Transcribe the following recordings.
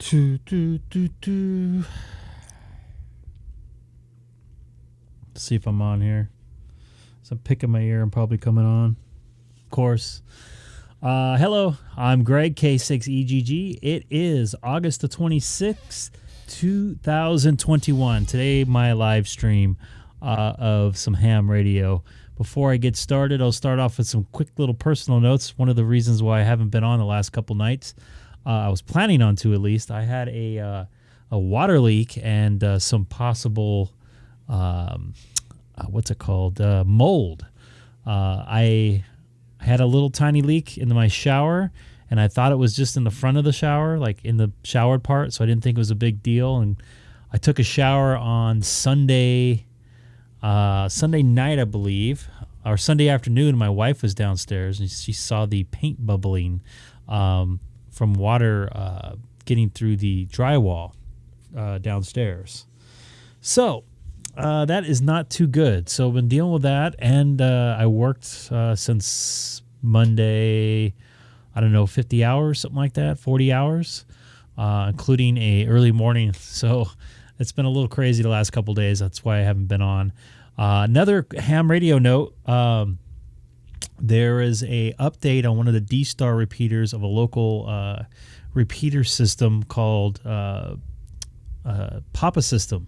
See if I'm on here. So I'm picking my ear. I'm probably coming on. Of course. Hello, I'm Greg, K6EGG. It is August the 26th, 2021. Today, my live stream of some ham radio. Before I get started, I'll start off with some quick little personal notes. One of the reasons why I haven't been on the last couple nights, I was planning on to at least. I had a water leak and some possible, what's it called, mold. I had a little tiny leak in my shower, and I thought it was just in the front of the shower, like in the showered part, so I didn't think it was a big deal. And I took a shower on Sunday night, I believe, or Sunday afternoon. My wife was downstairs, and she saw the paint bubbling from water getting through the drywall downstairs. So that is not too good. So I've been dealing with that, and I worked since Monday, I don't know, 50 hours, something like that, 40 hours, including a early morning. So it's been a little crazy the last couple days. That's why I haven't been on. Another ham radio note, there is a update on one of the D-Star repeaters of a local repeater system called Papa System.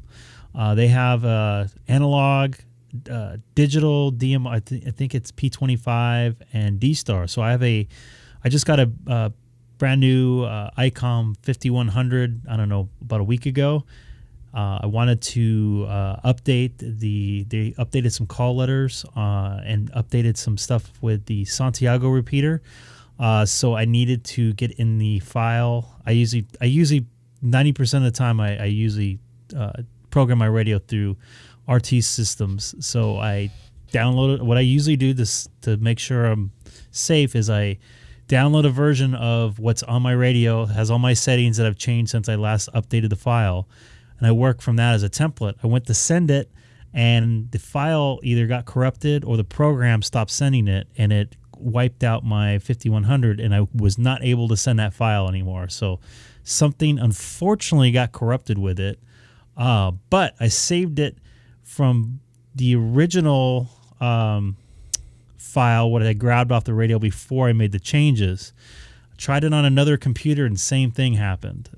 They have analog, digital, DM. I think it's P25 and D-Star. So I just got a brand new Icom 5100. I don't know, about a week ago. I wanted to update they updated some call letters and updated some stuff with the Santiago repeater. So I needed to get in the file. I usually 90% of the time I usually program my radio through RT systems. So I downloaded. What I usually do to make sure I'm safe is I download a version of what's on my radio. It has all my settings that I've changed since I last updated the file, and I work from that as a template. I went to send it, and the file either got corrupted or the program stopped sending it, and it wiped out my 5100, and I was not able to send that file anymore. So something unfortunately got corrupted with it. But I saved it from the original file, what I grabbed off the radio before I made the changes. I tried it on another computer, and same thing happened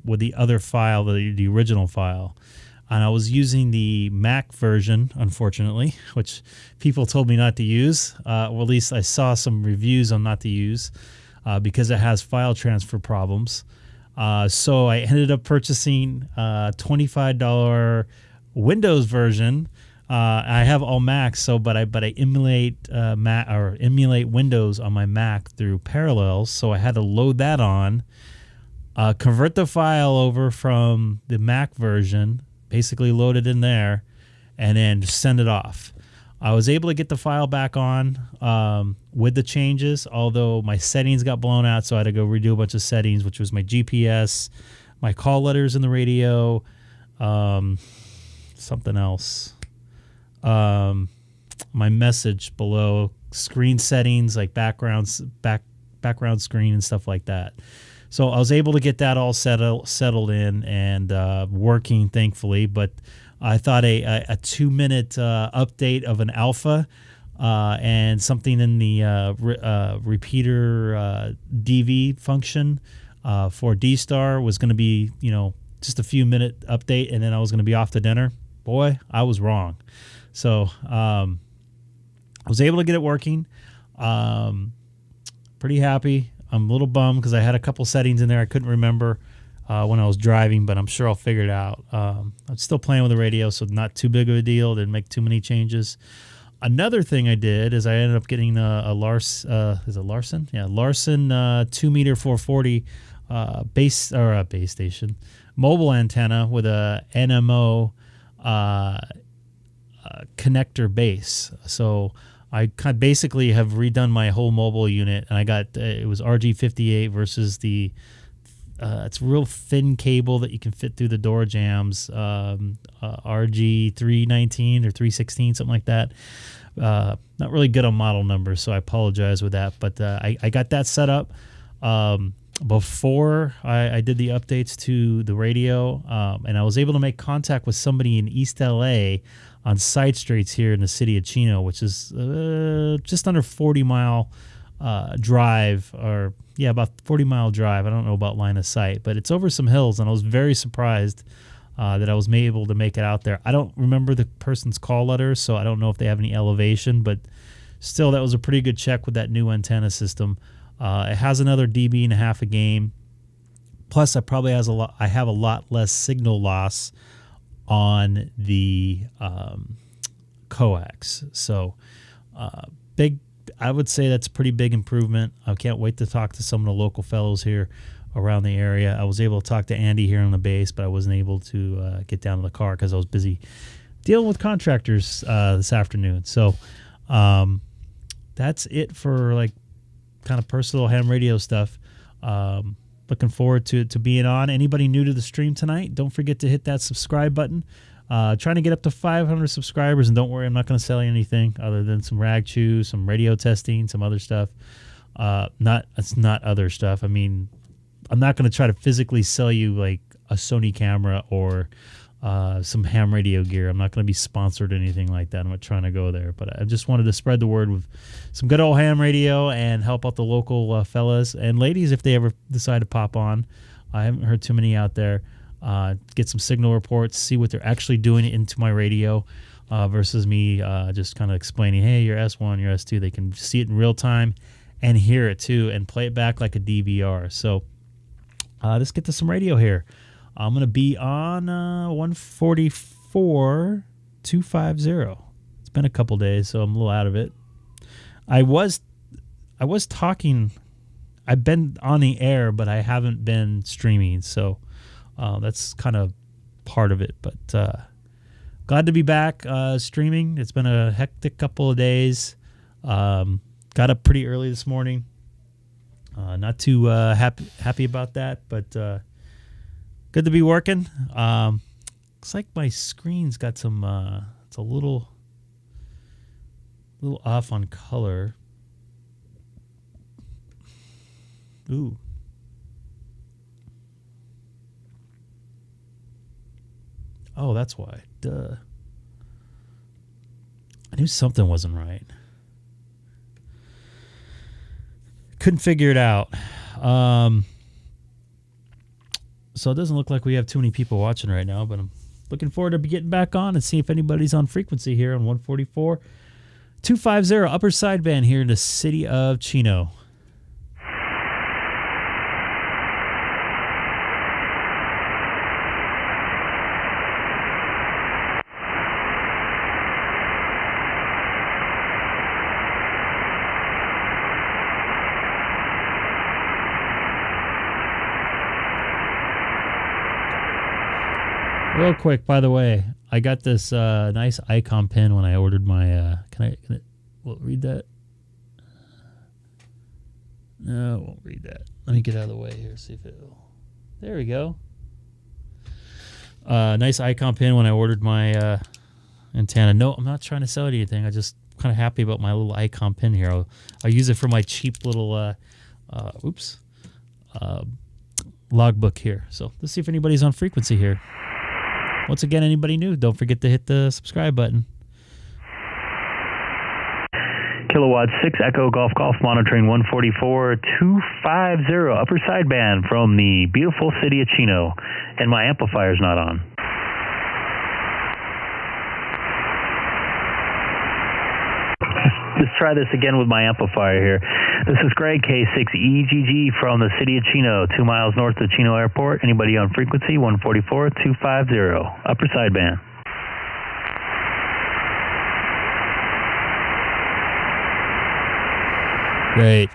with the other file, the original file. And I was using the Mac version, unfortunately, which people told me not to use. Or at least I saw some reviews on not to use because it has file transfer problems. So I ended up purchasing a $25 Windows version. I have all Macs, but I emulate emulate Windows on my Mac through Parallels. So I had to load that on, convert the file over from the Mac version, basically load it in there, and then just send it off. I was able to get the file back on with the changes, although my settings got blown out, so I had to go redo a bunch of settings, which was my GPS, my call letters in the radio, something else, my message below, screen settings like background screen and stuff like that. So I was able to get that all settled in and working, thankfully, but I thought a 2-minute update of an alpha and something in the repeater DV function for D-Star was going to be, just a few minute update, and then I was going to be off to dinner. Boy, I was wrong. So I was able to get it working. Pretty happy. I'm a little bummed because I had a couple settings in there I couldn't remember when I was driving, but I'm sure I'll figure it out. I'm still playing with the radio, so not too big of a deal. Didn't make too many changes. Another thing I did is I ended up getting a Larson 2-meter 440 base station mobile antenna with a NMO connector base. So I basically have redone my whole mobile unit, and I got it was RG58 versus the it's real thin cable that you can fit through the door jams, RG319 or 316, something like that. Not really good on model numbers, so I apologize with that. But I got that set up. before I did the updates to the radio, and I was able to make contact with somebody in East LA on side streets here in the city of Chino, which is just under 40-mile drive, or about 40-mile drive. I don't know about line of sight, but it's over some hills, and I was very surprised that I was able to make it out there. I don't remember the person's call letters, so I don't know if they have any elevation, but still, that was a pretty good check with that new antenna system. It has another dB and a half a game. Plus, I have a lot less signal loss on the coax. So, I would say that's a pretty big improvement. I can't wait to talk to some of the local fellows here around the area. I was able to talk to Andy here on the base, but I wasn't able to get down to the car because I was busy dealing with contractors this afternoon. So, that's it for like kind of personal ham radio stuff. Looking forward to being on. Anybody new to the stream tonight, don't forget to hit that subscribe button. Trying to get up to 500 subscribers, and don't worry, I'm not going to sell you anything other than some rag chew, some radio testing, some other stuff. It's not other stuff. I mean, I'm not going to try to physically sell you like a Sony camera or some ham radio gear. I'm not going to be sponsored or anything like that. I'm not trying to go there, but I just wanted to spread the word with some good old ham radio and help out the local fellas and ladies if they ever decide to pop on. I haven't heard too many out there. Get some signal reports, see what they're actually doing into my radio versus me just kind of explaining, hey, you're S1, you're S2. They can see it in real time and hear it too and play it back like a DVR. So let's get to some radio here. I'm going to be on 144.250. It's been a couple days, so I'm a little out of it. I was talking. I've been on the air, but I haven't been streaming, so that's kind of part of it. But glad to be back streaming. It's been a hectic couple of days. Got up pretty early this morning. Not too happy about that, but good to be working. Looks like my screen's got some. It's a little off on color. Ooh. Oh, that's why. Duh. I knew something wasn't right. Couldn't figure it out. So it doesn't look like we have too many people watching right now, but I'm looking forward to getting back on and see if anybody's on frequency here on 144.250 upper sideband here in the city of Chino. Real quick, by the way, I got this nice Icom pin when I ordered my. Can I read that? No, I won't read that. Let me get out of the way here. See if it'll. There we go. Nice Icom pin when I ordered my antenna. No, I'm not trying to sell anything. I just kind of happy about my little Icom pin here. I'll use it for my cheap little logbook here. So let's see if anybody's on frequency here. Once again, anybody new, don't forget to hit the subscribe button. Kilowatt 6 Echo Golf monitoring 144.250 upper sideband from the beautiful city of Chino. And my amplifier's not on. Let's try this again with my amplifier here. This is Greg, K6EGG from the city of Chino, 2 miles north of Chino Airport. Anybody on frequency? 144.250, upper sideband. Great.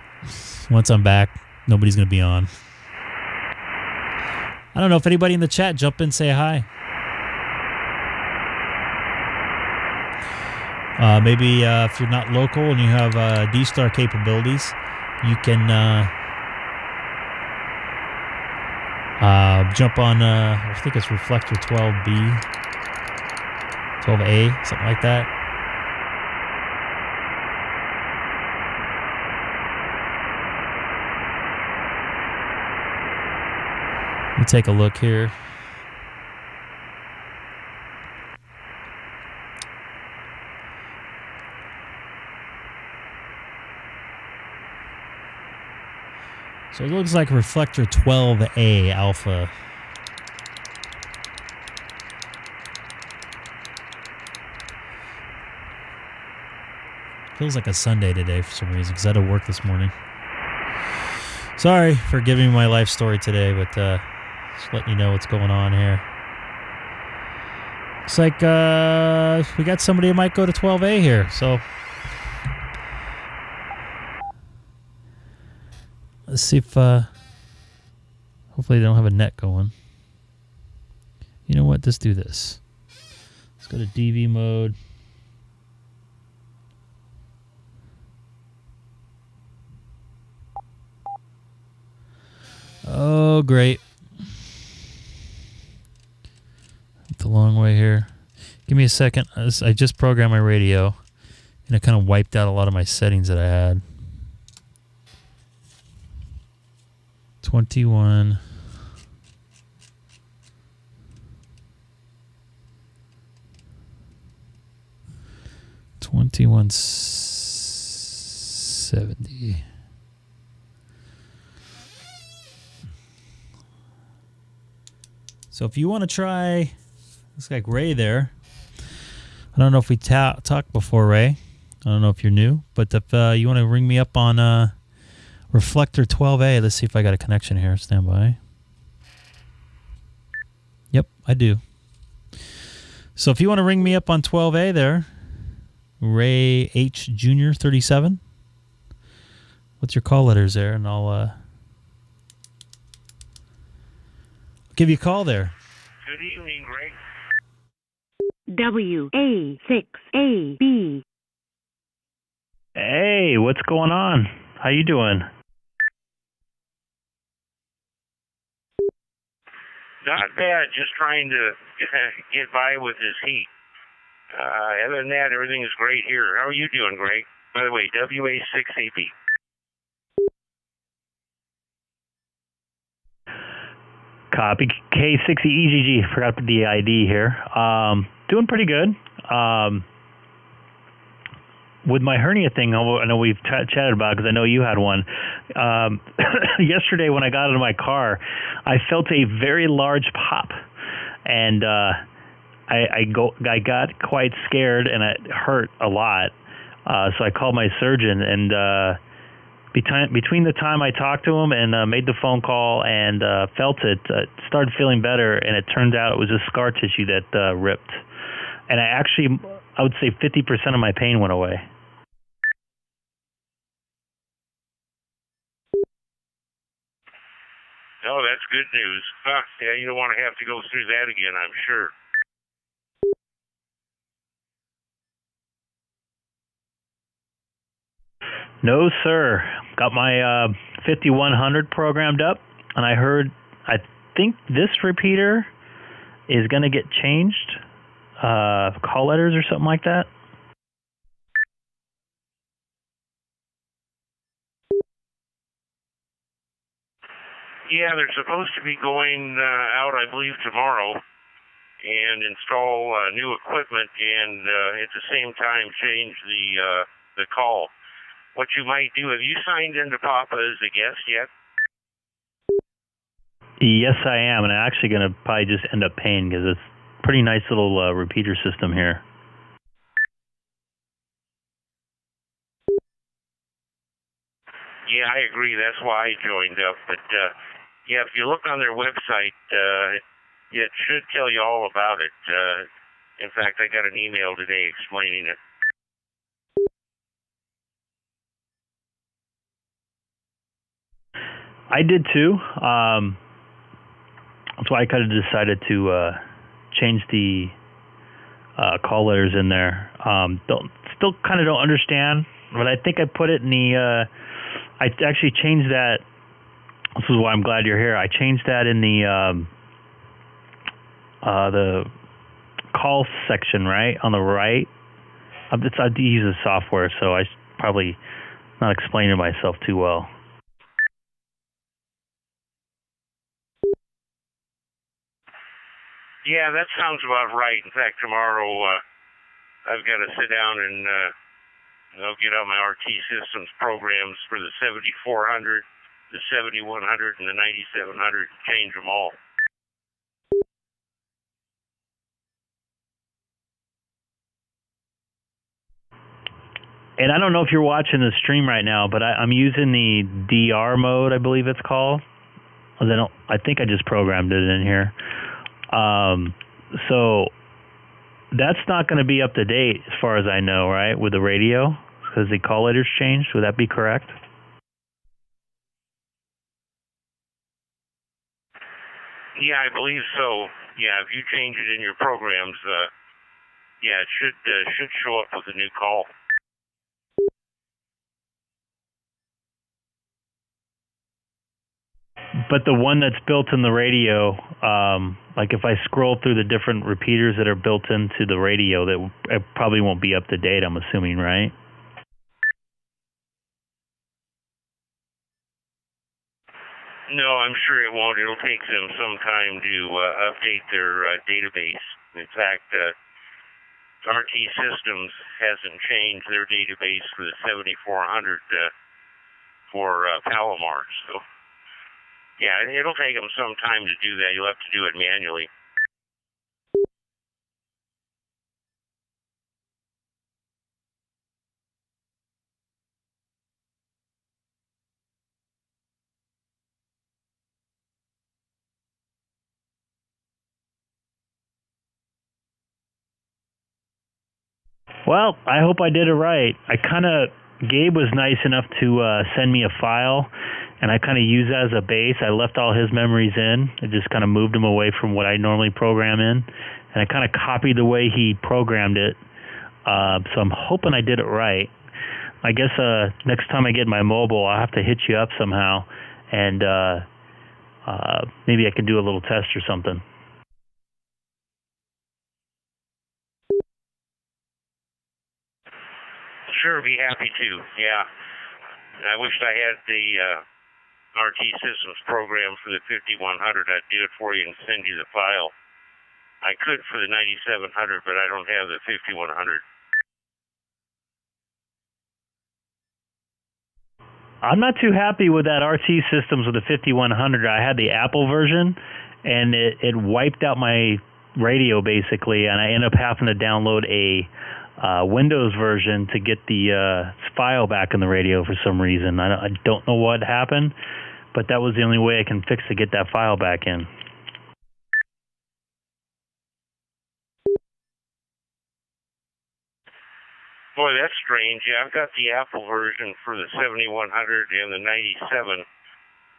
Once I'm back, nobody's going to be on. I don't know if anybody in the chat jump in, say hi. Maybe if you're not local and you have D-Star capabilities, you can jump on, I think it's reflector 12B, 12A, something like that. me take a look here. So it looks like reflector 12A alpha. Feels like a Sunday today for some reason because I had to work this morning. Sorry for giving my life story today, but just letting you know what's going on here. Looks like we got somebody who might go to 12A here, so let's see if hopefully they don't have a net going. You know what? Let's do this. Let's go to DV mode. Oh, great. The long way here. Give me a second. I just programmed my radio, and it kind of wiped out a lot of my settings that I had. 21. $21.70. So if you want to try, looks like Ray there. I don't know if we talked before, Ray. I don't know if you're new, but if you want to ring me up on reflector 12A, let's see if I got a connection here. Stand by. Yep, I do. So if you want to ring me up on 12A there, Ray H. Jr. 37. What's your call letters there? And I'll give you a call there. Good evening, Greg. WA6AB. Hey, what's going on? How you doing? Not bad, just trying to get by with this heat. Other than that, everything is great here. How are you doing, Greg? By the way, WA6AB. Copy. K6EGG. Forgot to put the ID here. Doing pretty good. With my hernia thing, I know we've chatted about it because I know you had one. Yesterday when I got out of my car, I felt a very large pop, and I got quite scared, and it hurt a lot. So I called my surgeon, and between the time I talked to him and made the phone call and felt it, started feeling better, and it turned out it was just scar tissue that ripped. And I would say 50% of my pain went away. Oh, that's good news. Huh, yeah, you don't want to have to go through that again, I'm sure. No, sir. Got my 5100 programmed up, and I think this repeater is going to get changed. Call letters or something like that. Yeah, they're supposed to be going out, I believe, tomorrow and install new equipment and at the same time change the call. What you might do, have you signed into Papa as a guest yet? Yes, I am, and I'm actually going to probably just end up paying because it's a pretty nice little repeater system here. Yeah, I agree. That's why I joined up. But, yeah, if you look on their website, it should tell you all about it. In fact, I got an email today explaining it. I did too. That's why I kind of decided to change the call letters in there. Still kind of don't understand, but I think I put it in the. I actually changed that. This is why I'm glad you're here. I changed that in the call section, right on the right. I use the software, so I probably not explaining myself too well. Yeah, that sounds about right. In fact, tomorrow I've got to sit down and I'll get out my RT Systems programs for the 7400, the 7100, and the 9700 and change them all. And I don't know if you're watching the stream right now, but I'm using the DR mode, I believe it's called. I think I just programmed it in here. So that's not going to be up to date as far as I know, right, with the radio, because the call letters changed. Would that be correct? Yeah, I believe so. Yeah, if you change it in your programs, yeah, it should show up with a new call. But the one that's built in the radio, like if I scroll through the different repeaters that are built into the radio, that it probably won't be up to date, I'm assuming, right? No, I'm sure it won't. It'll take them some time to update their database. In fact, RT Systems hasn't changed their database for the 7400 for Palomar. So, yeah, it'll take them some time to do that. You'll have to do it manually. Well, I hope I did it right. Gabe was nice enough to send me a file, and I kind of used that as a base. I left all his memories in. I just kind of moved them away from what I normally program in, and I kind of copied the way he programmed it. So I'm hoping I did it right. I guess next time I get my mobile, I'll have to hit you up somehow, and maybe I can do a little test or something. Sure, be happy to. Yeah, I wished I had the RT Systems program for the 5100. I'd do it for you and send you the file. I could for the 9700, but I don't have the 5100. I'm not too happy with that RT Systems with the 5100. I had the Apple version, and it wiped out my radio basically, and I ended up having to download a Windows version to get the file back in the radio for some reason. I don't know what happened, but that was the only way I can fix to get that file back in. Boy, that's strange. Yeah, I've got the Apple version for the 7100 and the 97,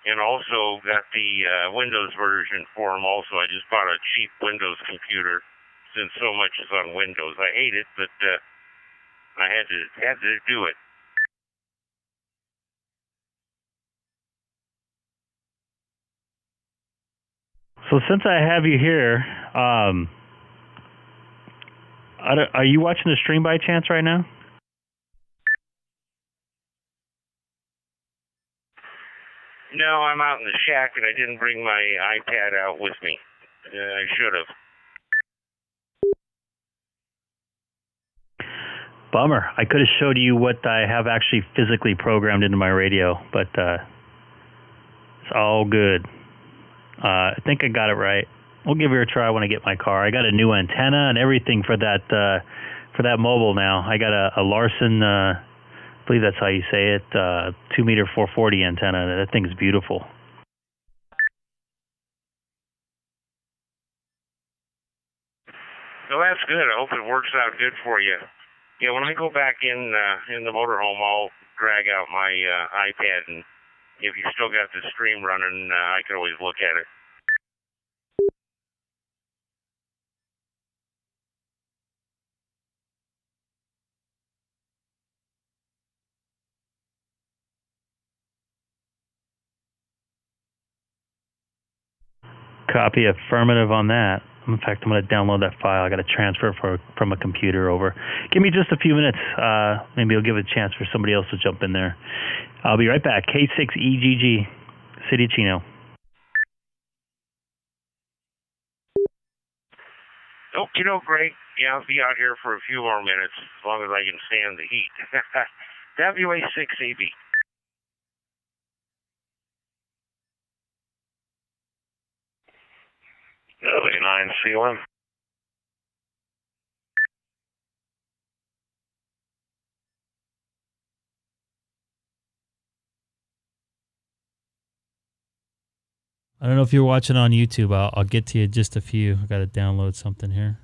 and also got the Windows version for them also. I just bought a cheap Windows computer since so much is on Windows. I hate it, but I had to do it. So since I have you here, are you watching the stream by chance right now? No, I'm out in the shack, and I didn't bring my iPad out with me. I should have. Bummer. I could have showed you what I have actually physically programmed into my radio, but it's all good. I think I got it right. We'll give it a try when I get my car. I got a new antenna and everything for that mobile now. I got a Larson, I believe that's how you say it, 2-meter 440 antenna. That thing's beautiful. Well, that's good. I hope it works out good for you. Yeah, when I go back in the motorhome, I'll drag out my iPad, and if you still got the stream running, I can always look at it. Copy affirmative on that. In fact, I'm going to download that file. I got to transfer it from a computer over. Give me just a few minutes. Maybe I'll give it a chance for somebody else to jump in there. I'll be right back. K6EGG, City of Chino. You know, Greg, yeah, I'll be out here for a few more minutes, as long as I can stand the heat. WA6AB. W9COM. I don't know if you're watching on YouTube. I'll get to you in just a few. I got to download something here.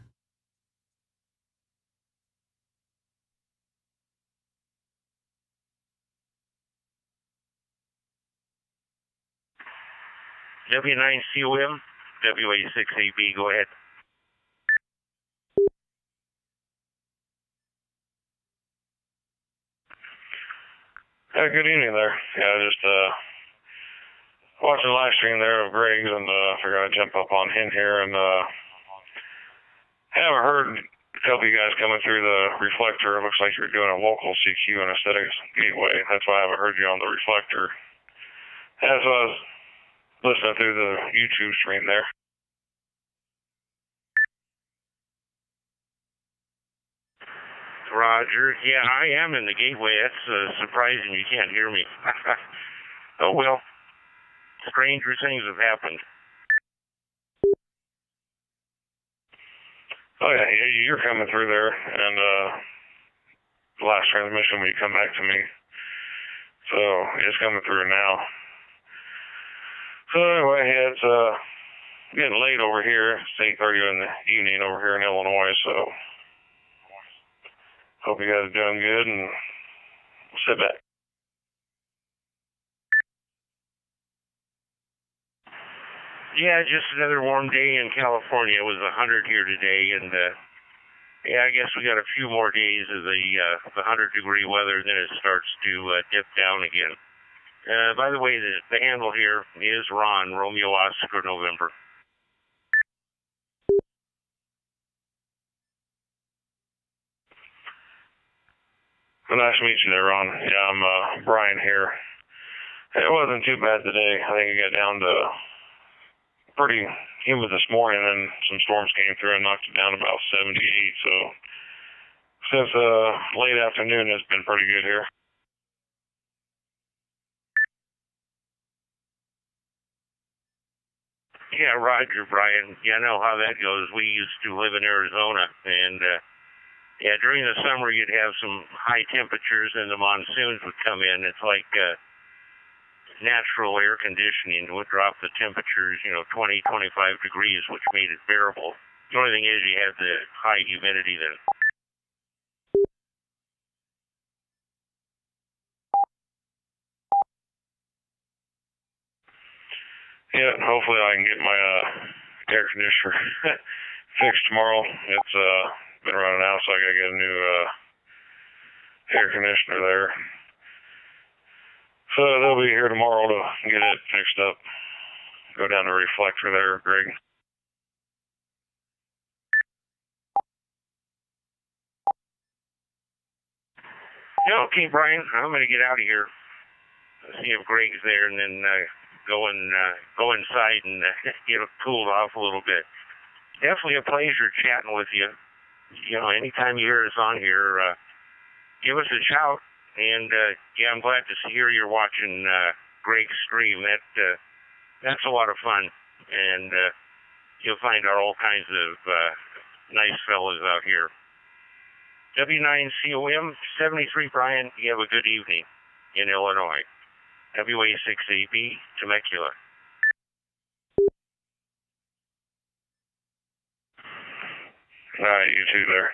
W9COM, WA6AB, go ahead. Good evening there. Yeah, just watching the live stream there of Greg's, and figured I'd jump up on him here, and haven't heard a couple of you guys coming through the reflector. It looks like you're doing a local CQ instead of gateway. That's why I haven't heard you on the reflector. As I was listening through the YouTube stream there. Roger. Yeah, I am in the gateway. That's surprising you can't hear me. Oh, well. Stranger things have happened. Oh, yeah, you're coming through there, and the last transmission when you come back to me. So, it's coming through now. So, anyway, it's getting late over here. It's 8:30 in the evening over here in Illinois, so hope you guys are doing good, and sit back. Yeah, just another warm day in California. It was 100 here today, and yeah, I guess we got a few more days of the 100-degree weather, then it starts to dip down again. By the way, the handle here is Ron, Romeo Oscar November. Well, nice to meet you there, Ron. Yeah, I'm Brian here. It wasn't too bad today. I think it got down to pretty humid this morning, and some storms came through and knocked it down to about 78. So since late afternoon, it's been pretty good here. Yeah, Roger, Brian. Yeah, I know how that goes. We used to live in Arizona, and yeah, during the summer you'd have some high temperatures, and the monsoons would come in. It's like natural air conditioning would drop the temperatures, 20, 25 degrees, which made it bearable. The only thing is you have the high humidity then. Yeah, hopefully I can get my air conditioner fixed tomorrow. It's been running out, so I gotta get a new air conditioner there. So they'll be here tomorrow to get it fixed up. Go down to reflector there, Greg. Yeah, okay, Brian. I'm going to get out of here. See if Greg's there, and then go inside and get it cooled off a little bit. Definitely a pleasure chatting with you. Anytime you hear us on here, give us a shout. And yeah, I'm glad to hear you're watching Greg's stream. That's a lot of fun, and you'll find all kinds of nice fellas out here. W9COM 73, Brian. You have a good evening in Illinois. WA6AB Temecula. All right, you two there.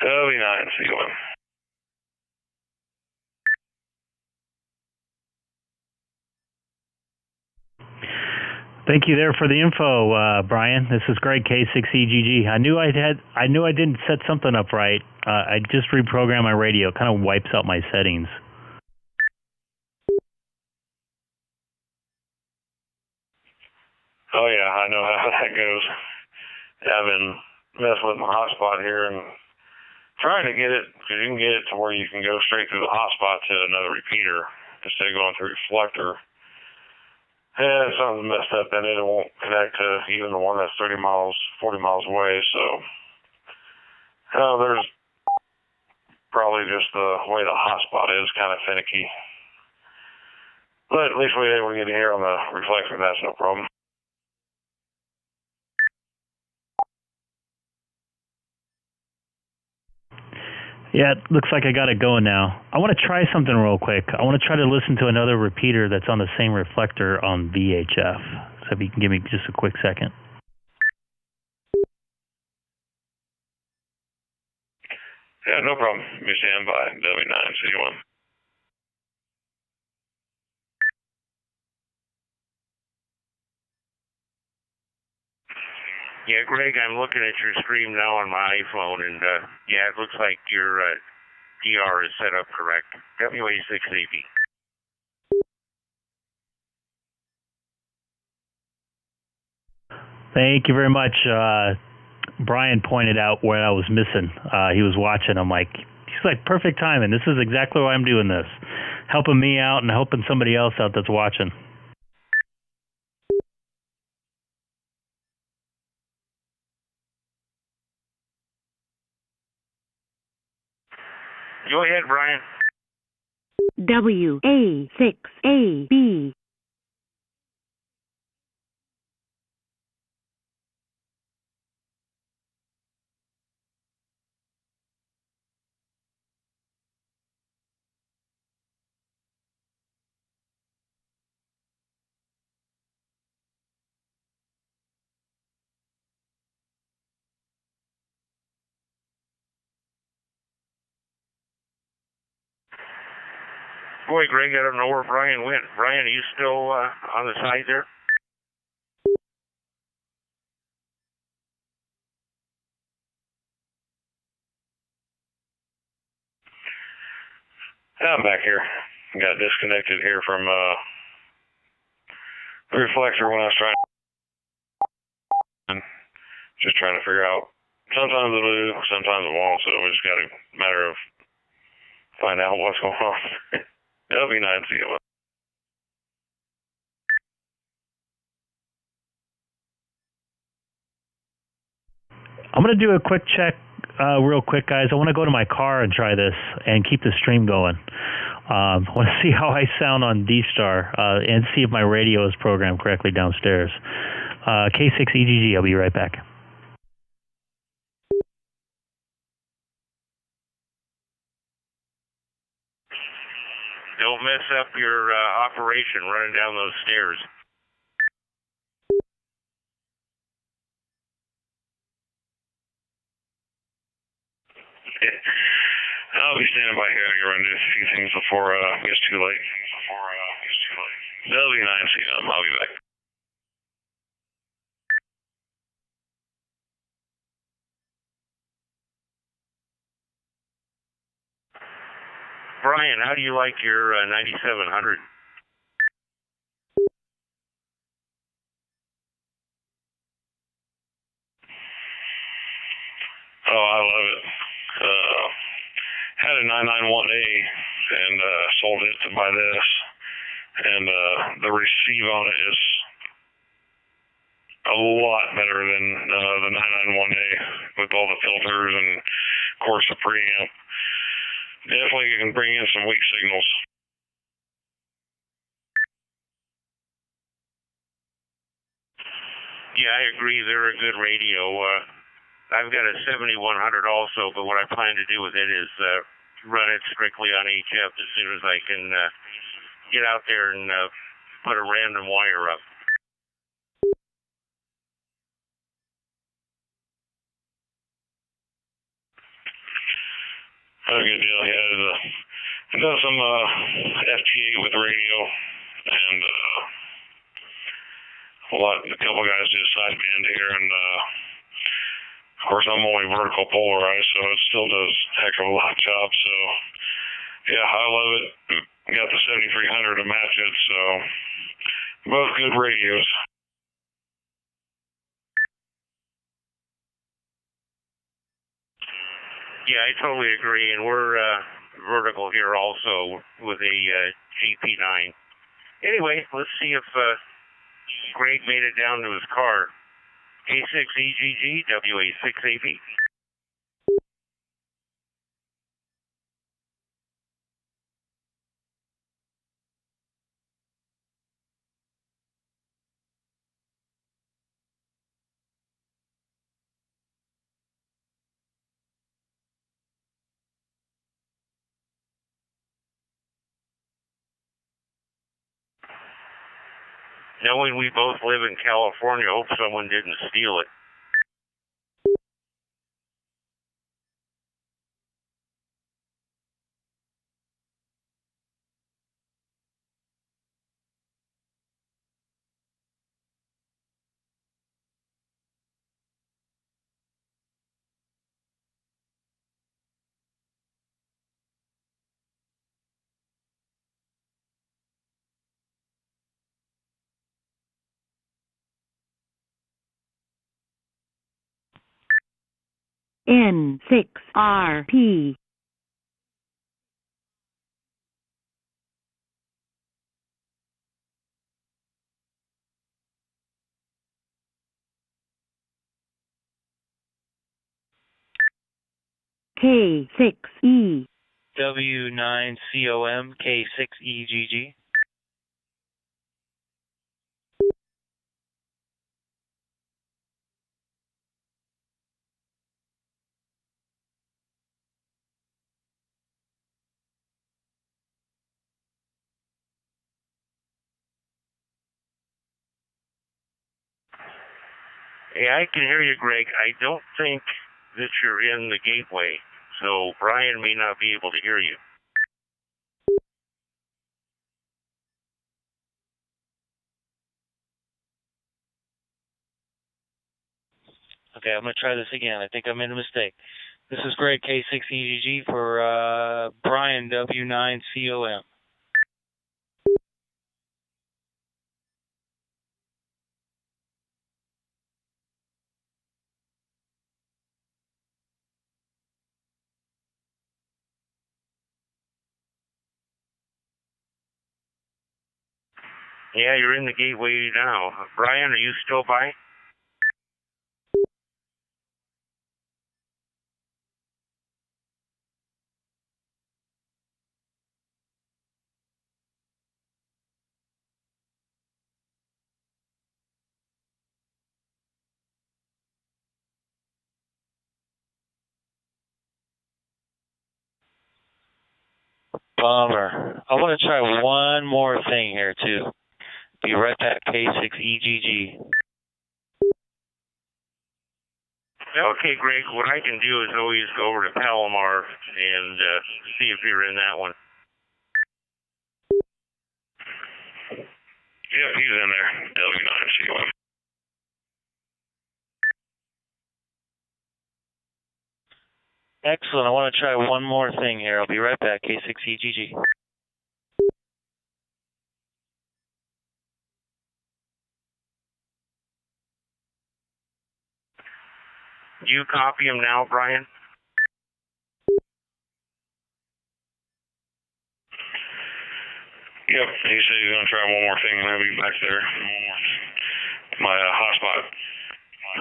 W9COM. Thank you there for the info, Brian. This is Greg, K6EGG. I knew I didn't set something up right. I just reprogrammed my radio. It kind of wipes out my settings. Oh yeah, I know how that goes. Yeah, I've been messing with my hotspot here and trying to get it, because you can get it to where you can go straight through the hotspot to another repeater instead of going through reflector. Yeah, something's messed up in it. It won't connect to even the one that's 30 miles, 40 miles away. So, there's probably just the way the hotspot is kind of finicky. But at least we were able to get here on the reflector. That's no problem. Yeah, it looks like I got it going now. I want to try something real quick. I want to try to listen to another repeater that's on the same reflector on VHF. So if you can give me just a quick second. Yeah, no problem. You stand by. W9C1. Yeah, Greg, I'm looking at your stream now on my iPhone, and yeah, it looks like your DR is set up correct. WA680. Thank you very much. Brian pointed out where I was missing. He was watching. I'm like, he's like, perfect timing. This is exactly why I'm doing this. Helping me out and helping somebody else out that's watching. Go ahead, Brian. WA6AB. Boy, Greg, I don't know where Brian went. Brian, are you still on the side there? I'm back here. Got disconnected here from the reflector when I was trying. Just trying to figure out. Sometimes it'll do, sometimes it won't. So we just got a matter of find out what's going on. It'll be nice to see it. I'm going to do a quick check real quick, guys. I want to go to my car and try this and keep the stream going. I want to see how I sound on D-Star and see if my radio is programmed correctly downstairs. K6EGG, I'll be right back. Don't mess up your operation running down those stairs. I'll be standing by here. I'll run a few things before it gets too late. That'll be nice. I'll be back. Brian, how do you like your 9700? Oh, I love it. Had a 991A and sold it to buy this. And the receive on it is a lot better than the 991A with all the filters and, of course, the preamp. Definitely can bring in some weak signals. Yeah, I agree. They're a good radio. I've got a 7100 also, but what I plan to do with it is run it strictly on HF as soon as I can get out there and put a random wire up. That's a good deal. Yeah, I've done some FTA with radio, and a couple guys did sideband here, and of course I'm only vertical polarized, so it still does a heck of a lot of job. So yeah, I love it. Got the 7300 to match it, so both good radios. Yeah, I totally agree, and we're vertical here also with a GP9. Anyway, let's see if Greg made it down to his car. K6EGG, WA6AB. Knowing we both live in California, hope someone didn't steal it. N6RP. K6E. W9COM K6EGG. Hey, I can hear you, Greg. I don't think that you're in the gateway, so Brian may not be able to hear you. Okay, I'm going to try this again. I think I made a mistake. This is Greg K6EGG for Brian W9COM. Yeah, you're in the gateway now. Brian, are you still by? Bummer. I want to try one more thing here, too. Be right back, K6EGG. Okay, Greg, what I can do is always go over to Palomar and see if you're in that one. Yep, he's in there. W9COM. Excellent. I want to try one more thing here. I'll be right back, K6EGG. Do you copy him now, Brian? Yep, he said he's going to try one more thing and I'll be back there. My hotspot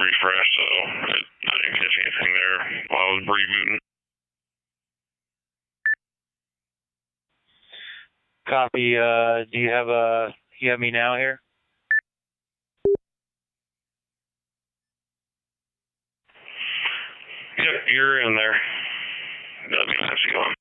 refreshed, so I didn't catch anything there while I was rebooting. Copy. Do you have me now here? Yep, you're in there. W9COM.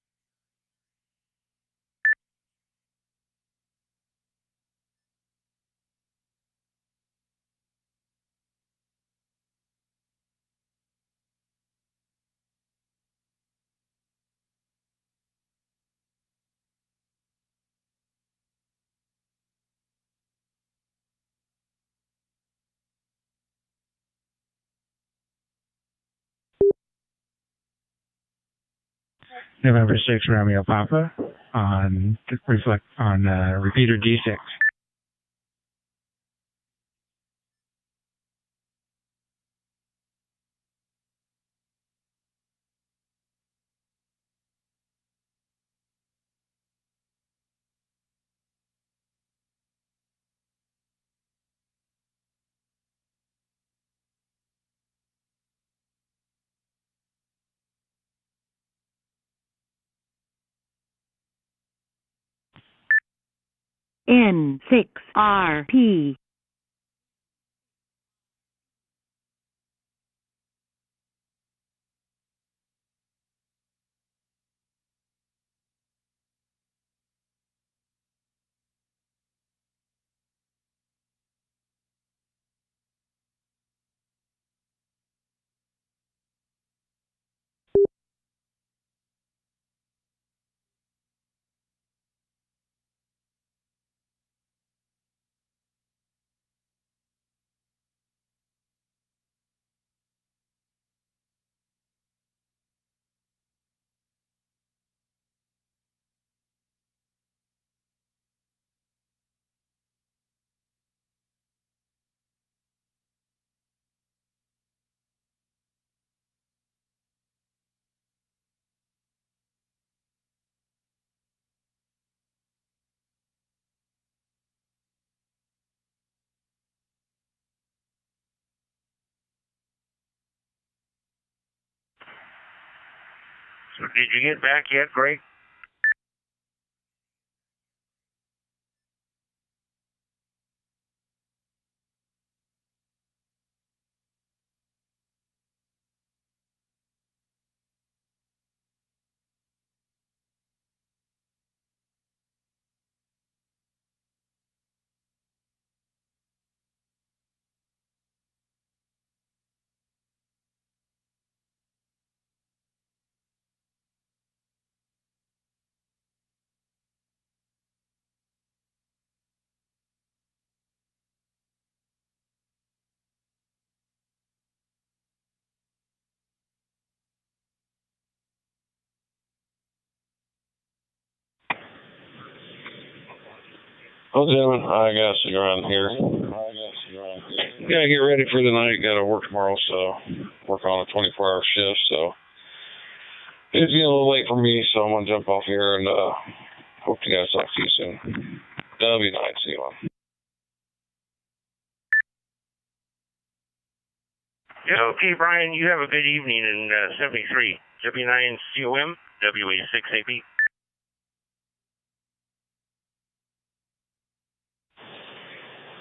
November 6 Romeo Papa on repeater D6. K6RP. So did you get back yet, Greg? Well, gentlemen, I got to go around here. Gotta get ready for the night. Gotta work tomorrow, so work on a 24-hour shift. So it's getting a little late for me, so I'm gonna jump off here and hope you guys talk to you soon. W9, see you on. Yeah, okay, Brian, you have a good evening in 73. W9COM, WA6AP.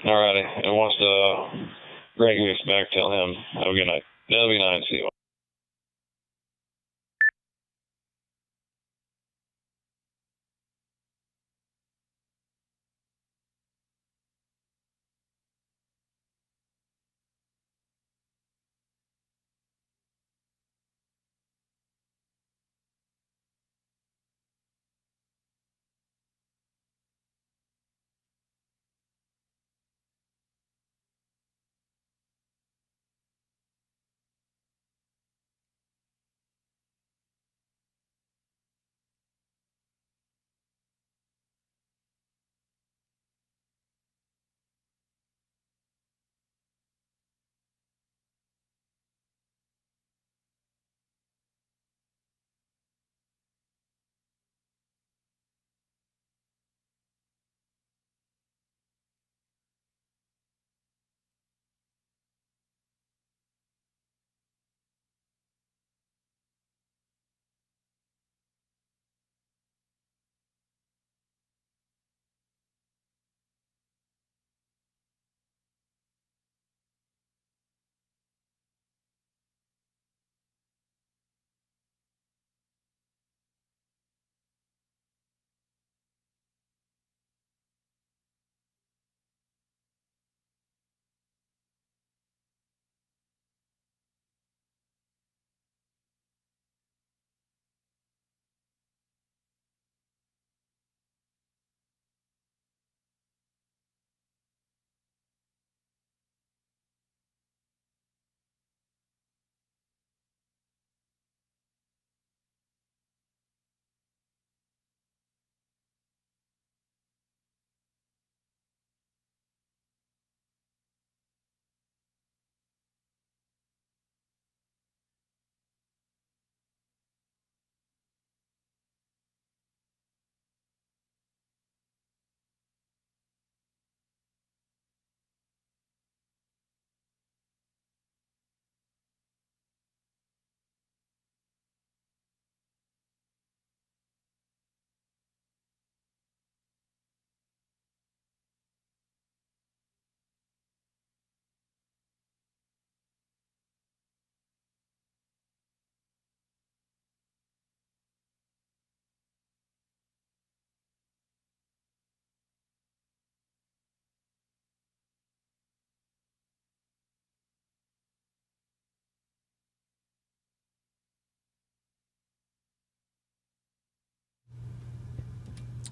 Alrighty, and once Greg gets back, tell him have a good night. W9, see you on.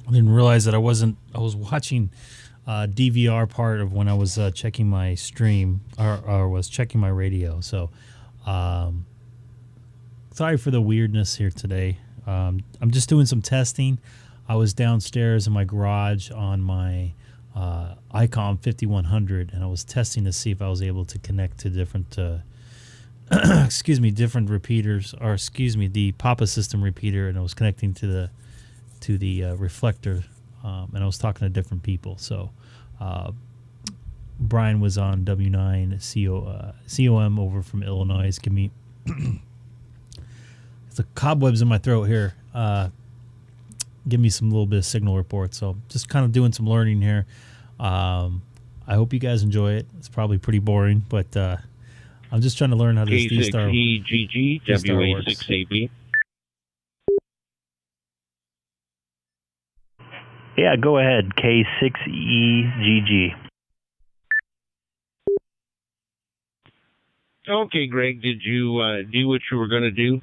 I didn't realize that I was watching DVR part of when I was checking my stream or was checking my radio. So sorry for the weirdness here today. I'm just doing some testing. I was downstairs in my garage on my Icom 5100, and I was testing to see if I was able to connect to different different repeaters, or the Papa system repeater, and I was connecting to the reflector, and I was talking to different people. So Brian was on W9 COM over from Illinois. Give me it's the cobwebs in my throat here. Give me some little bit of signal report. So just kind of doing some learning here. I hope you guys enjoy it. It's probably pretty boring, but I'm just trying to learn how this K6EGG WA6AB. Yeah, go ahead. K6EGG. Okay, Greg, did you do what you were going to do?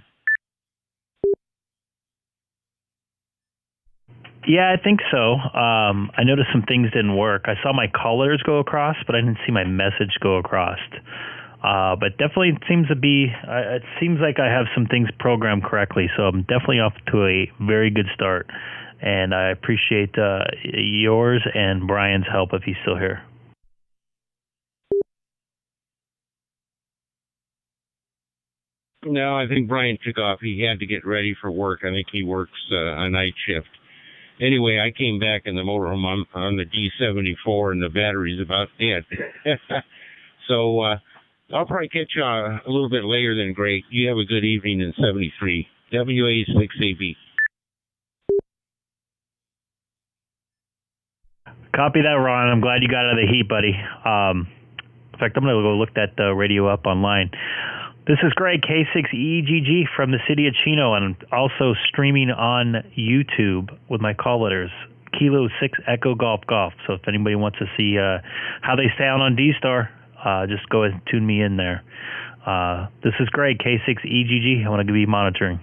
Yeah, I think so. I noticed some things didn't work. I saw my colors go across, but I didn't see my message go across. But definitely seems to be, it seems like I have some things programmed correctly, so I'm definitely off to a very good start. And I appreciate yours and Brian's help if he's still here. No, I think Brian took off. He had to get ready for work. I think he works a night shift. Anyway, I came back in the motorhome. I'm on the D74, and the battery's about dead. So I'll probably catch you a little bit later than Greg. You have a good evening in 73. WA6AB. Copy that, Ron. I'm glad you got out of the heat, buddy. In fact, I'm going to go look that radio up online. This is Greg, K6EGG from the city of Chino, and also streaming on YouTube with my call letters, Kilo 6 Echo Golf Golf. So if anybody wants to see how they sound on D-Star, just go ahead and tune me in there. This is Greg, K6EGG. I want to be monitoring.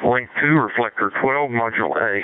Link 2, reflector 12, module A.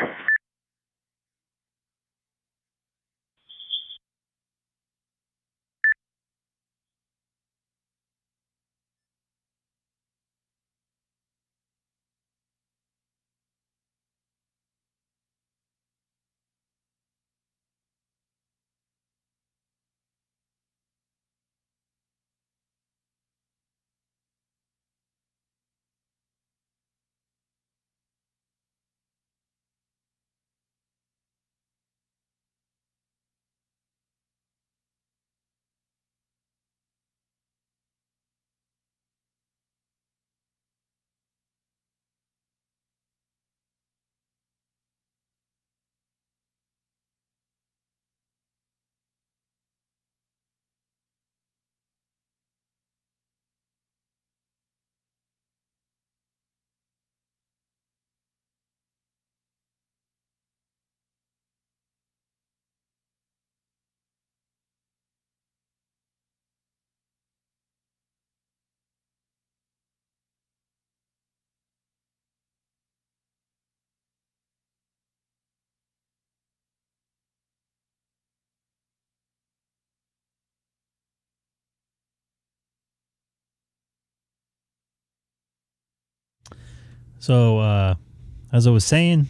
So, as I was saying,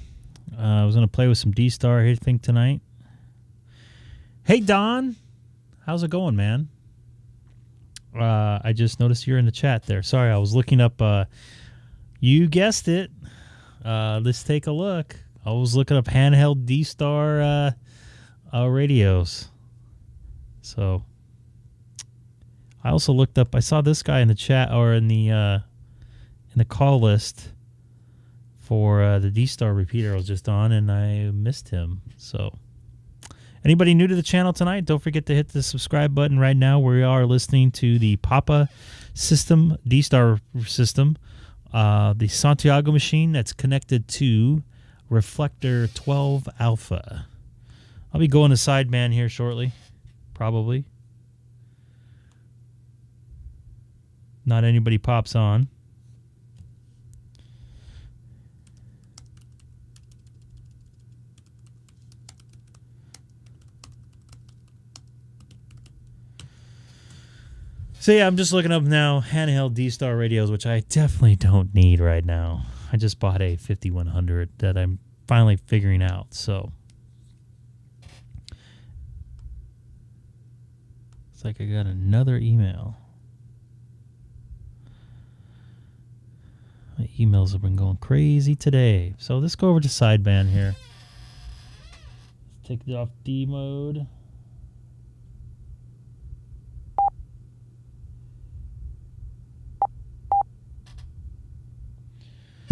I was going to play with some D-Star here, I think, tonight. Hey, Don. How's it going, man? I just noticed you're in the chat there. Sorry, I was looking up. You guessed it. Let's take a look. I was looking up handheld D-Star radios. So I also looked up. I saw this guy in the chat or in the call list for the D-Star repeater I was just on, and I missed him. So anybody new to the channel tonight, don't forget to hit the subscribe button right now. We are listening to the Papa system, D-Star system, the Santiago machine that's connected to Reflector 12 Alpha. I'll be going to sideband here shortly, probably. Not anybody pops on. So yeah, I'm just looking up now handheld D-Star radios, which I definitely don't need right now. I just bought a 5100 that I'm finally figuring out. So it's like I got another email. My emails have been going crazy today. So let's go over to sideband here. Let's take it off D mode.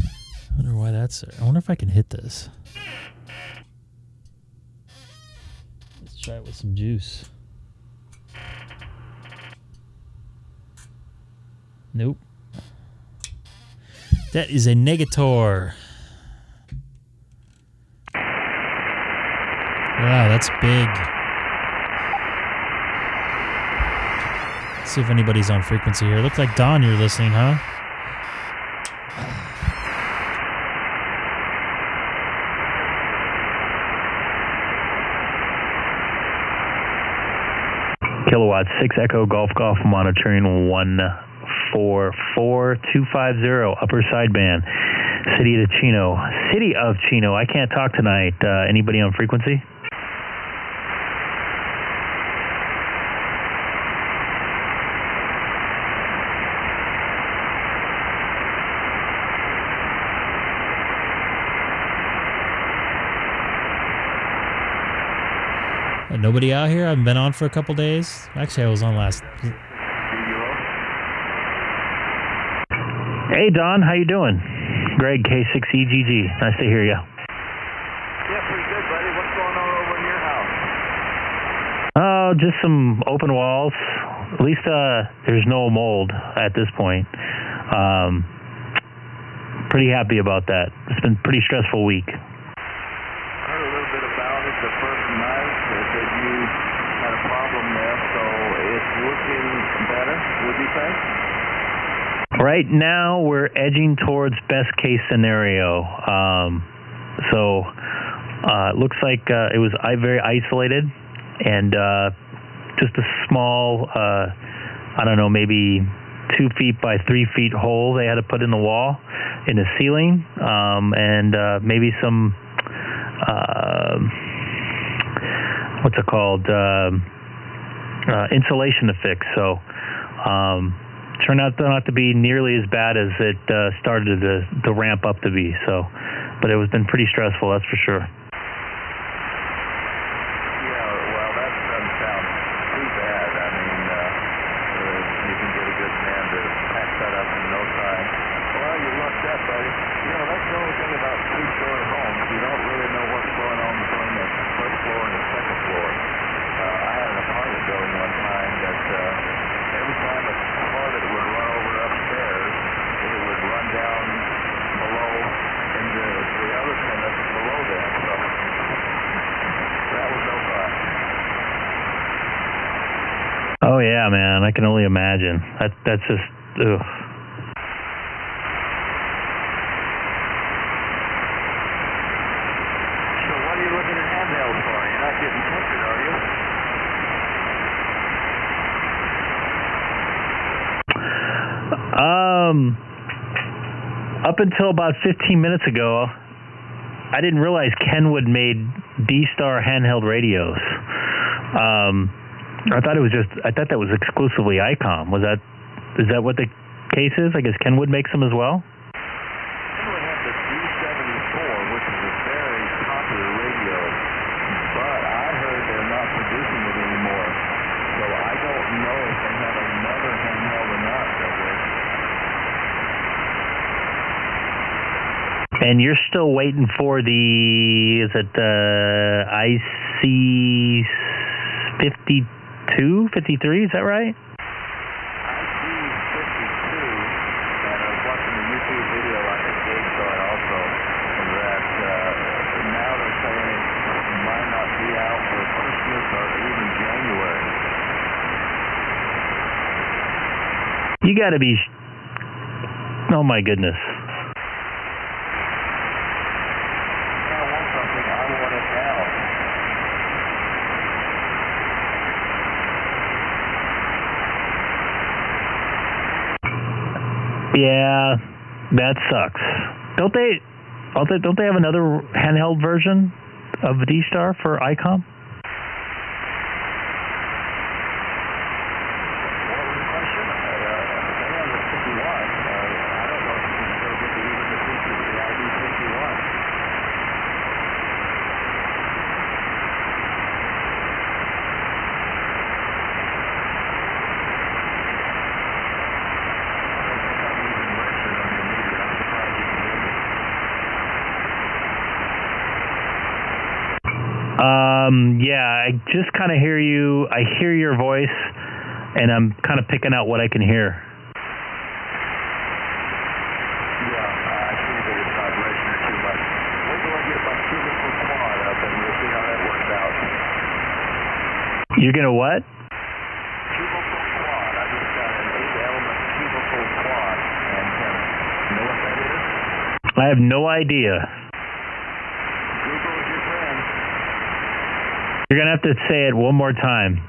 I wonder why that's there. I wonder if I can hit this. Let's try it with some juice. Nope. That is a negator. Wow, that's big. Let's see if anybody's on frequency here. Looks like Don, you're listening, huh? Kilowatt 6 Echo Golf monitoring 144250 upper sideband. City of Chino. I can't talk tonight. Anybody on frequency? Nobody out here? I've been on for a couple days. Actually, I was on last. Hey, Don. How you doing? Greg, K6EGG. Nice to hear you. Yeah, pretty good, buddy. What's going on over in your house? Oh, just some open walls. At least there's no mold at this point. Pretty happy about that. It's been a pretty stressful week. I heard a little bit about it the first night. They said you had a problem there, so it's looking better, would you say? Right now, we're edging towards best case scenario. So it looks like it was very isolated and just a small, I don't know, maybe 2 feet by 3 feet hole they had to put in the wall, in the ceiling, and maybe some, what's it called, insulation to fix. So turned out not to be nearly as bad as it started to ramp up to be. So, but it was been pretty stressful, that's for sure. Oh yeah, man, I can only imagine. That's just, ugh. So what are you looking at handheld for? You're not getting tempted, are you? Up until about 15 minutes ago, I didn't realize Kenwood made D-Star handheld radios. I thought that was exclusively Icom. Is that what the case is? I guess Kenwood makes them as well? Kenwood have the D74, which is a very popular radio, but I heard they're not producing it anymore. So I don't know if they have another handheld or not. And you're still waiting for is it the IC-52, 53, is that right? You got to be... Oh, my goodness. I want something. I want it now. Yeah, that sucks. Don't they have another handheld version of the D-Star for Icom? Yeah, I just kind of hear you. I hear your voice, and I'm kind of picking out what I can hear. Yeah, I think that it's vibration or too much. Wait till I get my cubicle quad up, and we'll see how that works out. You're going to what? Cubicle quad. I just got an 8-element cubicle quad antenna. You know what that is? I have no idea. Google is your friend. You're going to have to say it one more time.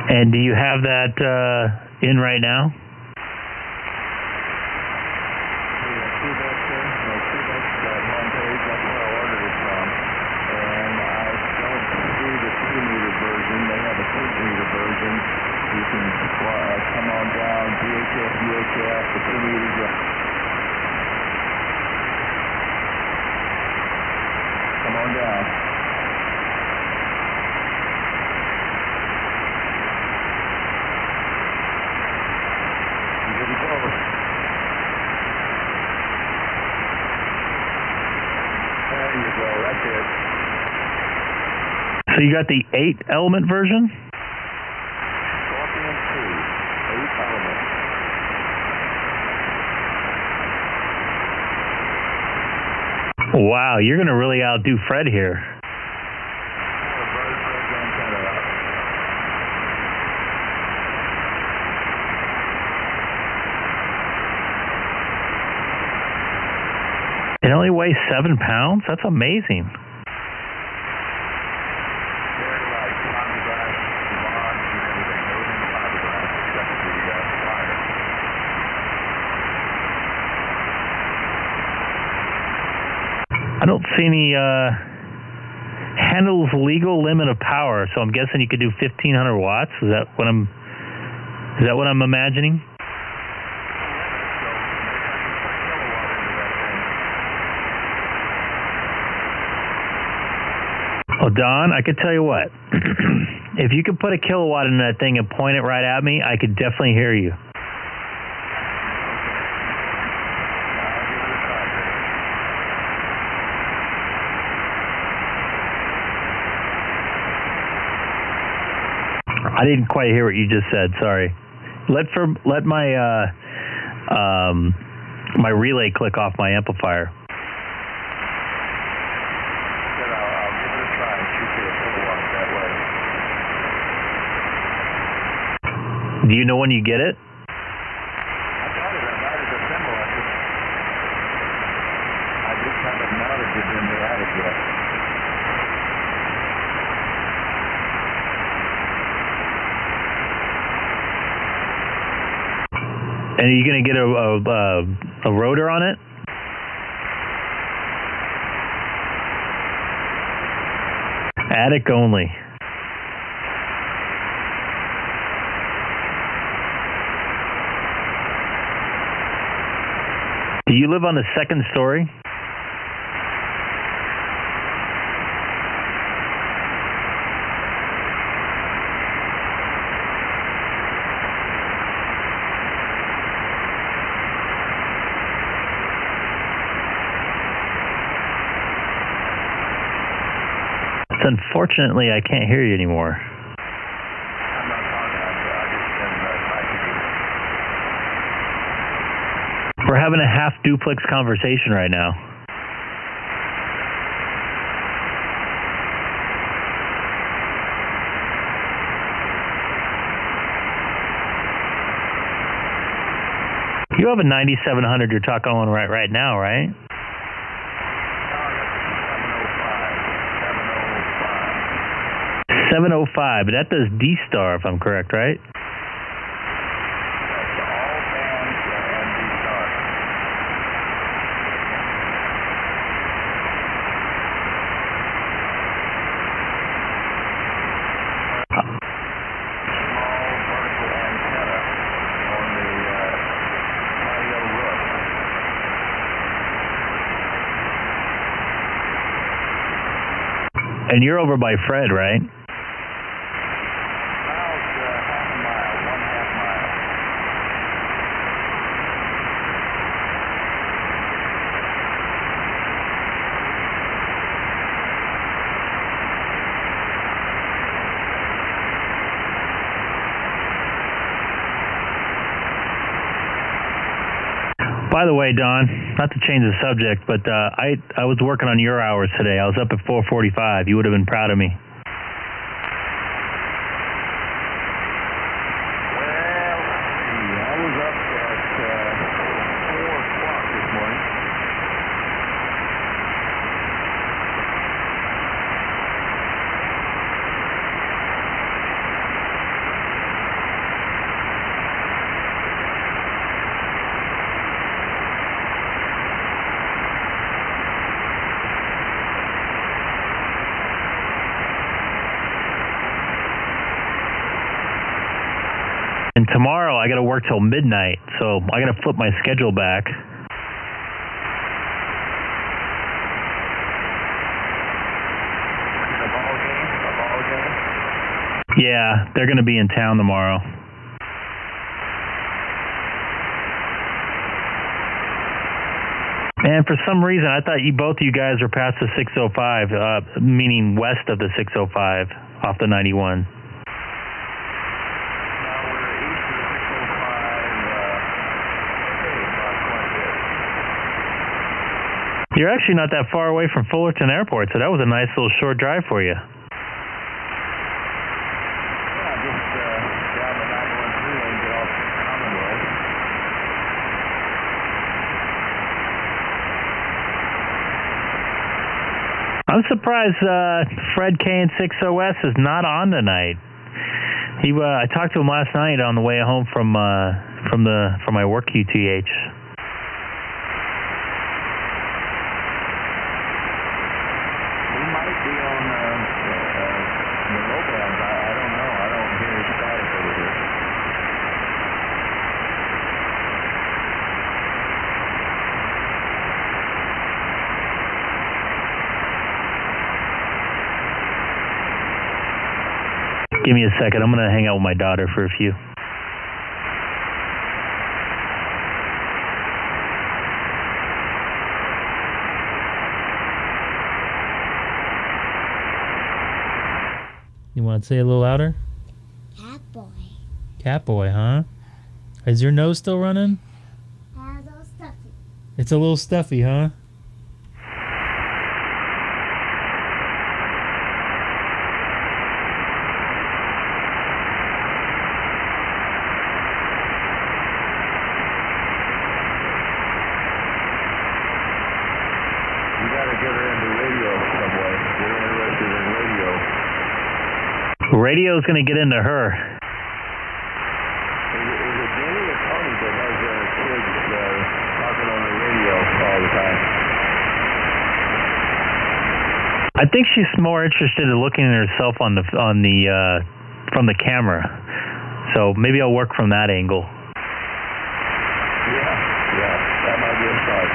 And do you have that in right now? Come on down, VHF, the 2 meters. Come on down. Here we go. There you go, that's it. So you got the 8-element version? Wow, you're going to really outdo Fred here. It only weighs 7 pounds? That's amazing. I don't see any handles legal limit of power, so I'm guessing you could do 1,500 watts. Is that what I'm imagining? Well, Don, I could tell you what. If you could put a kilowatt in that thing and point it right at me, I could definitely hear you. I didn't quite hear what you just said. Sorry. Let my my relay click off my amplifier. I'll give it a try and shoot you a kilowatt that way. Do you know when you get it? I got it And are you going to get a rotor on it? Attic only. Do you live on the second story? Unfortunately, I can't hear you anymore. I'm not talking. I just been typing. We're having a half duplex conversation right now. You have a 9700 you're talking on right now, right? 705, but that does D-Star, if I'm correct, right? That's all bands and D-Star. Small vertical antenna on the patio roof. And you're over by Fred, right? By the way, Don, not to change the subject, but I was working on your hours today. I was up at 4:45. You would have been proud of me. Well, let's see. I was up at 4 o'clock this morning. And tomorrow I got to work till midnight, so I got to flip my schedule back. A ball game? Yeah, they're going to be in town tomorrow. And for some reason, I thought both of you guys were past the 605, meaning west of the 605 off the 91. You're actually not that far away from Fullerton Airport, so that was a nice little short drive for you. Yeah, just down the 913 and get off Commonwealth. I'm surprised Fred K6OS is not on tonight. I talked to him last night on the way home from my work QTH. Give me a second. I'm going to hang out with my daughter for a few. You want to say a little louder? Catboy. Catboy, huh? Is your nose still running? A little stuffy. It's a little stuffy, huh? You got to get her into radio some way. We're interested in radio. Radio's going to get into her. Is it Jenny or Tony that has I think she's more interested in looking at herself on the from the camera. So maybe I'll work from that angle. Yeah, that might be a start.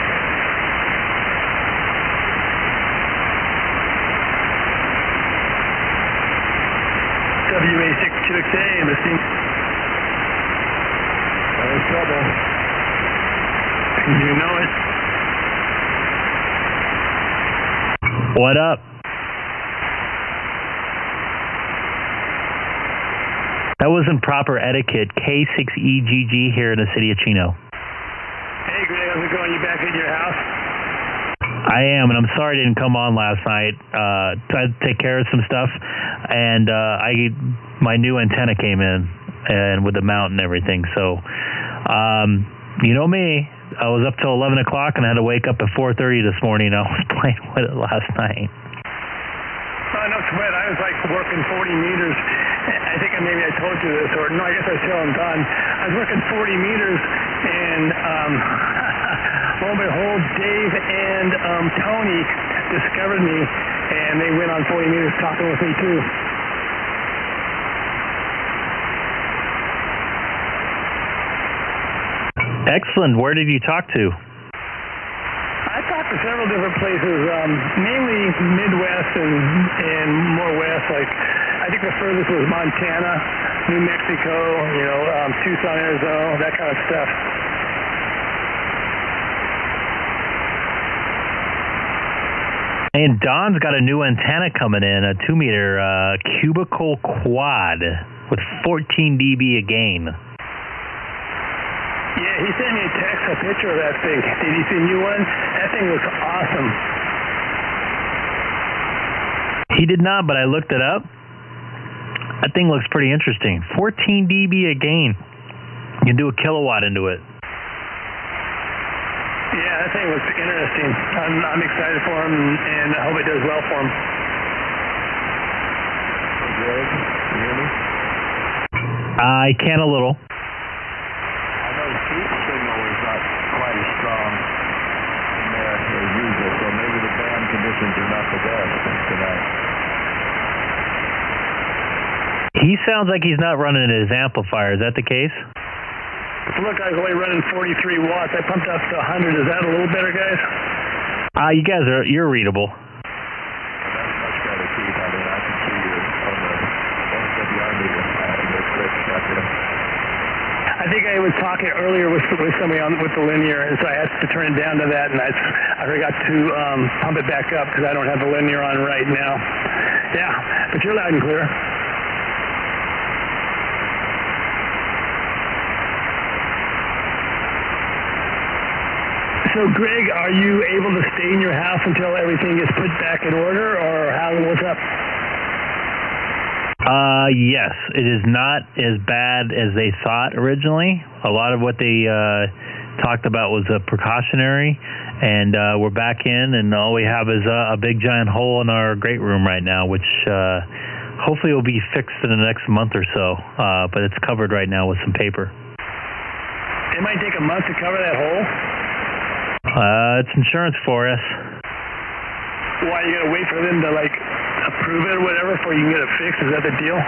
WA62XA, listening. There's trouble. You know it. What up? That wasn't proper etiquette. K6EGG here in the city of Chino. Hey, Greg, how's it going? You back in your house? I am, and I'm sorry I didn't come on last night. Tried to take care of some stuff, and my new antenna came in, and with the mount and everything. So, you know me. I was up till 11 o'clock, and I had to wake up at 4:30 this morning. I was playing with it last night. Oh, no sweat. I was like working 40 meters. I think maybe I told you this, or no, I guess I still am done. I was working 40 meters, and lo and behold, Dave and Tony discovered me, and they went on 40 meters talking with me too. Excellent. Where did you talk to? I talked to several different places, mainly Midwest and more west. Like I think the furthest was Montana, New Mexico, Tucson, Arizona, that kind of stuff. And Don's got a new antenna coming in, a 2-meter cubical quad with 14 dB a gain. Yeah, he sent me a picture of that thing. Did you see a new one? That thing looks awesome. He did not, but I looked it up. That thing looks pretty interesting. 14 dB a gain. You can do a kilowatt into it. Yeah, that thing looks interesting. I'm excited for him, and I hope it does well for him. Greg, you hear me? I can a little. I know the heat signal is not quite as strong in there as usual, so maybe the band conditions are not the best tonight. He sounds like he's not running his amplifier. Is that the case? Look, I was only running 43 watts. I pumped up to 100. Is that a little better, guys? You're readable. That's much better, Keith. I mean, I can see you on the SWR meter. That's great stuff here. I think I was talking earlier with somebody with the linear, and so I had to turn it down to that, and I forgot to pump it back up because I don't have the linear on right now. Yeah, but you're loud and clear. So, Greg, are you able to stay in your house until everything gets put back in order, or what's up? Yes. It is not as bad as they thought originally. A lot of what they talked about was precautionary, and we're back in, and all we have is a big giant hole in our great room right now, which hopefully will be fixed in the next month or so, but it's covered right now with some paper. It might take a month to cover that hole? It's insurance for us. Why, you gotta wait for them to approve it or whatever before you can get it fixed? Is that the deal?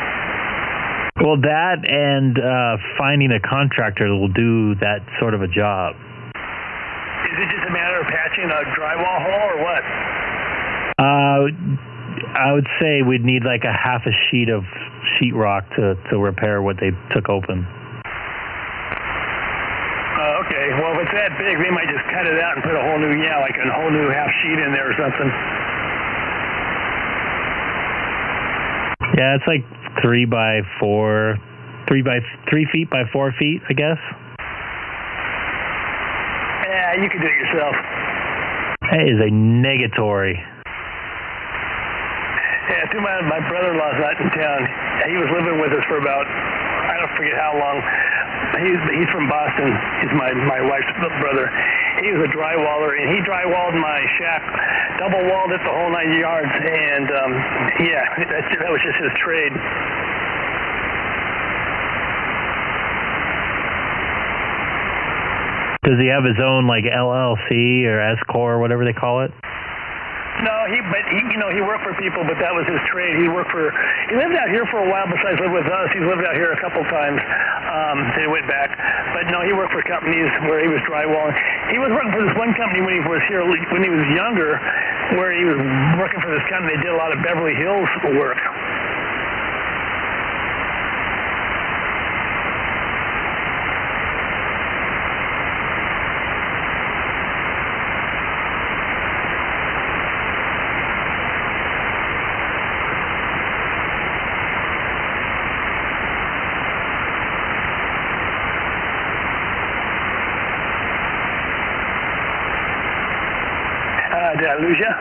Well, that and finding a contractor that will do that sort of a job. Is it just a matter of patching a drywall hole or what? I would say we'd need like a half a sheet of sheetrock to repair what they took open. Okay, well, if it's that big, they might just cut it out and put a whole new, like a whole new half sheet in there or something. Yeah, it's like 3 by 4, 3 feet by 4 feet, I guess. Yeah, you can do it yourself. That is a negatory. Yeah, too bad my brother-in-law's not in town. He was living with us for about, I don't forget how long. He's from Boston. He's my wife's brother. He was a drywaller, and he drywalled my shack, double-walled it the whole 9 yards, and that was just his trade. Does he have his own like LLC or S-Corp or whatever they call it? No, he worked for people, but that was his trade. He lived out here for a while besides live with us. He's lived out here a couple times. They went back. But no, he worked for companies where he was drywalling. He was working for this one company when he was here, when he was younger, where he was working for this company. They did a lot of Beverly Hills work. Did I lose you?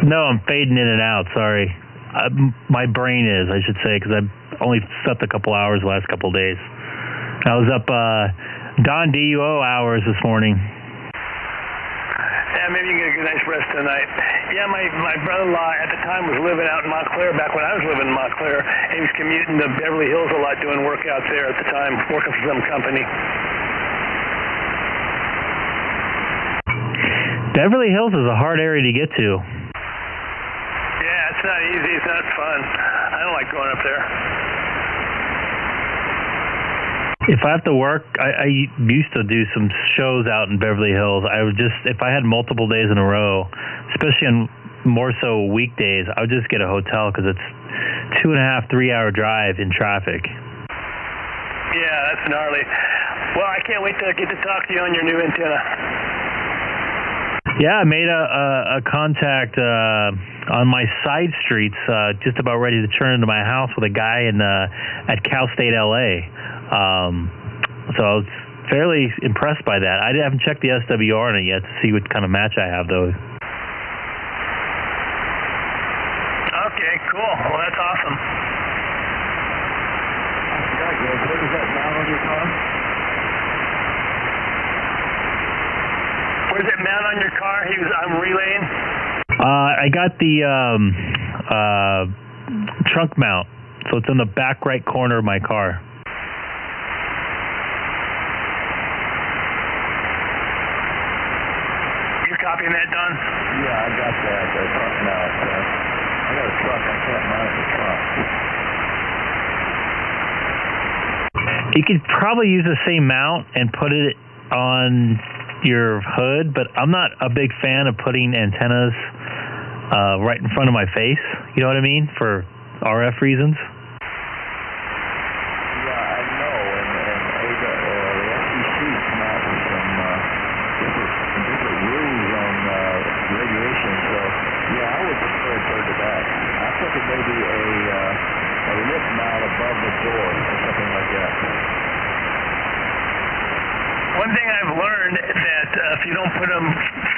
No, I'm fading in and out. Sorry. My brain is, I should say, because I've only slept a couple hours the last couple of days. I was up Don DUO hours this morning. Yeah, maybe you can get a good night's rest tonight. Yeah, my brother-in-law at the time was living out in Montclair back when I was living in Montclair. He was commuting to Beverly Hills a lot, doing work out there at the time, working for some company. Beverly Hills is a hard area to get to. Yeah, it's not easy. It's not fun. I don't like going up there. If I have to work, I used to do some shows out in Beverly Hills. I would just, if I had multiple days in a row, especially on more so weekdays, I would just get a hotel because it's 2.5, 3 hour drive in traffic. Yeah, that's gnarly. Well, I can't wait to get to talk to you on your new antenna. Yeah, I made a contact on my side streets, just about ready to turn into my house with a guy at Cal State LA. So I was fairly impressed by that. I haven't checked the SWR on it yet to see what kind of match I have, though. Okay, cool. Well, that's awesome. What is that mount on your car? Where's it mount on your car? I'm relaying. I got the trunk mount, so it's in the back right corner of my car. You're copying that, Don? Yeah, I got that. The trunk mount. I got a truck. I can't mount the trunk. You could probably use the same mount and put it on your hood, but I'm not a big fan of putting antennas right in front of my face. You know what I mean? For RF reasons. Yeah, I know, and the FCC come out with some different rules on radiation. So yeah, I would prefer it toward the back. I think it may be a lip mount above the door or something like that. One thing I've learned that if you don't put them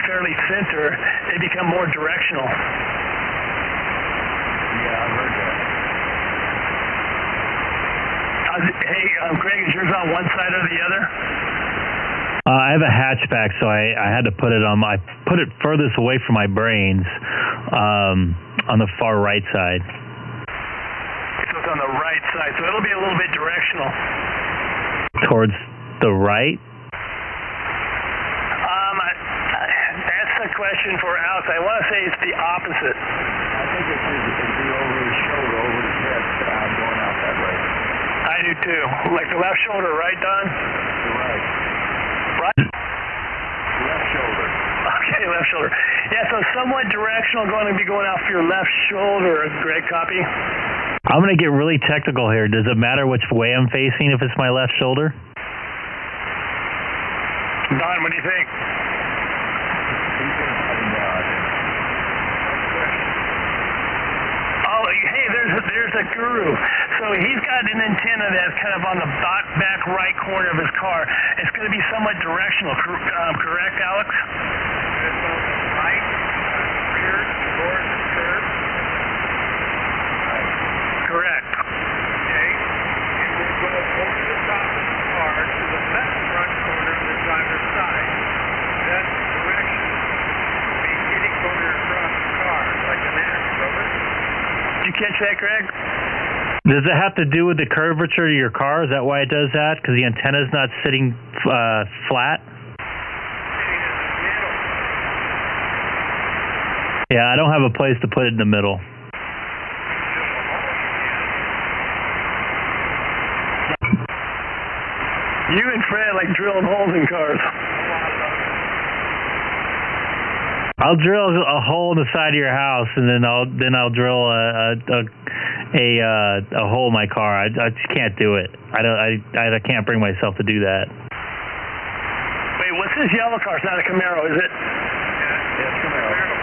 fairly center, they become more directional. Yeah, I've heard that. Hey, Greg, is yours on one side or the other? I have a hatchback, so I had to put it put it furthest away from my brains, on the far right side. So it's on the right side, so it'll be a little bit directional. Towards the right? That's a question for Alex. I want to say it's the opposite. I think it should be over his shoulder, over his head, going out that way. I do too. Like the left shoulder, right, Don? Right. Right? Left shoulder. Okay, left shoulder. Yeah, so somewhat directional, going to be going off your left shoulder. Greg, copy? I'm going to get really technical here. Does it matter which way I'm facing if it's my left shoulder? Don, what do you think? Oh, hey, there's a guru. So he's got an antenna that's kind of on the back right corner of his car. It's going to be somewhat directional, correct, Alex? It's on the right, rear, towards the curb. Correct. Okay. It will go over the top of the car to the left front corner of the driver's side. That direction will be kitty-corner across the car, like an axe, brother. Did you catch that, Greg? Does it have to do with the curvature of your car? Is that why it does that? Because the antenna's not sitting flat? Yeah, I don't have a place to put it in the middle. You and Fred like drilling holes in cars. I'll drill a hole in the side of your house, and then I'll drill a hole in my car. I just can't do it. I can't bring myself to do that. Wait, what's this yellow car? It's not a Camaro, is it? Yeah, it's Camaro.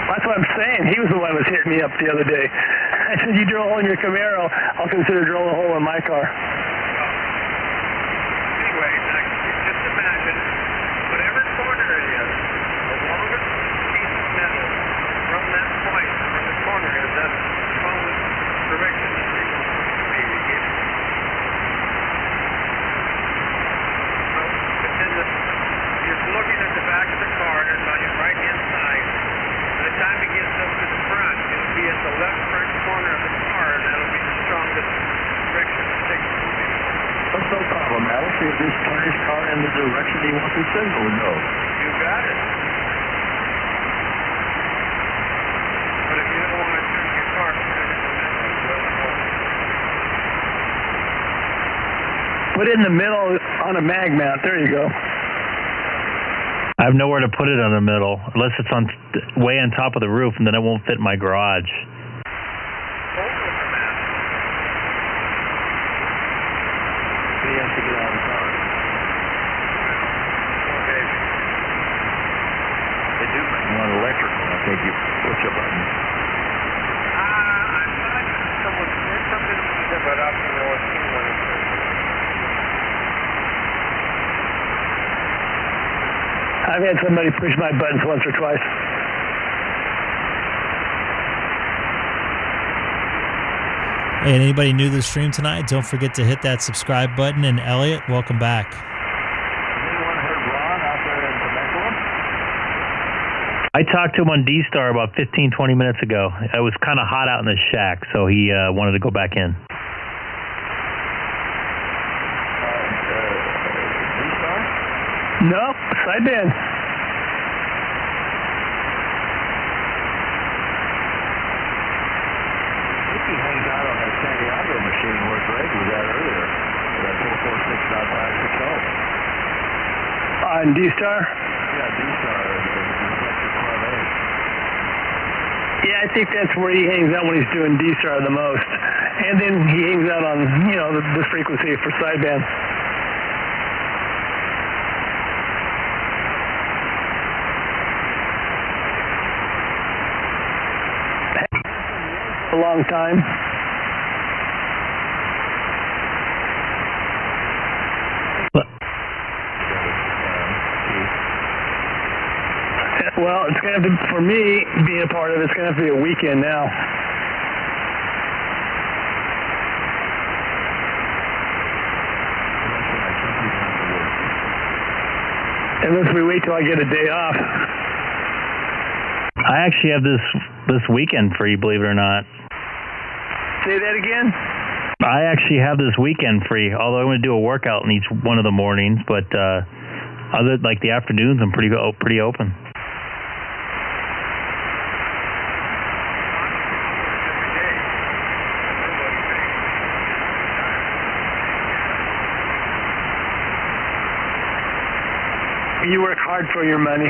That's what I'm saying. He was the one who was hitting me up the other day. I said, you drill a hole in your Camaro, I'll consider drilling a hole in my car. Anyway, just imagine, whatever corner it is, the longest piece of metal from that point, from the corner is that longest direction that you want me to get. So, it's in the, you're looking at the back of the car, and it's on your right-hand side. By the time it gets up to the front, it'll be at the left front corner of the car, and that'll be the strongest direction to take it. That's no problem, Alex. If this turn his car in the direction he wants the signal to go. You got it. But if you don't want to turn your car, turn it in the middle. Put it in the middle on a mag mount. There you go. I have nowhere to put it on the middle, unless it's on way on top of the roof, and then it won't fit in my garage. He has to get out of the car. Okay. They do make one electrical. I think you push a button. I thought someone said something, but I don't know what it was. I've had somebody push my buttons once or twice. Hey, and anybody new to the stream tonight, don't forget to hit that subscribe button. And Elliot, welcome back. Anyone heard Ron out there in Temecula? I talked to him on D-Star about 15, 20 minutes ago. It was kind of hot out in the shack, so he wanted to go back in. D-Star? Nope, sideband. He hangs out on that Santiago machine where Greg was at earlier. That 446.560. On D-Star? Yeah, D-Star is reflector Corvette. Yeah, I think that's where he hangs out when he's doing D-Star the most. And then he hangs out on, this frequency for sideband. A long time. Well, it's going to have to, for me, being a part of it, it's going to have to be a weekend now. Unless we wait till I get a day off. I actually have this weekend free, believe it or not. Say that again? I actually have this weekend free, although I'm going to do a workout in each one of the mornings, but other like the afternoons, I'm pretty open. You work hard for your money.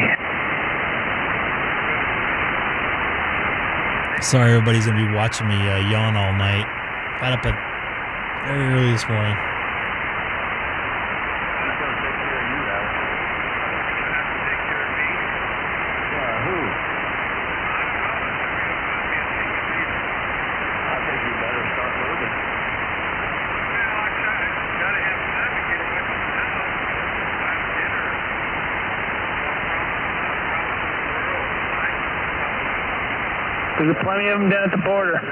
Sorry, everybody's going to be watching me yawn all night. Got up at very early this morning. Who's going to take care of you, Alex? Take care of me. Yeah, who? I think you better start moving. Well, I gotta have time to get away from the house. Time dinner. There's plenty of them down at the border.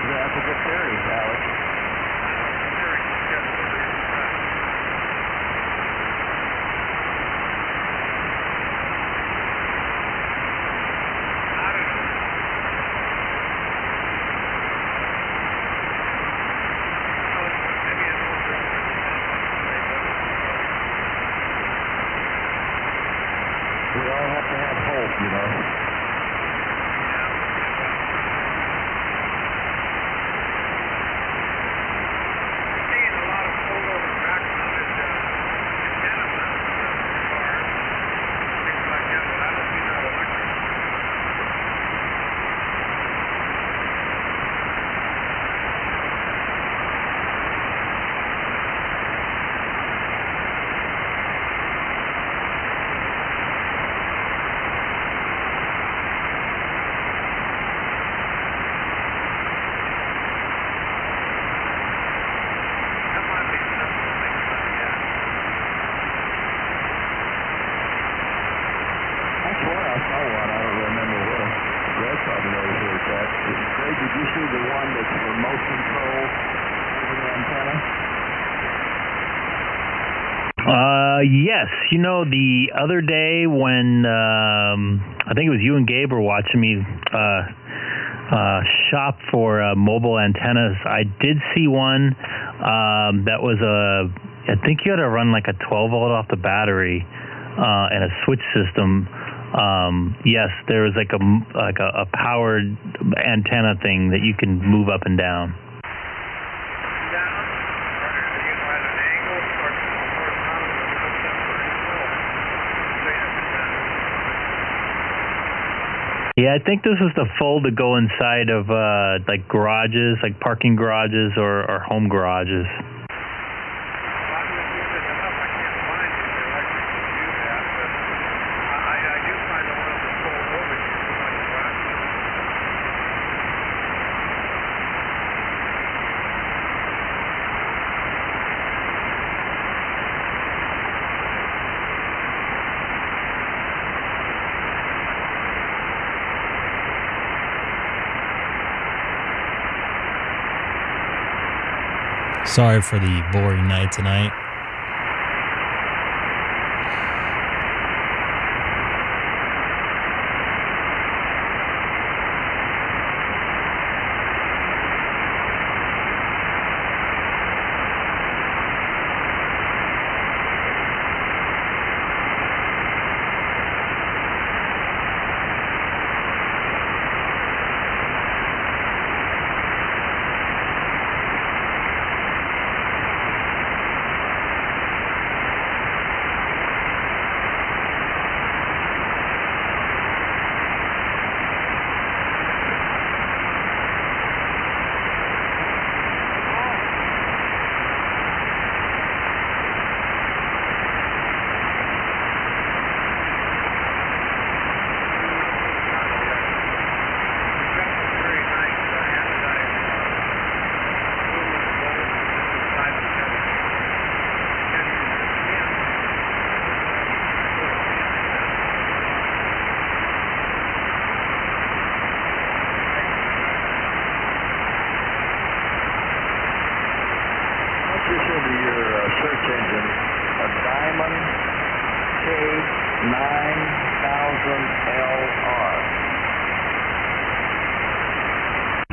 You have to get ferry, Alex. We all have to have hope, you know. Seeing a lot of fold-over back-mounted antenna mounts on cars, things like that, but I don't see that electric. That might be something to think about, yeah. I swear I saw one. I don't remember where. Greg probably knows where it's at. Greg, did you see the one that's remote control over the antenna? Yes. You know, the other day when I think it was you and Gabe were watching me shop for mobile antennas, I did see one that was I think you had to run like a 12 volt off the battery and a switch system. Yes, there was like a powered antenna thing that you can move up and down. Yeah, I think this is the fold to go inside of like garages, like parking garages or home garages. Sorry for the boring night tonight.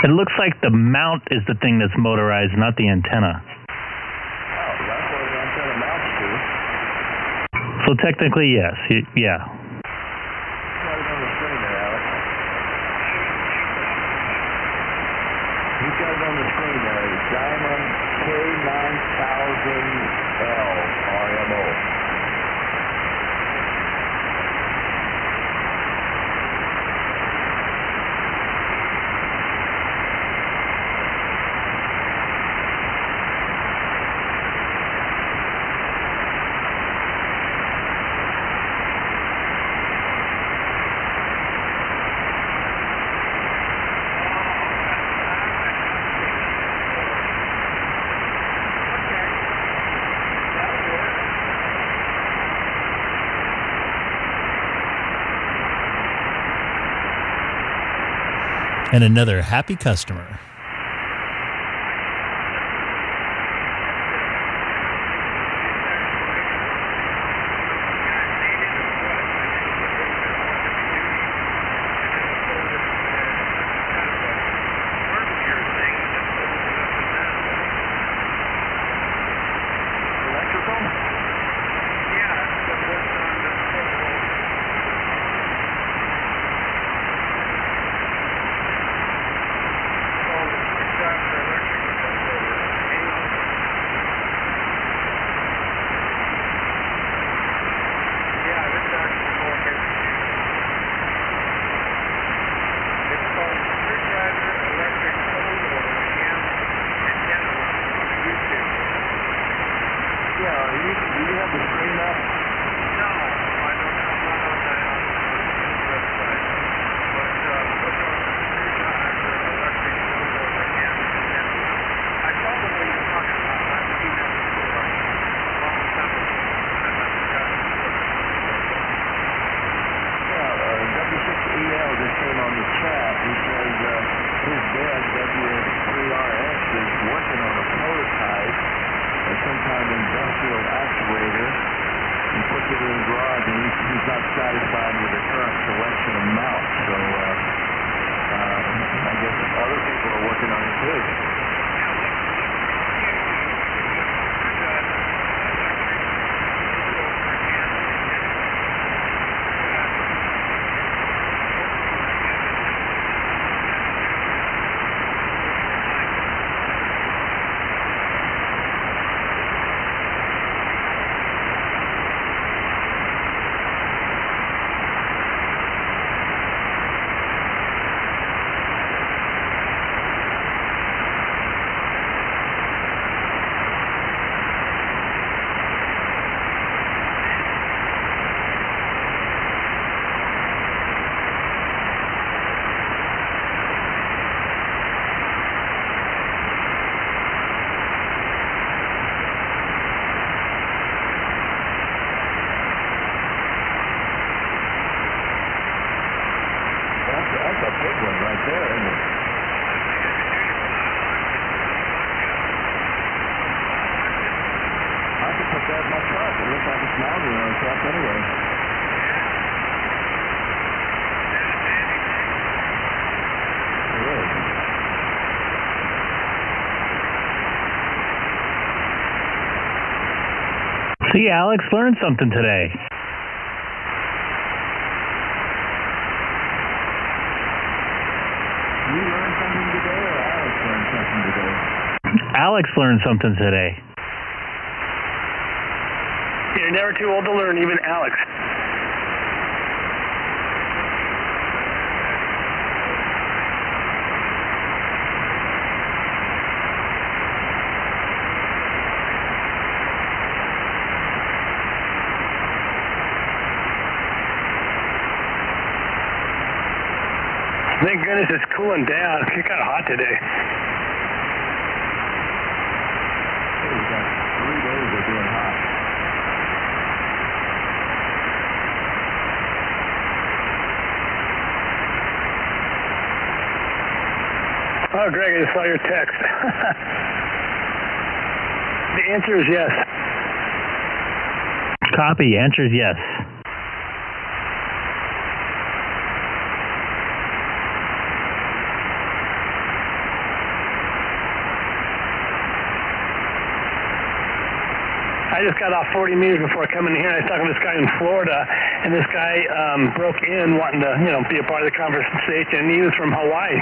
It looks like the mount is the thing that's motorized, not the antenna. Oh, that's what the antenna mounts to. So technically, yes. Yeah. Got it on the screen there, Alex. He's got it on the screen there. It's Diamond K9000L RMO. And another happy customer. See, Alex learned something today. You learned something today, or Alex learned something today? Alex learned something today. You're never too old to learn, even Alex. Thank goodness it's cooling down. It's kind of hot today. We've got 3 days of being hot. Oh, Greg, I just saw your text. The answer is yes. Copy. Answer is yes. I just got off 40 meters before coming here. I was talking to this guy in Florida, and this guy broke in wanting to, be a part of the conversation, and he was from Hawaii.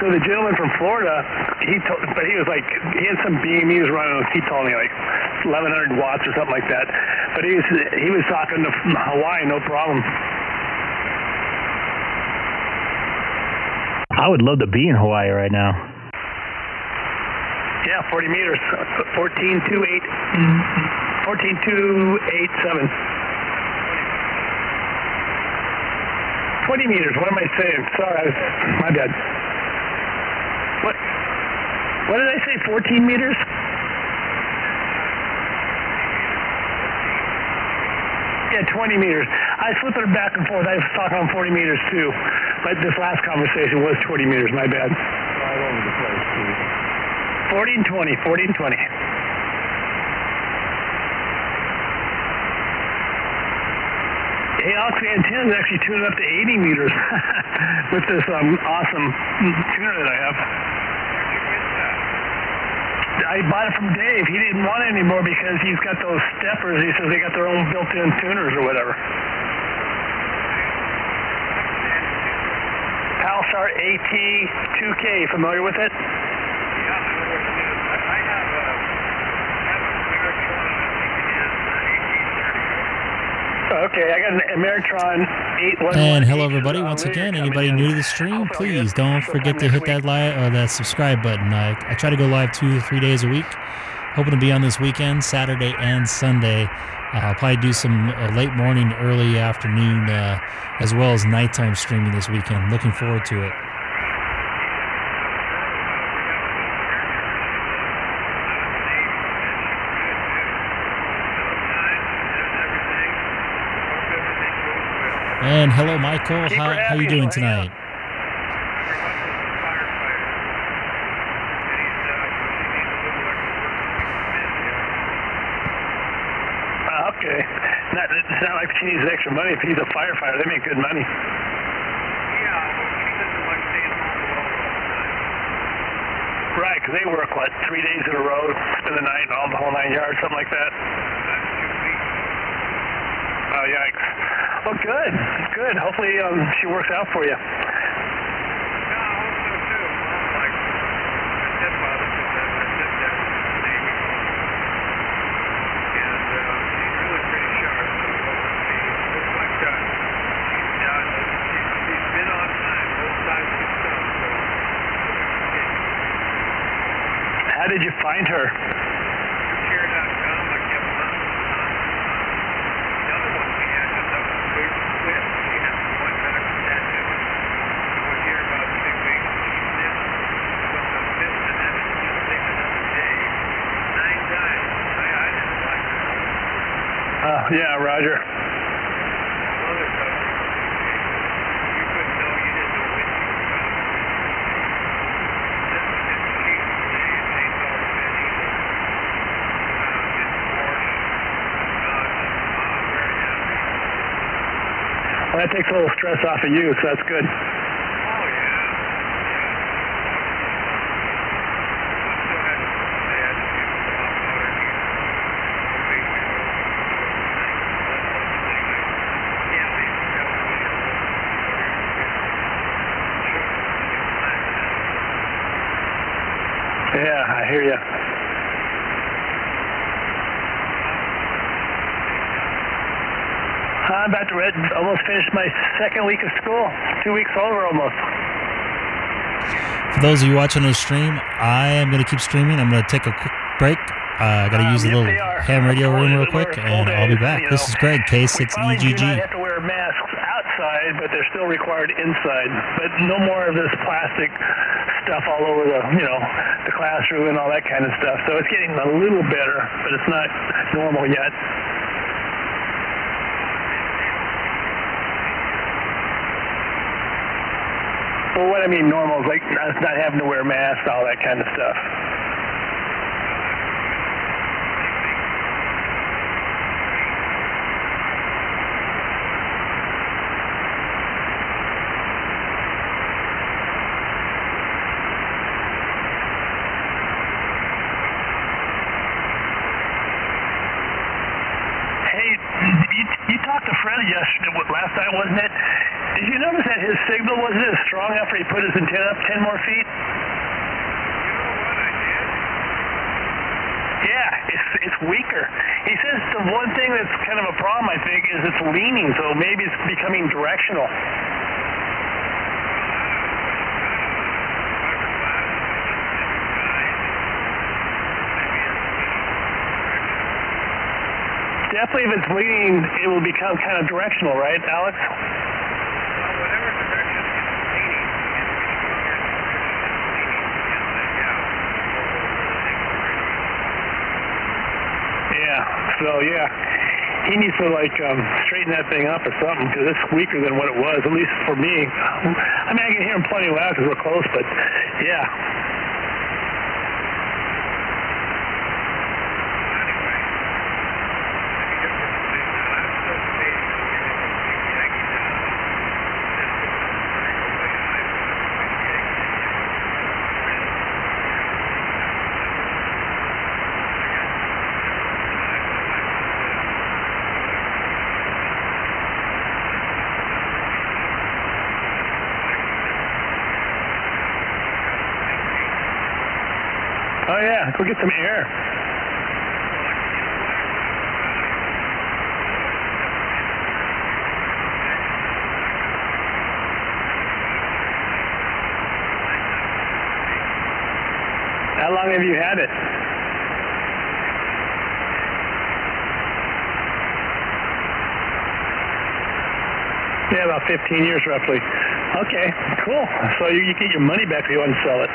So the gentleman from Florida, he had some beam he was running. He told me like 1,100 watts or something like that. But he was talking to Hawaii, no problem. I would love to be in Hawaii right now. Yeah, 40 meters, 14,287. 20 meters. What am I saying? Sorry, my bad. What did I say? 14 meters? Yeah, 20 meters. I flipped it back and forth. I was talking on 40 meters too. But this last conversation was 20 meters, my bad. All over the place, too. 40 and 20, 40 and 20. Hey, Alex, the antenna is actually tuned up to 80 meters with this awesome tuner that I have. I bought it from Dave. He didn't want it anymore because he's got those steppers. He says they got their own built-in tuners or whatever. Pulsar AT2K, familiar with it? Yeah, I know what it is. I have a Ameritron, I think it is, 1830. Okay, I got an Ameritron 811. And hello, everybody. Once again, anybody new to the stream, please don't forget to hit that subscribe button. I try to go live 2 to 3 days a week. Hoping to be on this weekend, Saturday and Sunday. I'll probably do some late morning, early afternoon, as well as nighttime streaming this weekend. Looking forward to it. And hello, Michael. How you doing tonight? Okay. It's not like she needs extra money. If he's a firefighter, they make good money. Yeah, well, she doesn't like staying home alone all the time. Right, because they work, 3 days in a row, spend the night, the whole 9 yards, something like that. That's 2 weeks. Oh, yikes. Well, good. Good. Hopefully she works out for you. Yeah, I hope so too. Well, like my stepfather said that my stepdad was in the Navy. And she's really pretty sharp. So she looks like she's been on time both times she's come. So how did you find her? Share.com, I kept on. The other one we had just up in Quit. We had one back to that. We were here about 2 weeks. She missed with the fifth and then it was take another day. 9 times. I didn't like her. Oh, yeah, Roger. Mother told me. You couldn't know, you didn't know when she was coming. This one didn't cheat today. It ain't all the bed either. Didn't wash. Very happy. Well, that takes a little stress off of you, so that's good. Oh, yeah. Yeah. I'm about to almost finish my second week of school. 2 weeks over almost. For those of you watching the stream, I am going to keep streaming. I'm going to take a quick break. I got to use the little ham radio room real quick, and I'll be back. This is Greg, K6EGG. We do not have to wear masks outside, but they're still required inside. But no more of this plastic stuff all over the classroom and all that kind of stuff. So it's getting a little better, but it's not normal yet. Well, what I mean normal is like not having to wear masks, all that kind of stuff. You talked to Fred yesterday, last night, wasn't it? Did you notice that his signal wasn't as strong after he put his antenna up 10 more feet? Yeah, it's weaker. He says the one thing that's kind of a problem, I think, is it's leaning, so maybe it's becoming directional. Definitely, if it's leaning, it will become kind of directional, right, Alex? Whatever direction it's leaning, Yeah, he needs to straighten that thing up or something, because it's weaker than what it was, at least for me. I mean, I can hear him plenty loud because we're close, but yeah. Oh yeah, go get some air. How long have you had it? Yeah, about 15 years roughly. Okay, cool. So you get your money back if you want to sell it.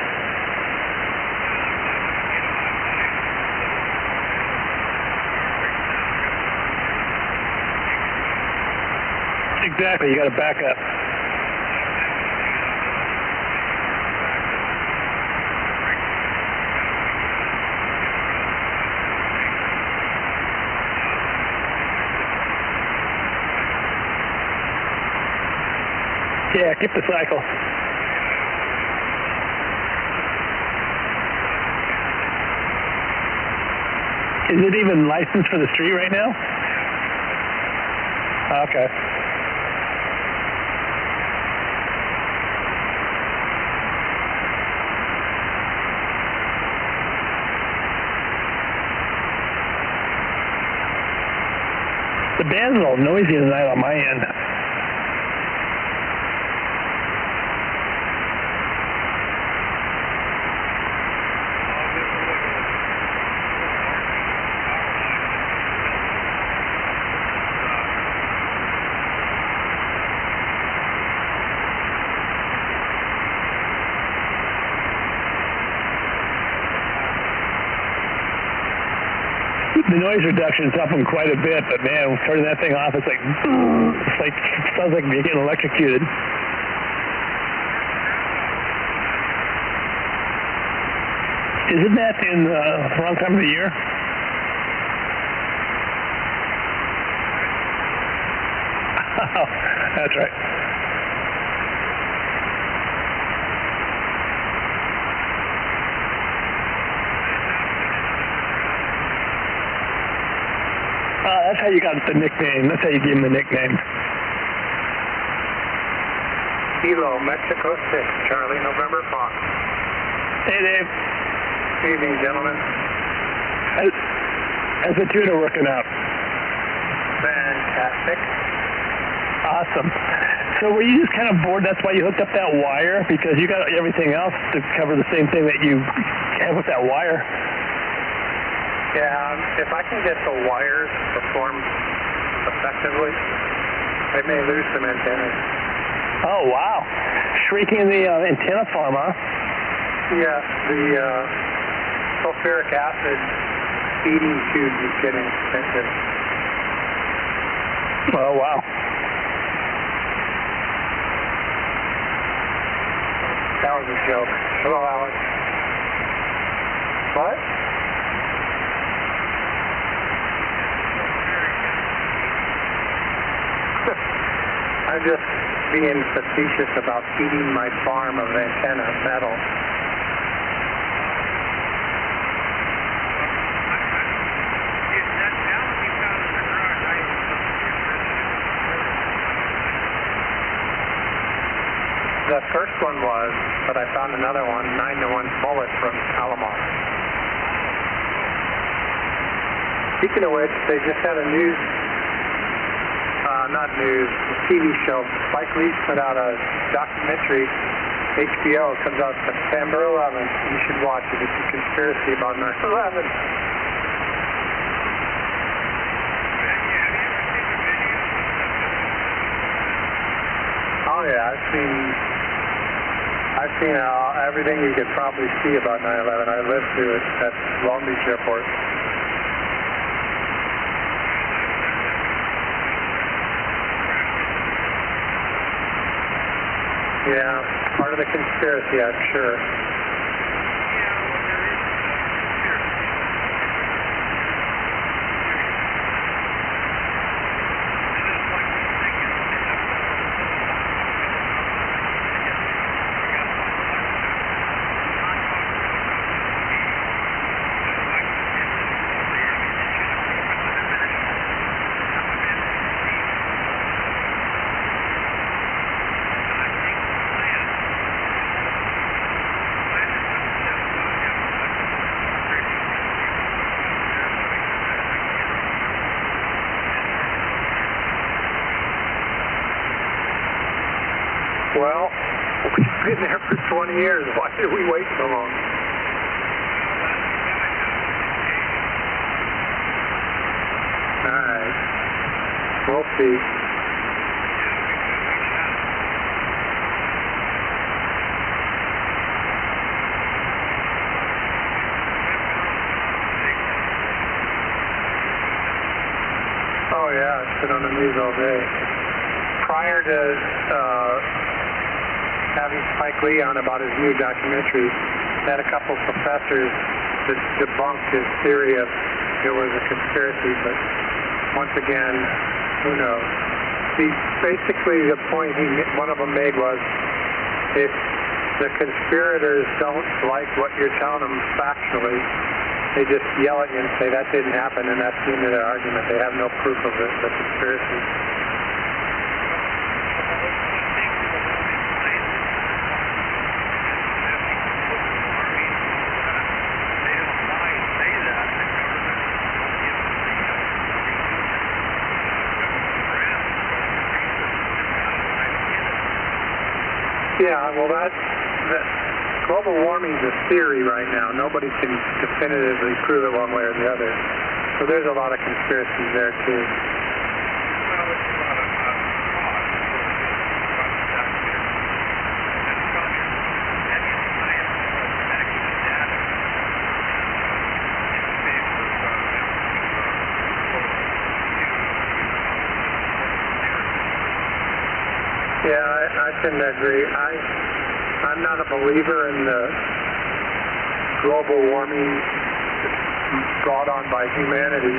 Exactly, you got to back up. Yeah, keep the cycle. Is it even licensed for the street right now? Okay. The band's a little noisy tonight on my end. The noise reduction's up them quite a bit, but man, turning that thing off, it's like it sounds like you're getting electrocuted. Isn't that in the wrong time of the year? Oh, that's right. That's how you got the nickname. That's how you gave him the nickname. Kilo, Mexico 6, Charlie, November Fox. Hey, Dave. Evening, gentlemen. How's the tuner working out? Fantastic. Awesome. So were you just kind of bored? That's why you hooked up that wire? Because you got everything else to cover the same thing that you have with that wire. Yeah, if I can get the wires to perform effectively, I may lose some antennas. Oh, wow. Shrinking the antenna farm, huh? Yeah, the sulfuric acid feeding tubes is getting expensive. Oh, wow. That was a joke. Hello, Alex. What? I'm just being facetious about feeding my farm of antenna metal. The first one was, but I found another one, 9-to-1 bullet from Alamo. Speaking of which, they just had a TV show. Spike Lee put out a documentary, HBO, comes out September 11th. You should watch it. It's a conspiracy about 9/11. Oh yeah, I've seen everything you could probably see about 9/11. I lived through it at Long Beach Airport. Yeah, part of the conspiracy, I'm sure. Well, we've been there for 20 years. Why did we wait so long? All right. We'll see. Oh, yeah. It's been on the news all day. Prior to having Spike Lee on about his new documentary, had a couple professors that debunked his theory of it was a conspiracy, but once again, who knows? Basically, the point one of them made was, if the conspirators don't like what you're telling them factually, they just yell at you and say that didn't happen, and that's the end of their argument. They have no proof of it, the conspiracy. Yeah, well, that global warming is a theory right now. Nobody can definitively prove it one way or the other. So there's a lot of conspiracies there, too. Yeah, I can agree. I'm not a believer in the global warming brought on by humanity.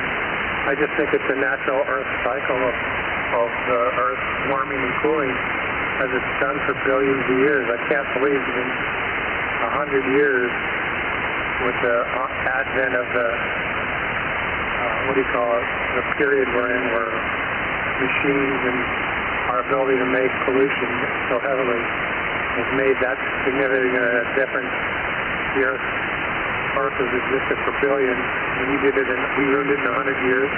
I just think it's a natural Earth cycle of the Earth warming and cooling as it's done for billions of years. I can't believe in 100 years with the advent of the, the period we're in where machines and our ability to make pollution so heavily has made that significant a difference. The Earth has existed for billions, and we ruined it in 100 years.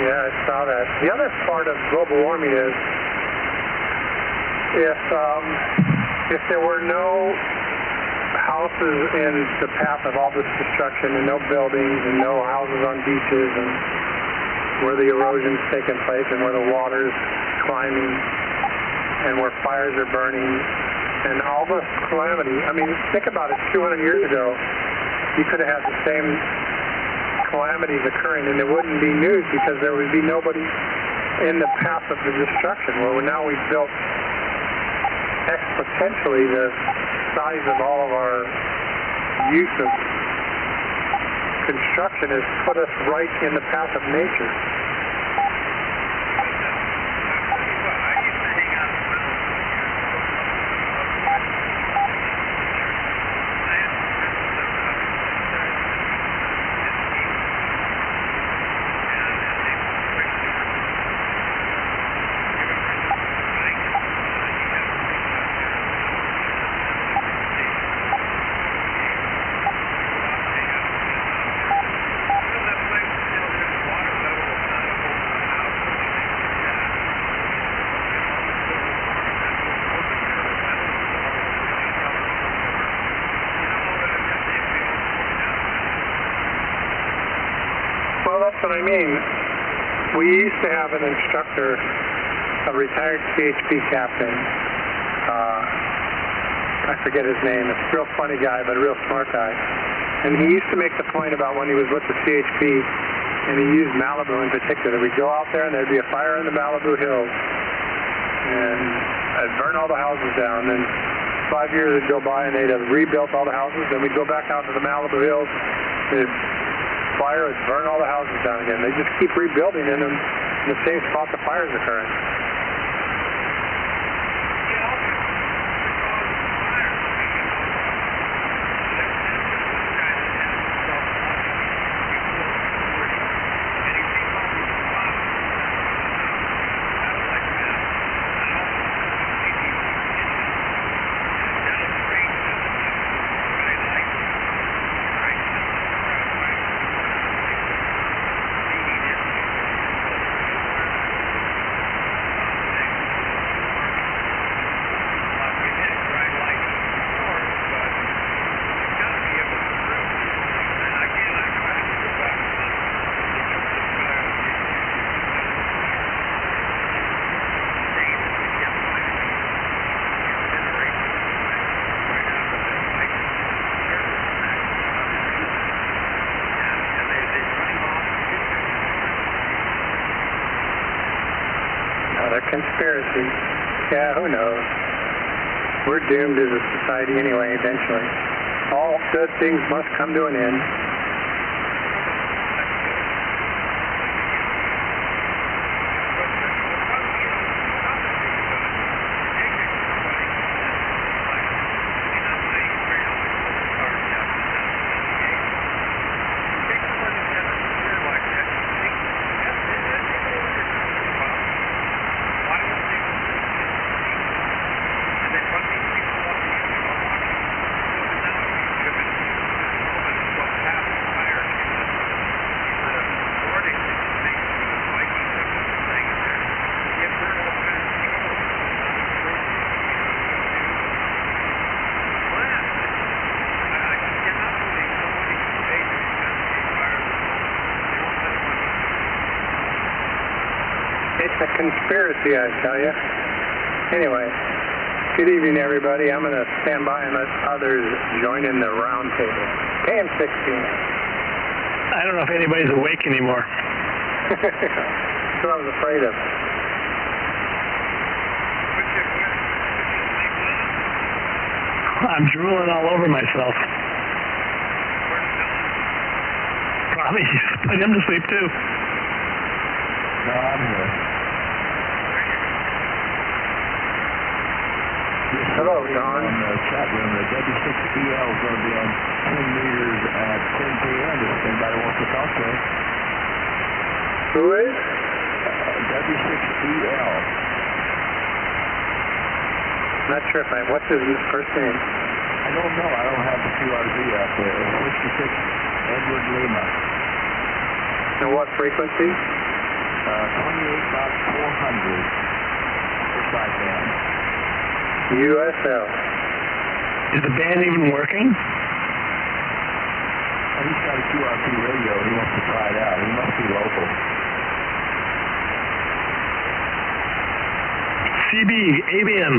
Yeah, I saw that. The other part of global warming is if there were no houses in the path of all this destruction and no buildings and no houses on beaches and where the erosion's taking place and where the water's climbing and where fires are burning and all this calamity. I mean, think about it. 200 years ago, you could have had the same calamities occurring, and it wouldn't be news because there would be nobody in the path of the destruction. Where now we've built exponentially the size of all of our use of construction has put us right in the path of nature. Well, that's what I mean. We used to have an instructor, a retired CHP captain. I forget his name. It's a real funny guy, but a real smart guy. And he used to make the point about when he was with the CHP, and he used Malibu in particular. We'd go out there, and there'd be a fire in the Malibu hills, and I'd burn all the houses down. And 5 years would go by, and they'd have rebuilt all the houses. Then we'd go back out to the Malibu hills, and fire would burn all the houses down again. They just keep rebuilding in them in the same spot the fire's occurring. Conspiracy. Yeah, who knows? We're doomed as a society anyway, eventually. All good things must come to an end. It's a conspiracy, I tell you. Anyway, good evening, everybody. I'm going to stand by and let others join in the round table. KM16. I don't know if anybody's awake anymore. That's what I was afraid of. I'm drooling all over myself. Probably put him to sleep too. No, I'm here. Hello, Don. On the chat room, the W6EL is going to be on 10 meters at 10 p.m. If anybody wants to talk to him. Who is? W6EL. Not sure if what's his first name? I don't know. I don't have the QRZ out there. 66 Edward Lima. And what frequency? 28.400 for sideband. USL. Is the band even working? Oh, he's got a QRP radio. He wants to try it out. He must be local. CB, ABM.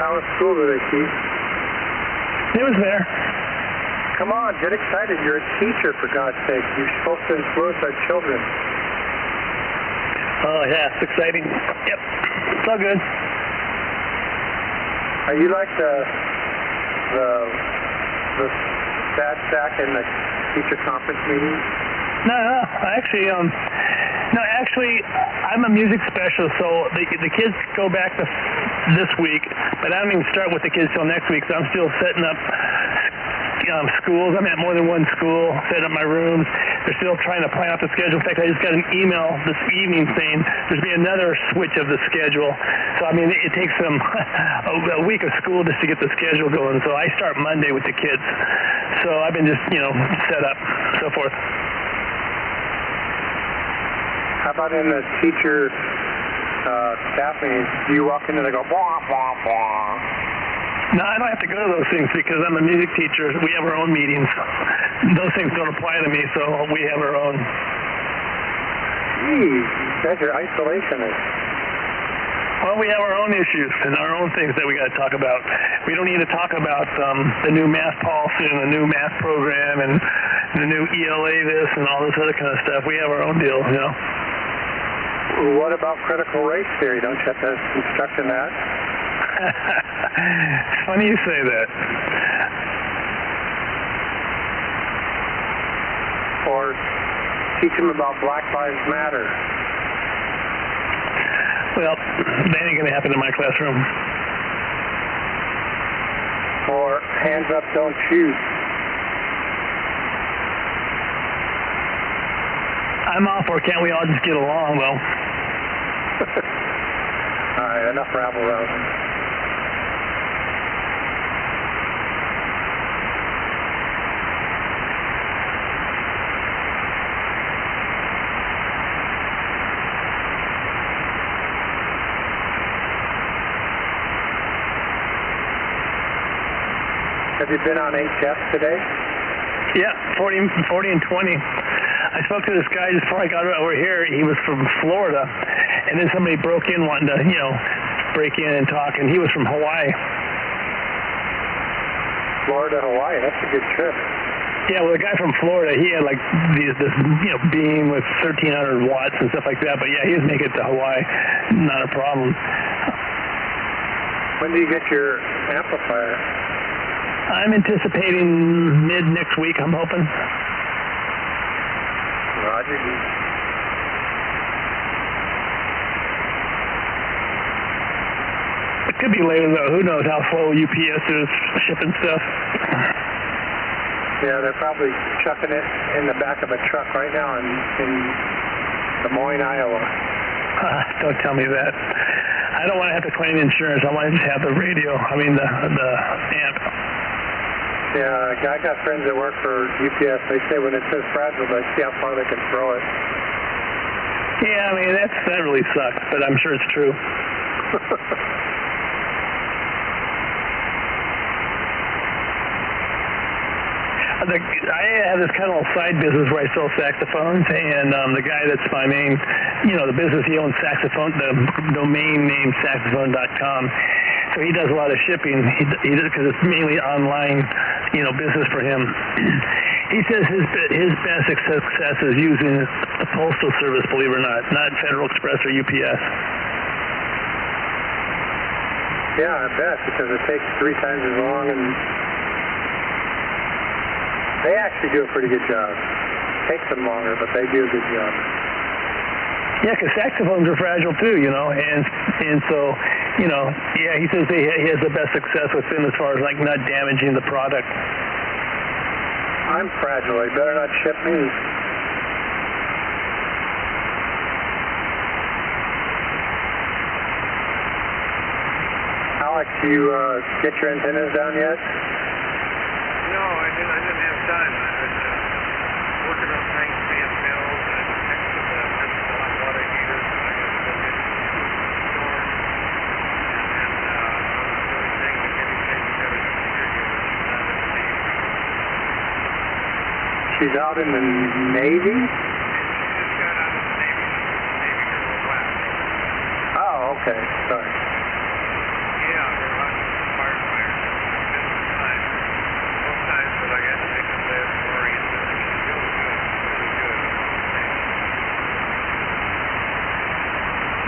How was school today, Keith? It was there. Come on, get excited. You're a teacher, for God's sake. You're supposed to influence our children. Oh, yeah, it's exciting. Yep, it's all good. Are you like the sad sack in the teacher conference meeting? No, actually, I'm a music specialist, so the kids go back to this week, but I don't even start with the kids till next week, so I'm still setting up schools. I'm at more than one school, setting up my rooms. They're still trying to plan out the schedule. In fact, I just got an email this evening saying there's be another switch of the schedule. So, I mean, it takes them a week of school just to get the schedule going. So I start Monday with the kids. So I've been just, set up, so forth. How about in the teacher staff meetings? Do you walk in and they go, blah, blah, blah? No, I don't have to go to those things because I'm a music teacher. We have our own meetings. Those things don't apply to me, so we have our own. Geez, you guys are isolationists. Well, we have our own issues and our own things that we got to talk about. We don't need to talk about the new math policy and the new math program and the new ELA this and all this other kind of stuff. We have our own deal, What about critical race theory? Don't you have to instruct in that? Funny you say that. Or teach them about Black Lives Matter. Well, that ain't going to happen in my classroom. Or hands up, don't shoot. I'm all for can't we all just get along, well. All right, enough rabble-rousing. Have you been on HF today? Yeah, 40 and 20. I spoke to this guy just before I got over here. He was from Florida, and then somebody broke in wanting to, break in and talk, and he was from Hawaii. Florida, Hawaii, that's a good trip. Yeah, well, the guy from Florida, he had like this beam with 1,300 watts and stuff like that. But yeah, he was making it to Hawaii, not a problem. When do you get your amplifier? I'm anticipating mid next week, I'm hoping. Roger. It could be later, though. Who knows how slow UPS is shipping stuff. Yeah, they're probably chucking it in the back of a truck right now in Des Moines, Iowa. Don't tell me that. I don't want to have to claim insurance. I want to just have the radio. I mean, the amp. Yeah, I got friends that work for UPS. They say when it says fragile, they see how far they can throw it. Yeah, I mean, that really sucks, but I'm sure it's true. I have this kind of little side business where I sell saxophones, and the guy that's my main, the business, he owns saxophone, the domain name saxophone.com. So he does a lot of shipping. He does, because it's mainly online, business for him. He says his best success is using the postal service, believe it or not Federal Express or UPS. Yeah, I bet, because it takes 3 times as long, and they actually do a pretty good job. It takes them longer, but they do a good job. Yeah, because saxophones are fragile too, and so, yeah, he says he has the best success with them as far as like not damaging the product. I'm fragile. They better not ship me. Alex, you get your antennas down yet? No, I didn't have time. I was working on range fan mills and next to the hot water heaters. I got to go get storm. And then I was really saying that maybe we got a computer here. She's out in the Navy? She just got out of the Navy. Navy girl left. Oh, okay. Sorry. Yeah, her husband's a firefighter. Business time. Both times that I got to make a live oriented. She's really good. Really good.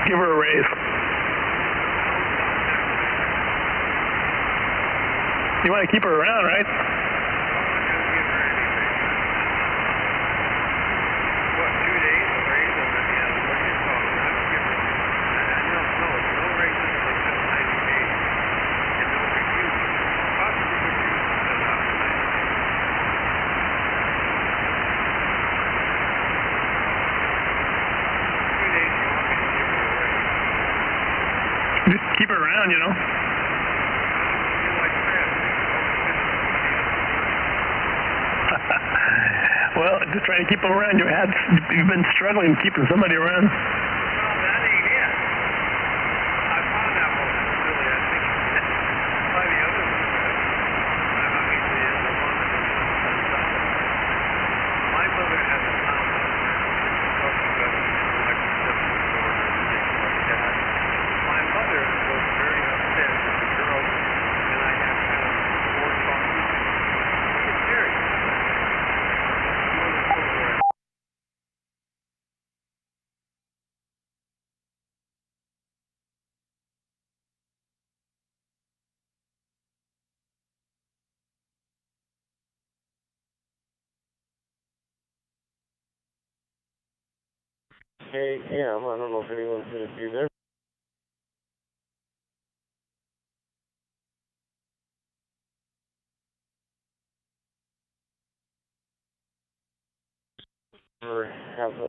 Give her a raise. You want to keep her around, right? What, 2 days of raise over the what do you call it? I don't give her. No raises until 90 days. And no review. Possibly review until after 90 days. 2 days you want me to give her a raise. Just keep her around, You're like Fred. Well, just try to keep them around. You've been struggling keeping somebody around. Well, that ain't it. I found that one really, I think, by the other one. Obviously, is the one that is solid. My mother has a sound on her. Talking about electric circuit board or things like that. My mother was very upset with the girls, and I have kind of 4 talking. It's serious. K.M. I don't know if anyone's going to be there. Or have a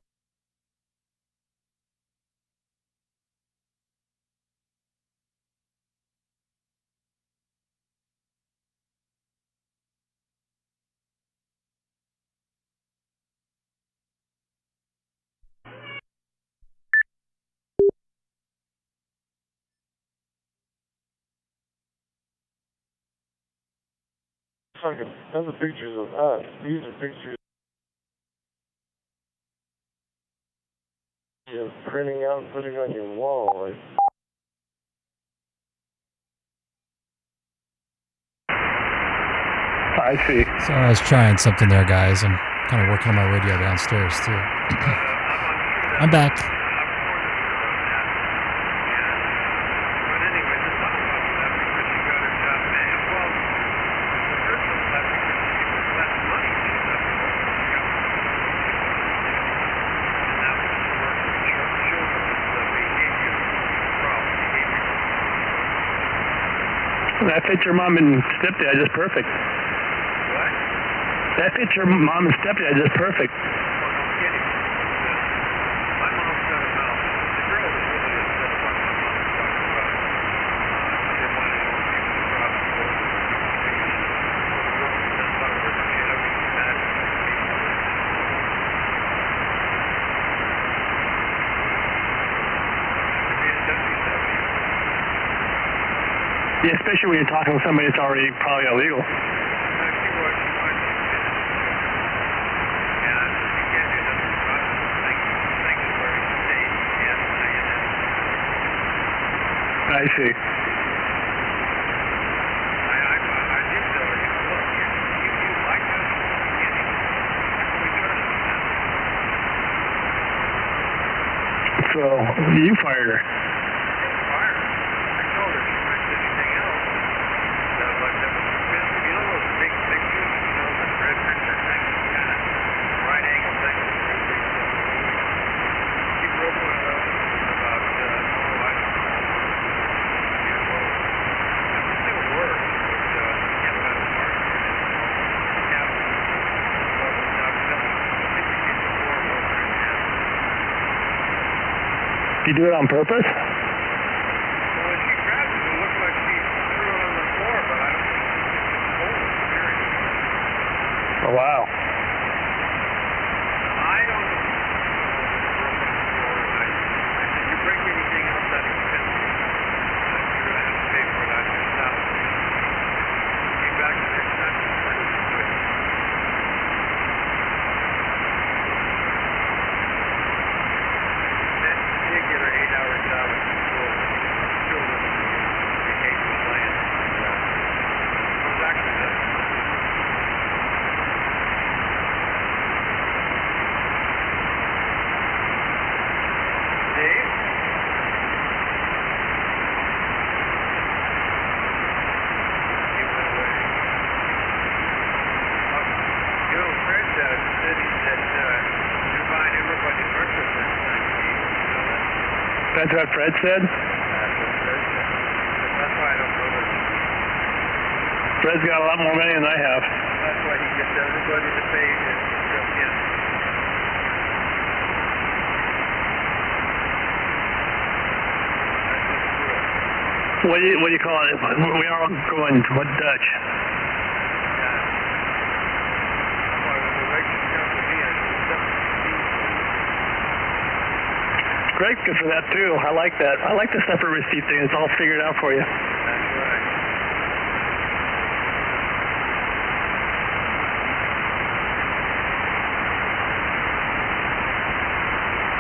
those are pictures of us. These are pictures of printing out and putting on your wall. I see. So I was trying something there, guys. I'm kind of working on my radio downstairs, too. I'm back. That fits your mom and stepdad just perfect. What? That fits your mom and stepdad just perfect. Well, no kidding. My mom's got a mouth. The girl was really upset about my mom talking about they wanted to keep the crops going. That's why we're looking at everything that Yeah, especially when you're talking with somebody that's already probably illegal. I see what she wants. I see. I did tell her, look, you like us from the beginning. How can we trust you now? So you fired her. Fired her. I told her if she mentioned anything else, like that was expensive. You know those big fixtures, the red picture thing, kind of right angle thing. She broke one of those about, Did you do it on purpose? Well, when she grabbed it, it looked like she threw it on the floor, but I don't think it's cold. It's very Oh, wow. I don't know. I said, you break anything else that expensive, you're going to have to pay for it out of your salary. Came back the next time and pretty good. Then she did get her 8-hour job at the school. Children vacation plan. It was actually the Dave? He went away. You know, Fred said he said you're buying everybody breakfast next time, Steve. You know that? That's what Fred said? That's what Fred said. That's why I don't know that. Fred's got a lot more money than I have. That's why he gets everybody to pay to jump in. What do you call it? We are all going to what Dutch? Greg's good for that too. I like that. I like the separate receipt thing. It's all figured out for you. That's right.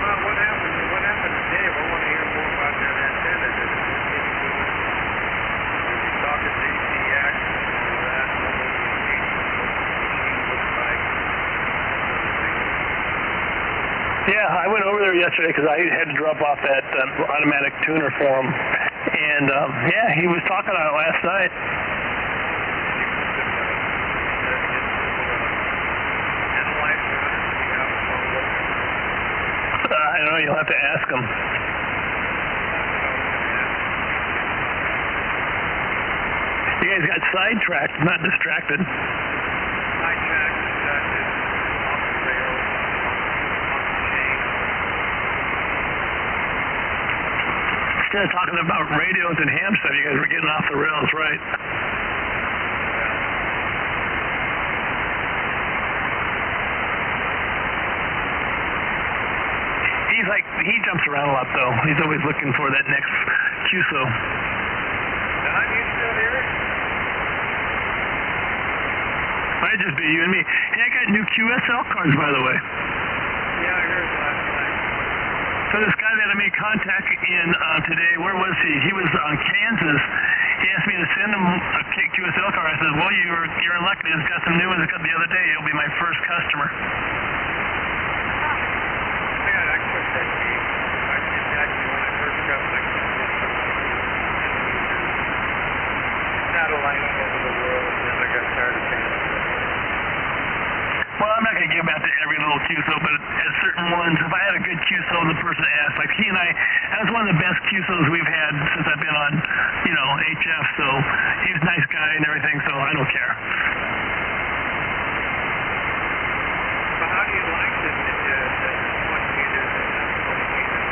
Well, what happened to Dave? I want to hear more about that antenna. Did it continue doing? Was he talking to ACX and all that? What was the engagement? What the machine looked like? Yeah, I went over there yesterday because I had to drop off that automatic tuner for him. And, yeah, he was talking on it last night. I don't know, you'll have to ask him. You guys got sidetracked, not distracted. Sidetracked, distracted, off the rails, off the chain. Instead of talking about radios and ham stuff, you guys were getting off the rails, right? He jumps around a lot, though. He's always looking for that next QSO. Don, you still here? Might just be you and me. Hey, I got new QSL cards, by the way. Yeah, I heard last night. So this guy that I made contact in today, where was he? He was on Kansas. He asked me to send him a QSL card. I said, well, you're unlucky. It's got some new ones the other day. It'll be my first customer. Satellite all over the world, and then I got tired of paying. Well, I'm not going to give out to every little QSO, but at certain ones, if I had a good QSO, the person asked, like he and I, that was one of the best QSOs we've had since I've been on, HF, so he was a nice guy and everything, so I don't care. But how do you like the 20 meters and 20 meters?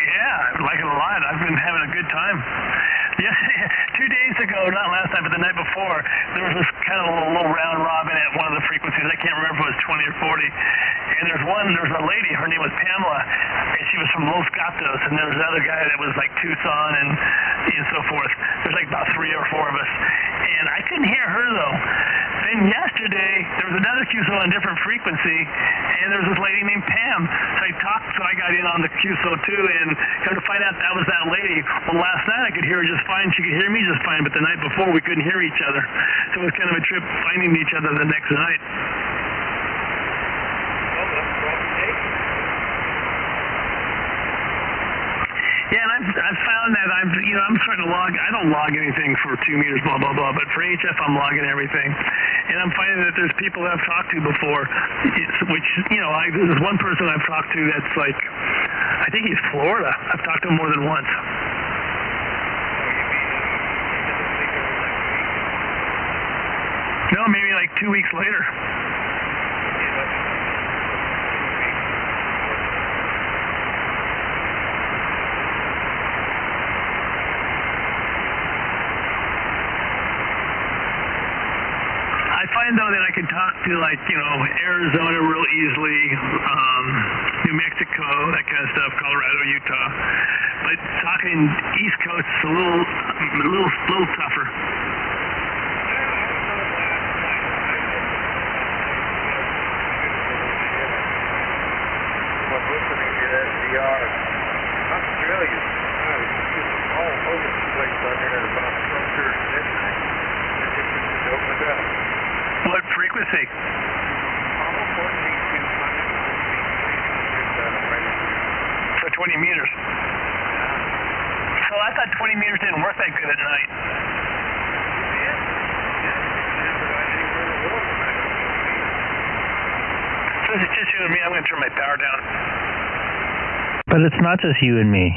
Yeah, I like it a lot. I've been having a good time. Yes, 2 days ago, not last night, but the night before, there was this kind of little round robin at one of the frequencies. I can't remember if it was 20 or 40. And there was a lady, her name was Pamela, and she was from Los Gatos, and there was another guy that was like Tucson and so forth. There's like about 3 or 4 of us. And I couldn't hear her, though. Then yesterday, there was another QSO on a different frequency, and there was this lady named Pam. So I got in on the QSO too, and come to find out that was that lady. Well, last night I could hear her just fine. She could hear me just fine, but the night before we couldn't hear each other. So it was kind of a trip finding each other the next night. Yeah, and I've found that I'm starting to log. I don't log anything for 2 meters, blah blah blah. But for HF, I'm logging everything, and I'm finding that there's people that I've talked to before, which there's one person I've talked to that's like, I think he's Florida. I've talked to him more than once. No, maybe like 2 weeks later. I find though that I can talk to Arizona real easily, New Mexico, that kind of stuff, Colorado, Utah. But talking East Coast is a little tougher. Listening to that DR, Australia, all over the place out here about closer to midnight. It opened up. What frequency? So 20 meters. So I thought 20 meters didn't work that good at night. So it's just you and me. I'm going to turn my power down. But it's not just you and me.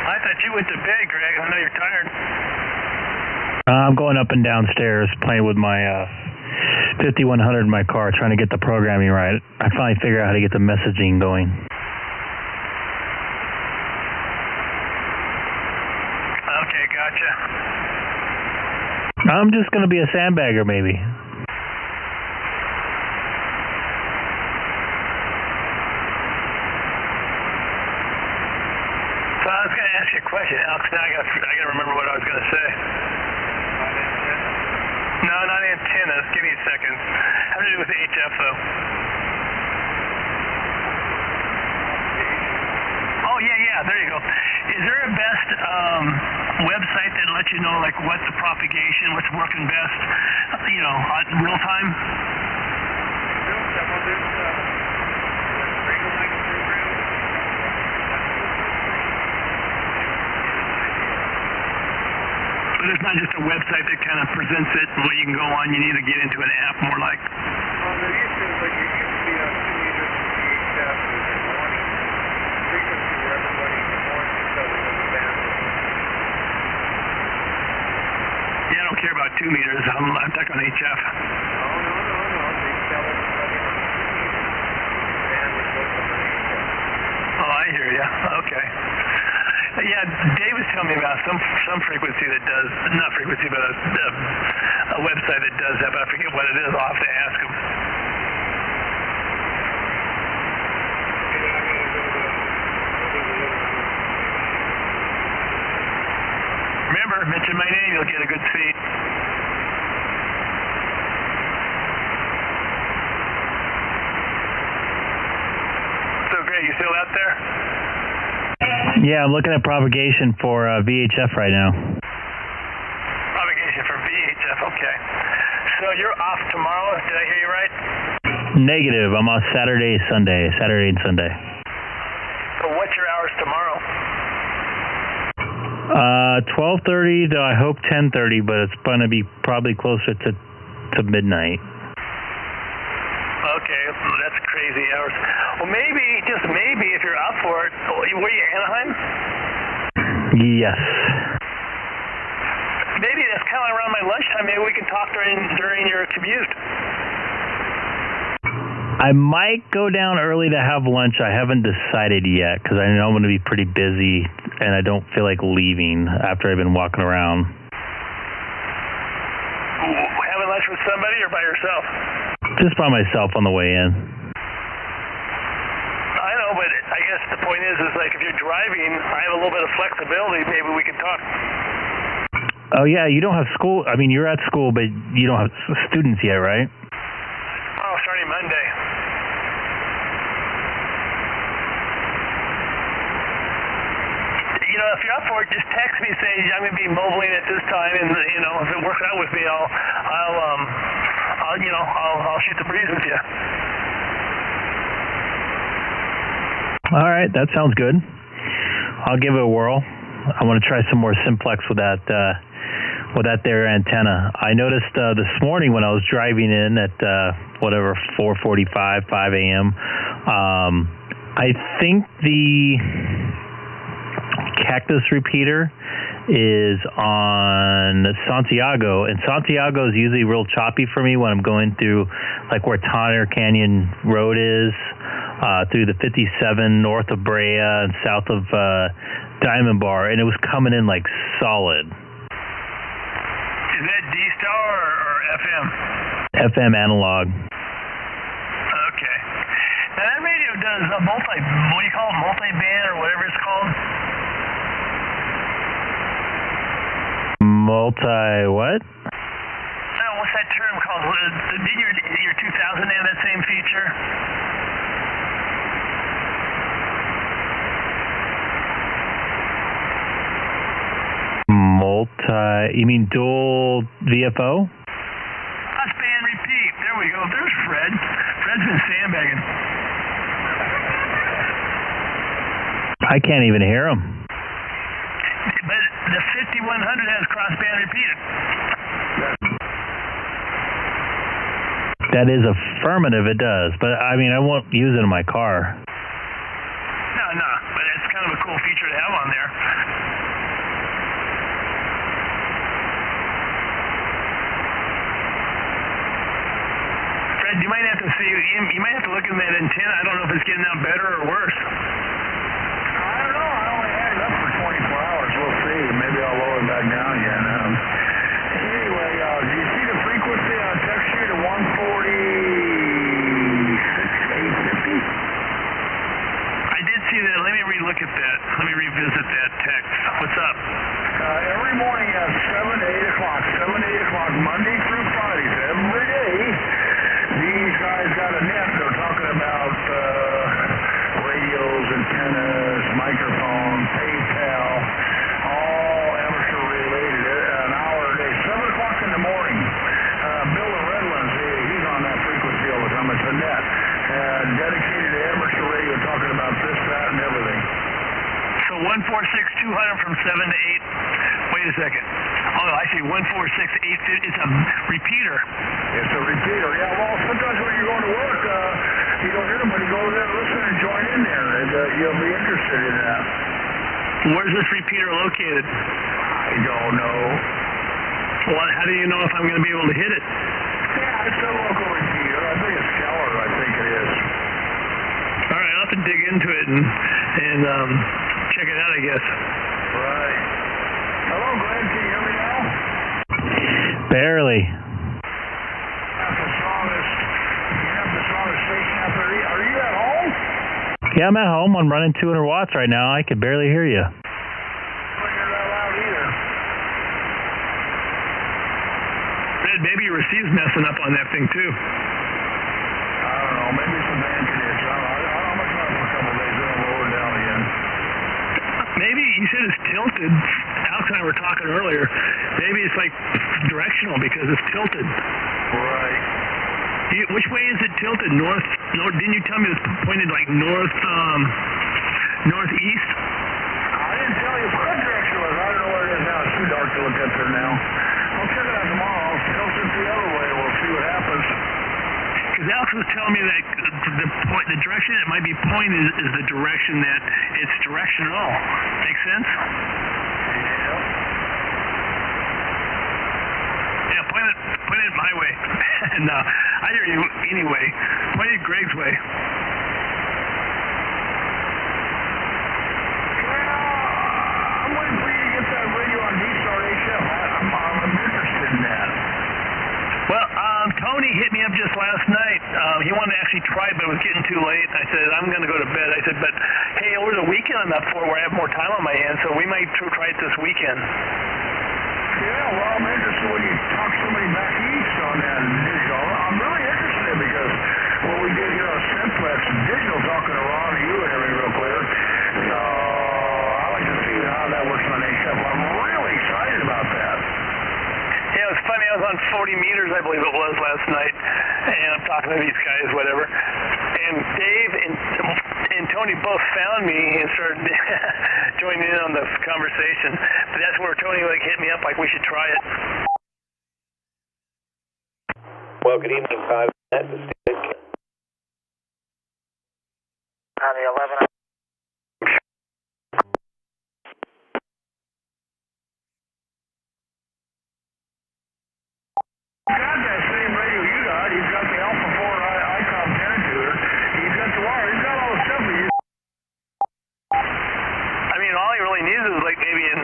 I thought you went to bed, Greg. I know you're tired. I'm going up and downstairs playing with my 5100 in my car, trying to get the programming right. I finally figured out how to get the messaging going. Okay, gotcha. I'm just going to be a sandbagger, maybe. So I was going to ask you a question, Alex. Now I got to remember what I was going to say. No, not antennas. Give me a second. How to do with the HF though? Oh yeah. There you go. Is there a best website that lets you know like what the propagation, what's working best? In real time. But it's not just a website that kind of presents it and what you can go on. You need to get into an app more like. Well, there used to be on 2 meters from the HF in the morning frequency where everybody in the morning is telling them the bandwidth. Yeah, I don't care about 2 meters. I'm stuck on HF. No. They tell everybody on 2 meters the bandwidth goes on the HF. Oh, I hear you. Okay. Yeah, Dave was telling me about some frequency that does, not frequency, but a website that does that, but I forget what it is. I'll have to ask him. Remember, mention my name, you'll get a good seat. So, Greg, you still out there? Yeah, I'm looking at propagation for VHF right now. Propagation for VHF, okay. So you're off tomorrow, did I hear you right? Negative. I'm off Saturday and Sunday. So what's your hours tomorrow? 12:30 to I hope 10:30, but it's going to be probably closer to midnight. Okay, that's crazy hours. Well, maybe, just maybe, if you're up for it, were you Anaheim? Yes. Maybe that's kind of around my lunchtime. Maybe we can talk during your commute. I might go down early to have lunch. I haven't decided yet because I know I'm going to be pretty busy and I don't feel like leaving after I've been walking around. Having lunch with somebody or by yourself? Just by myself on the way in. I know, but I guess guess the point is like if you're driving, I have a little bit of flexibility. Maybe we can talk. Oh, yeah, you don't have school. I mean, you're at school, but you don't have students yet, right? Oh, starting Monday. You know, if you're up for it, just text me, say I'm going to be mobiling at this time, and you know, if it works out with me, I'll shoot the breeze with you. All right, that sounds good. I'll give it a whirl. I want to try some more simplex with that there antenna. I noticed this morning when I was driving in at 4:45, 5 a.m. I think the Cactus repeater is on Santiago, and Santiago is usually real choppy for me when I'm going through like where Tonner Canyon Road is, through the 57 north of Brea and south of Diamond Bar, and it was coming in like solid. Is that D-Star or FM? FM analog. Okay. Now that radio does what do you call it, multi-band or whatever it's called? What? No, what's that term called? Did your 2000 have that same feature? You mean dual VFO? Crossband repeat. There we go. There's Fred. Fred's been sandbagging. I can't even hear him. But the 5100 has crossband repeated. That is affirmative, it does. But, I mean, I won't use it in my car. No, but it's kind of a cool feature to have on there. Fred, you might have to see, you might have to look at that antenna. I don't know if it's getting out better or worse. I don't know. I only had it up for 24 hours. We'll see. Maybe I'll lower it back down again. Anyway, do you see the frequency on text sheet of 146,850? I did see that. Let me relook at that. Let me revisit that text. What's up? Every morning at 7 to 8 o'clock. 7 to 8 o'clock, Monday through Friday. Every day, these guys got a net. They're talking about radios, antennas, microphones, PayPal, all amateur related, an hour a day, 7 o'clock in the morning. Bill in Redlands, he's on that frequency all the time. It's a net. Dedicated to amateur radio, talking about this, that, and everything. So 146,200 from 7 to 8. Wait a second. Oh, I see 146,850. It's a repeater. It's a repeater. Yeah, well, sometimes when you're going to work, you don't hear anybody. Go there, listen, and join in there, and you'll be interested in that. Where's this repeater located? I don't know. Well, how do you know if I'm going to be able to hit it? Yeah, it's a local repeater. I think it's Keller. I think it is. All right, I'll have to dig into it and check it out, I guess. Right. Hello, Glenn. Can you hear me now? Barely. You have the strongest station out there. Are you at home? Yeah, I'm at home. I'm running 200 watts right now. I can barely hear you. I don't hear that loud either. Red, maybe your receive's messing up on that thing, too. I don't know. Maybe it's a band condition. I'm going to try it for a couple of days, then I'll lower it down again. Maybe you said it's tilted. Alex and I were talking earlier. Maybe it's like directional because it's tilted. Right. Which way is it tilted? North? Didn't you tell me it's pointed like north, northeast? I didn't tell you what direction it was. I don't know where it is now. It's too dark to look up there now. I'll check it out tomorrow. I'll tilt it the other way. We'll see what happens. Because Alex was telling me that the direction it might be pointed is the direction that it's directional. Make sense? Yeah, point it my way. No, I hear you anyway. Point it Greg's way. I'm waiting for you to get that radio on D-Star HF. I'm interested in that. Well, Tony hit me up just last night. He wanted to actually tried, but it was getting too late. I said, I'm going to go to bed. I said, but hey, over the weekend I'm up for where I have more time on my hands, so we might try it this weekend. Yeah, well, I'm interested when you talk to somebody back east on that digital. I'm really interested because what we did here on Simplex, digital talking to Ron and you and everything real clear. So I like to see how that works on HF. I'm really excited about that. Yeah, it was funny. I was on 40 meters, I believe it was, last night, and I'm talking to these guys, whatever. And Dave and Tony both found me and started joining in on the conversation. But that's where Tony hit me up like we should try it. Well, good evening, 5. On the 11. He's got that same radio you got. He's got the Alpha 4 Icom 10 tuner. He's got the wire. He's got all the stuff we use. I mean, all he really needs is maybe an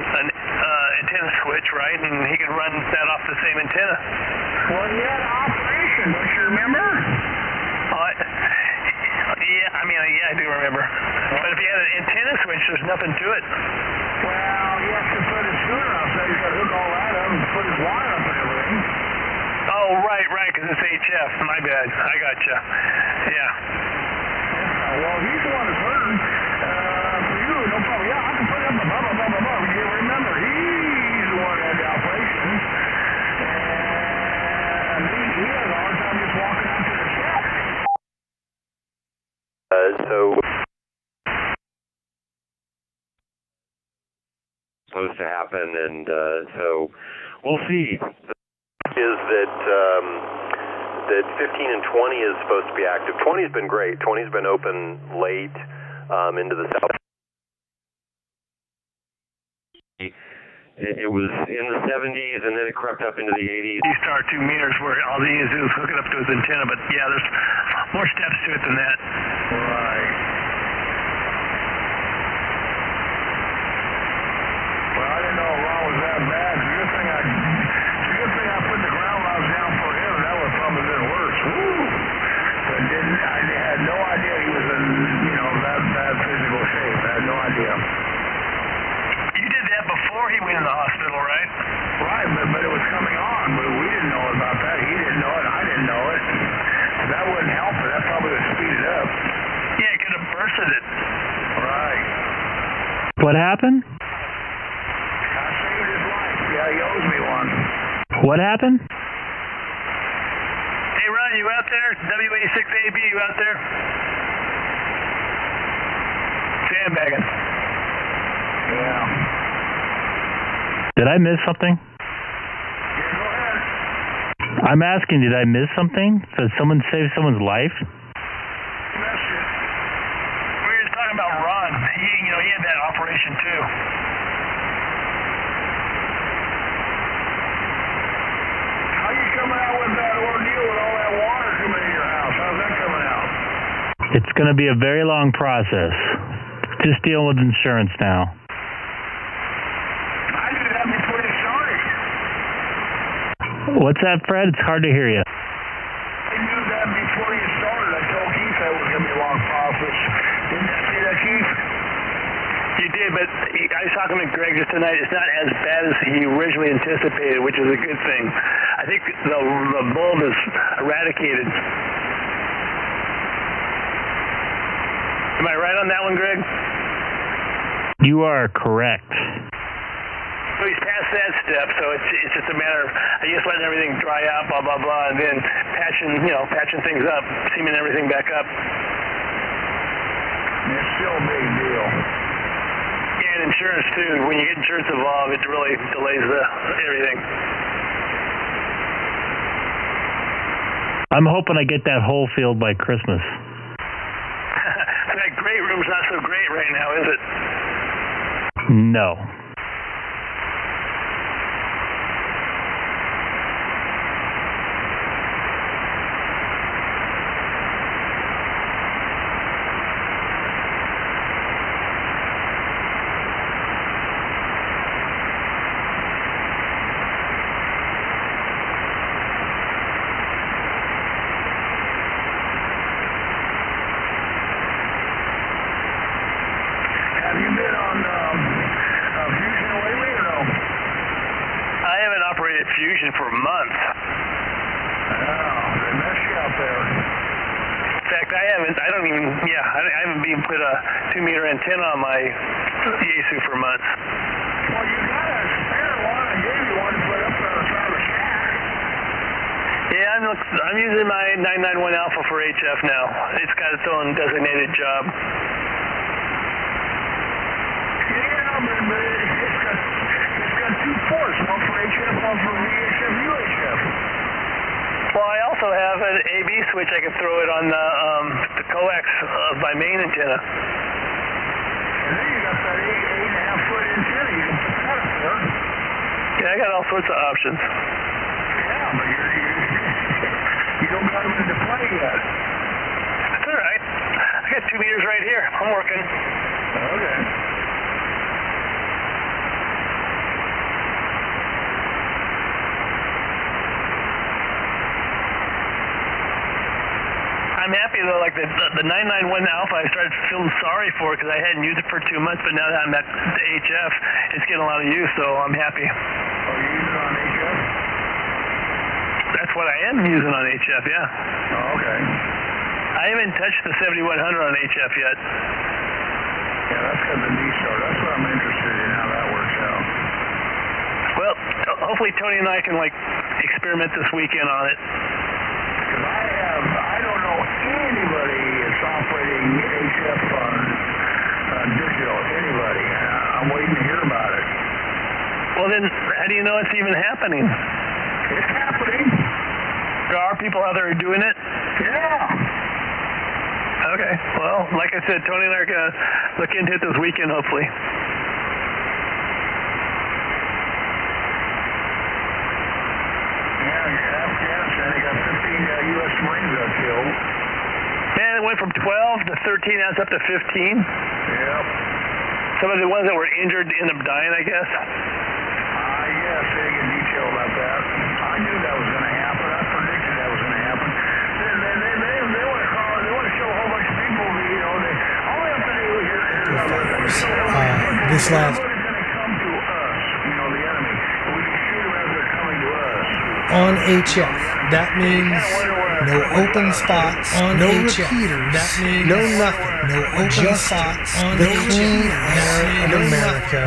antenna switch, right? And he can run that off the same antenna. Well, he had an operation, don't you remember? Yeah, I do remember. But if he had an antenna switch, there's nothing to it. Well, he has to put his tuner up, so he's got to hook all that up and put his wire up and everything. Oh, right, because it's HF. My bad. I gotcha. Yeah. Well, he's the one that's hurting. For you, no problem. Yeah, I can put it up above. You remember, he's the one that had the operation. And he has a hard time just walking out to the shack. Supposed to happen, and so we'll see. Is that 15 and 20 is supposed to be active. 20's been great. 20's been open late into the south. It was in the 70s, and then it crept up into the 80s. These are 2 meters where all he needs to do is hook it up to his antenna, but yeah, there's more steps to it than that. Right. Well, I didn't know Ron was that bad. It's a good thing I put the ground rods down for him, and that would have probably been worse. Woo! But I had no idea he was in, that bad physical shape. I had no idea. You did that before he went in the hospital, right? Right, but it was coming on. We didn't know about that. He didn't know it. I didn't know it. So that wouldn't help it. That probably would speed it up. Yeah, it could have bursted it. Right. What happened? I saved his life. Yeah, he owes me one. What happened? Hey, Ron, you out there? WA6AB, you out there? Sandbagging. Yeah. Did I miss something? Yeah, go ahead. I'm asking, did I miss something? Did someone save someone's life? We were just talking about Ron. He had that operation too. How you coming out with that ordeal with all that water coming in your house? How's that coming out? It's going to be a very long process. Just dealing with insurance now. I knew that before you started. What's that, Fred? It's hard to hear you. I knew that before you started. I told Keith that was going to be a long process. Didn't I say that, Keith? You did, but I was talking to Greg just tonight. It's not as bad as he originally anticipated, which is a good thing. I think the bulb is eradicated. Am I right on that one, Greg? You are correct. So he's past that step, so it's just a matter of just letting everything dry out, blah blah blah, and then patching things up, seaming everything back up. It's still a big deal. Yeah, and insurance too. When you get insurance involved, it really delays everything. I'm hoping I get that whole field by Christmas. That great room's not so great right now, is it? No. fact, I haven't even put a 2-meter antenna on my Yaesu for months. Well, you got a spare one. I gave you one to put up there in front of the shack. Yeah, I'm using my 991 Alpha for HF now. It's got its own designated job. Yeah, but it's got 2 ports, one for HF, one for VHF, UHF. Well, I also have an AB switch. I can throw it on the coax of my main antenna. And then you got that 8.5-foot antenna. You can put that up there. Yeah, I got all sorts of options. Yeah, but you don't got them into play yet. That's all right. I got 2 meters right here. I'm working. Okay. I'm happy though, like the 991 Alpha, I started feeling sorry for it because I hadn't used it for 2 months, but now that I'm at the HF, it's getting a lot of use, so I'm happy. Oh, you use it on HF? That's what I am using on HF, yeah. Oh, okay. I haven't touched the 7100 on HF yet. Yeah, that's got the D-Star. That's what I'm interested in, how that works out. Well, hopefully Tony and I can experiment this weekend on it. Because I don't know anybody that's operating HF on digital. Anybody. I'm waiting to hear about it. Well, then, how do you know it's even happening? It's happening. There are people out there who are doing it? Yeah. Okay. Well, like I said, Tony and I are going to look into it this weekend, hopefully. U.S. Marines got killed. Man, it went from 12 to 13, now it's up to 15. Yep. Some of the ones that were injured end up dying, I guess. Yes, they didn't get detail about that. I knew that was going to happen. I predicted that was going to happen. They want to call. They want to show a whole bunch of people. All they have to do here is this last. Everybody's going to come to us. The enemy. And we can shoot them as they're coming to us. On HF. That means no open spots, no repeaters, that means no nothing, no open spots, on the clean air of America.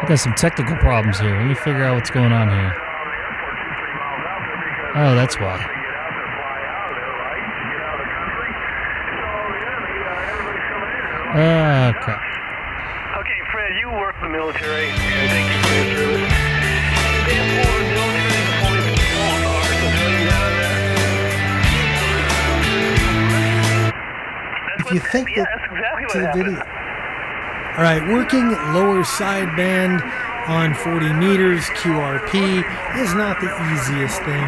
I got some technical problems here. Let me figure out what's going on here. Oh, that's why. Okay. Okay, Fred, you work in the military, and thank you for your service. They have more military deployments than small cars, civilians out there. If you think that, that's exactly what to the happened. video. All right, working lower sideband on 40 meters QRP is not the easiest thing,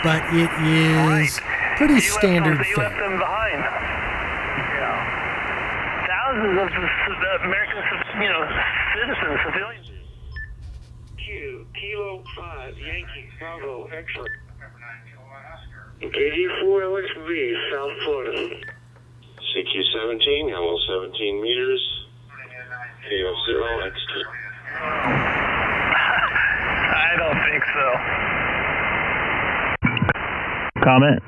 but it is pretty standard fare. You left them behind. Yeah. Thousands of American, citizens, civilians. Kilo 5, Yankee, Bravo, X-ray. 84 LXB, South Florida. CQ-17, Hamel 17 meters. KO0 XT. I don't think so. Comment.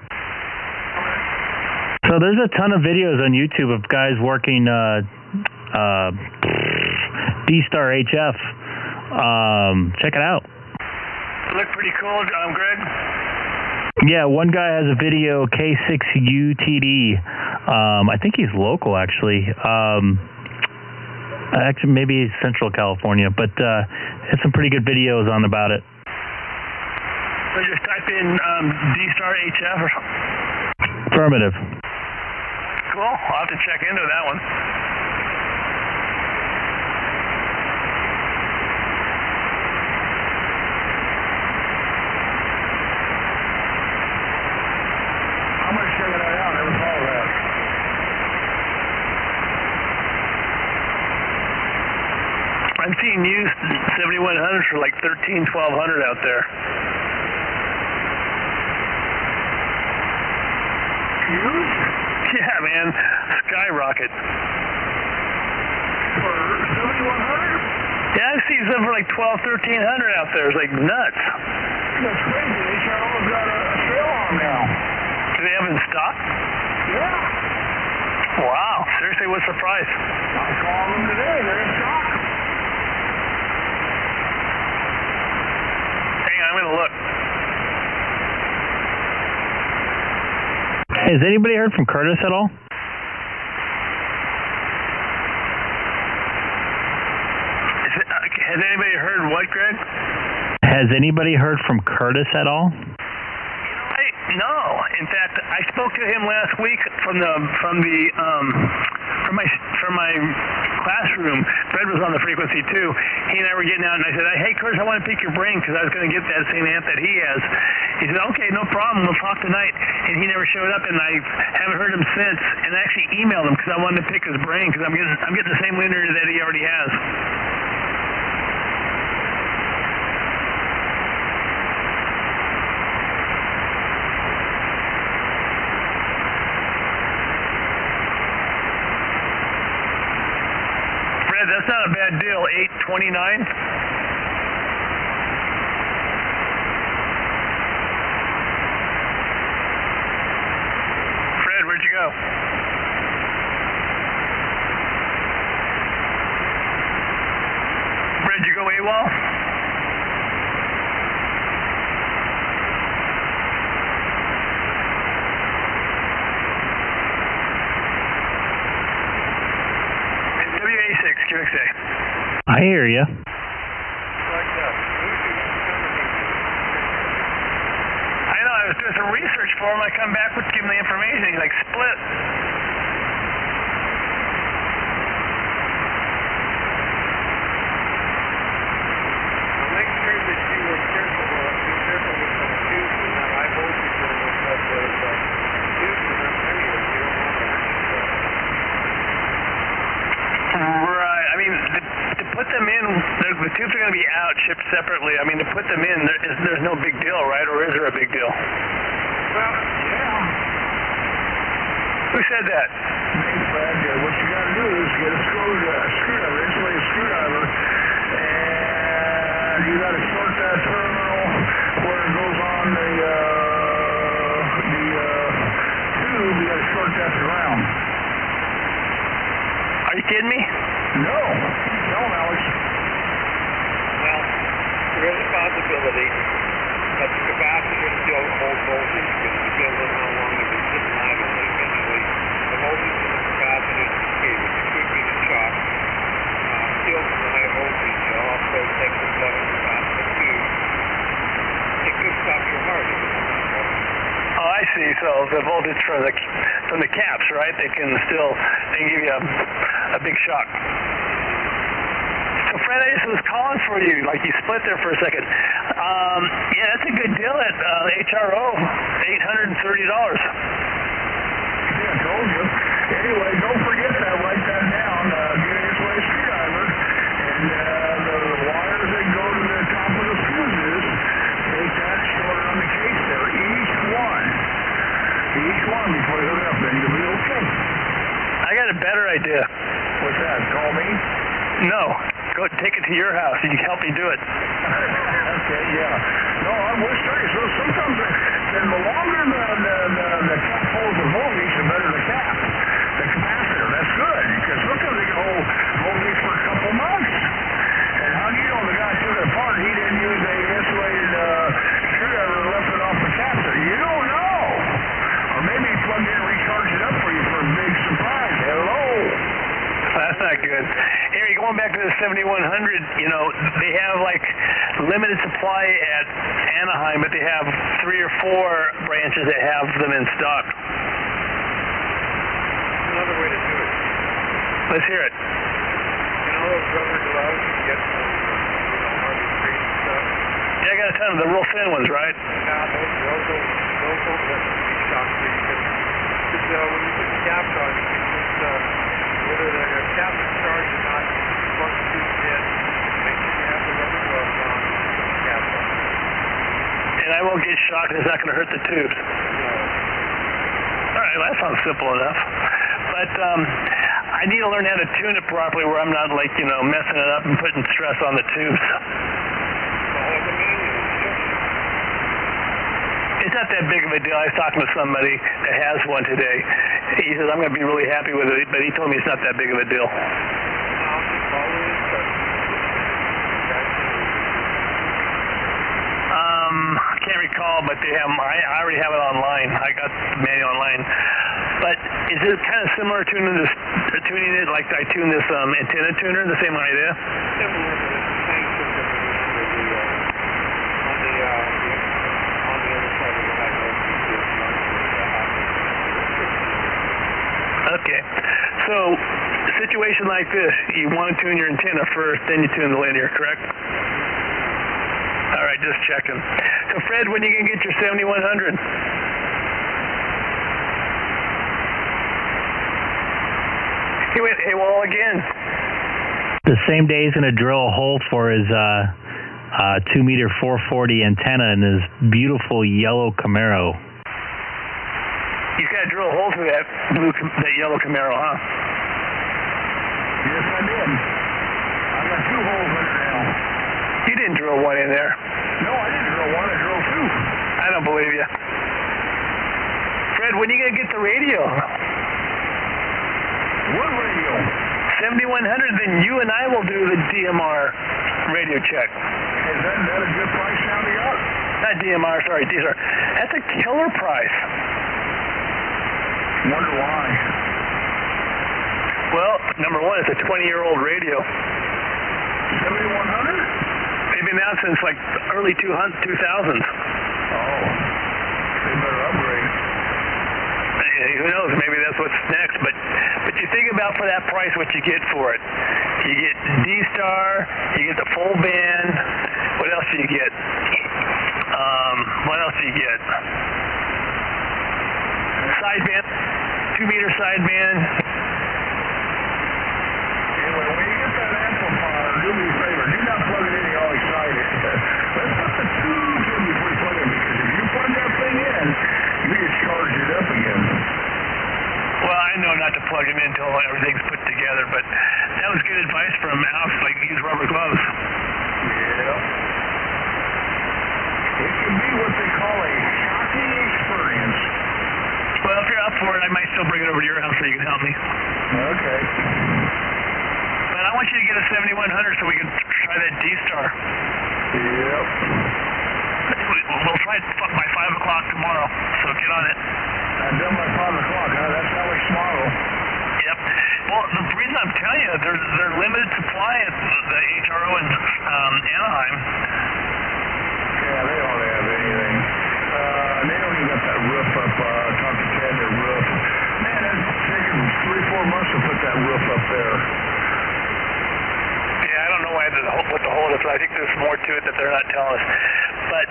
So there's a ton of videos on YouTube of guys working D-Star HF. Check it out. Look pretty cool, Greg. Yeah, one guy has a video, K6EGG. I think he's local, actually. Actually, maybe he's Central California, but has some pretty good videos on about it. So just type in D-Star HF or something? Affirmative. Cool. I'll have to check into that one. I'm going to check that out. I never saw that. I'm seeing used 7100s for like $1,300, $1,200 out there. Used? Yeah, man. Skyrocket. For 7100? Yeah, I've seen some for like $1,200, $1,300 out there. It's like nuts. That's crazy. HRO's got a sale on now. Do they have it in stock? Yeah. Wow. Seriously, what's the price? I called them today. They're in stock. Hang on, I'm going to look. Has anybody heard from Curtis at all? Has anybody heard what, Greg? Has anybody heard from Curtis at all? No. In fact, I spoke to him last week from my classroom. Fred was on the frequency too. He and I were getting out, and I said, "Hey, Curtis, I want to pick your brain because I was going to get that same amp that he has." He said, "Okay, no problem. We'll talk tonight." And he never showed up, and I haven't heard him since. And I actually emailed him because I wanted to pick his brain because I'm getting the same linear that he already has. That's not a bad deal. $829. Fred, where'd you go? Fred, you go AWOL? Q6A. I hear you. I know, I was doing some research for him. I come back with give him the information. He's like, split. Now make sure that you were careful with some fuses and that high voltage and stuff. There's fuses in many of them. You don't want to Right. I mean, to put them in, the tubes are going to be out, shipped separately. I mean, to put them in, there's no big deal, right? Or is there a big deal? Well, yeah. Who said that? Me, Fred. What you got to do is get a screwdriver, insulate a screwdriver, and you got to short that terminal where it goes on the tube. You got to short that to ground. Are you kidding me? No. Tell him, Alex. Well, there is a possibility that the capacitor still holds voltage because it depends on how long you've been sitting idle. But eventually, the voltage in the capacitor is stable. It could be the shock. Still from the high voltage, also takes the flow in the top of the tube. It could stop your heart if it's not right. Oh, I see. So the voltage from the caps, right? They can give you a big shock. So Fred, I just was calling for you. Like you split there for a second. Yeah, that's a good deal at HRO. $830. Yeah, I told you. Anyway, don't forget that. Write that down. Get an insulated screwdriver, and the wires that go to the top of the fuses, take that, short it on the case there. Each one before you hook it up, then you'll be okay. I got a better idea. What's that? Call me? No. Go take it to your house and you can help me do it. Okay, yeah. No, we're serious. So sometimes the longer the cap holds the voltage, the better the cap. The capacitor, that's good. Because sometimes they can hold voltage for a couple months. And how do you know the guy took it apart, he didn't use a insulated screwdriver and left it off the capacitor? You don't know. Or maybe he plugged in and recharged it up for you for a big surprise. Hello. That's not good. Anyway, going back to the 7100, you know, they have like limited supply at Anaheim, but they have 3 or 4 branches that have them in stock. Another way to do it. Let's hear it. You know those rubber gloves you get from, Harvey Street and stuff? Yeah, I got a ton of the real thin ones, right? Yeah, those don't let them be shocked free because when you put the caps on, you can just, whether the caps are charged or not, you plug the tubes in, make sure you have the rubber gloves on, and put the caps on. And I won't get shocked, it's not going to hurt the tubes. No. All right, that sounds simple enough. But I need to learn how to tune it properly where I'm not like, messing it up and putting stress on the tubes. Follow the manual instructions. It's not that big of a deal. I was talking to somebody that has one today. He says, I'm going to be really happy with it, but he told me it's not that big of a deal. I can't recall, but they have. I already have it online. I got the manual online. But is it kind of similar tuning it like I tune this antenna tuner? The same idea? Okay. So, a situation like this, you want to tune your antenna first, then you tune the linear, correct? All right, just checking. So, Fred, when are you going to get your 7100? He went AWOL again. The same day he's going to drill a hole for his 2-meter 440 antenna in his beautiful yellow Camaro. He's got to drill a hole through that yellow Camaro, huh? Yes, I did. I got 2 holes in it now. You didn't drill one in there. No, I didn't drill one. I drilled 2. I don't believe you. Fred, when are you going to get the radio? What radio? 7100, then you and I will do the DMR radio check. Is that a good price now to got? Not DMR, sorry, DSR. That's a killer price. Wonder why. Well, number one, it's a 20-year-old radio. 7100? They've been out since like early 2000s. Oh, they better upgrade. Who knows? Maybe that's what's next. But you think about for that price what you get for it. You get D-Star, you get the full band. What else do you get? What else do you get? Sideband, 2-meter sideband. Anyway, when you get that amplifier, do me a favor. Do not plug it in all excited. Let's put the tubes in before you plug it in, because if you plug that thing in, you get charged it up again. Well, I know not to plug them in until everything's put together, but that was good advice from Alex, like use rubber gloves. Yeah. It can be what they call a shocking experience. Well, if you're up for it, I might still bring it over to your house so you can help me. Okay. But I want you to get a 7100 so we can try that D-Star. Yep. We'll try it by 5 o'clock tomorrow, so get on it. I'm done by 5 o'clock, huh? That's Alex tomorrow. Yep. Well, the reason I'm telling you, they're limited supply at the HRO in Anaheim. Yeah, they don't have anything. They don't even got that roof up. Talk to Ted, their roof. Man, it's taken 3-4 months to put that roof up there. Yeah, I don't know what the hold is. I think there's more to it that they're not telling us. But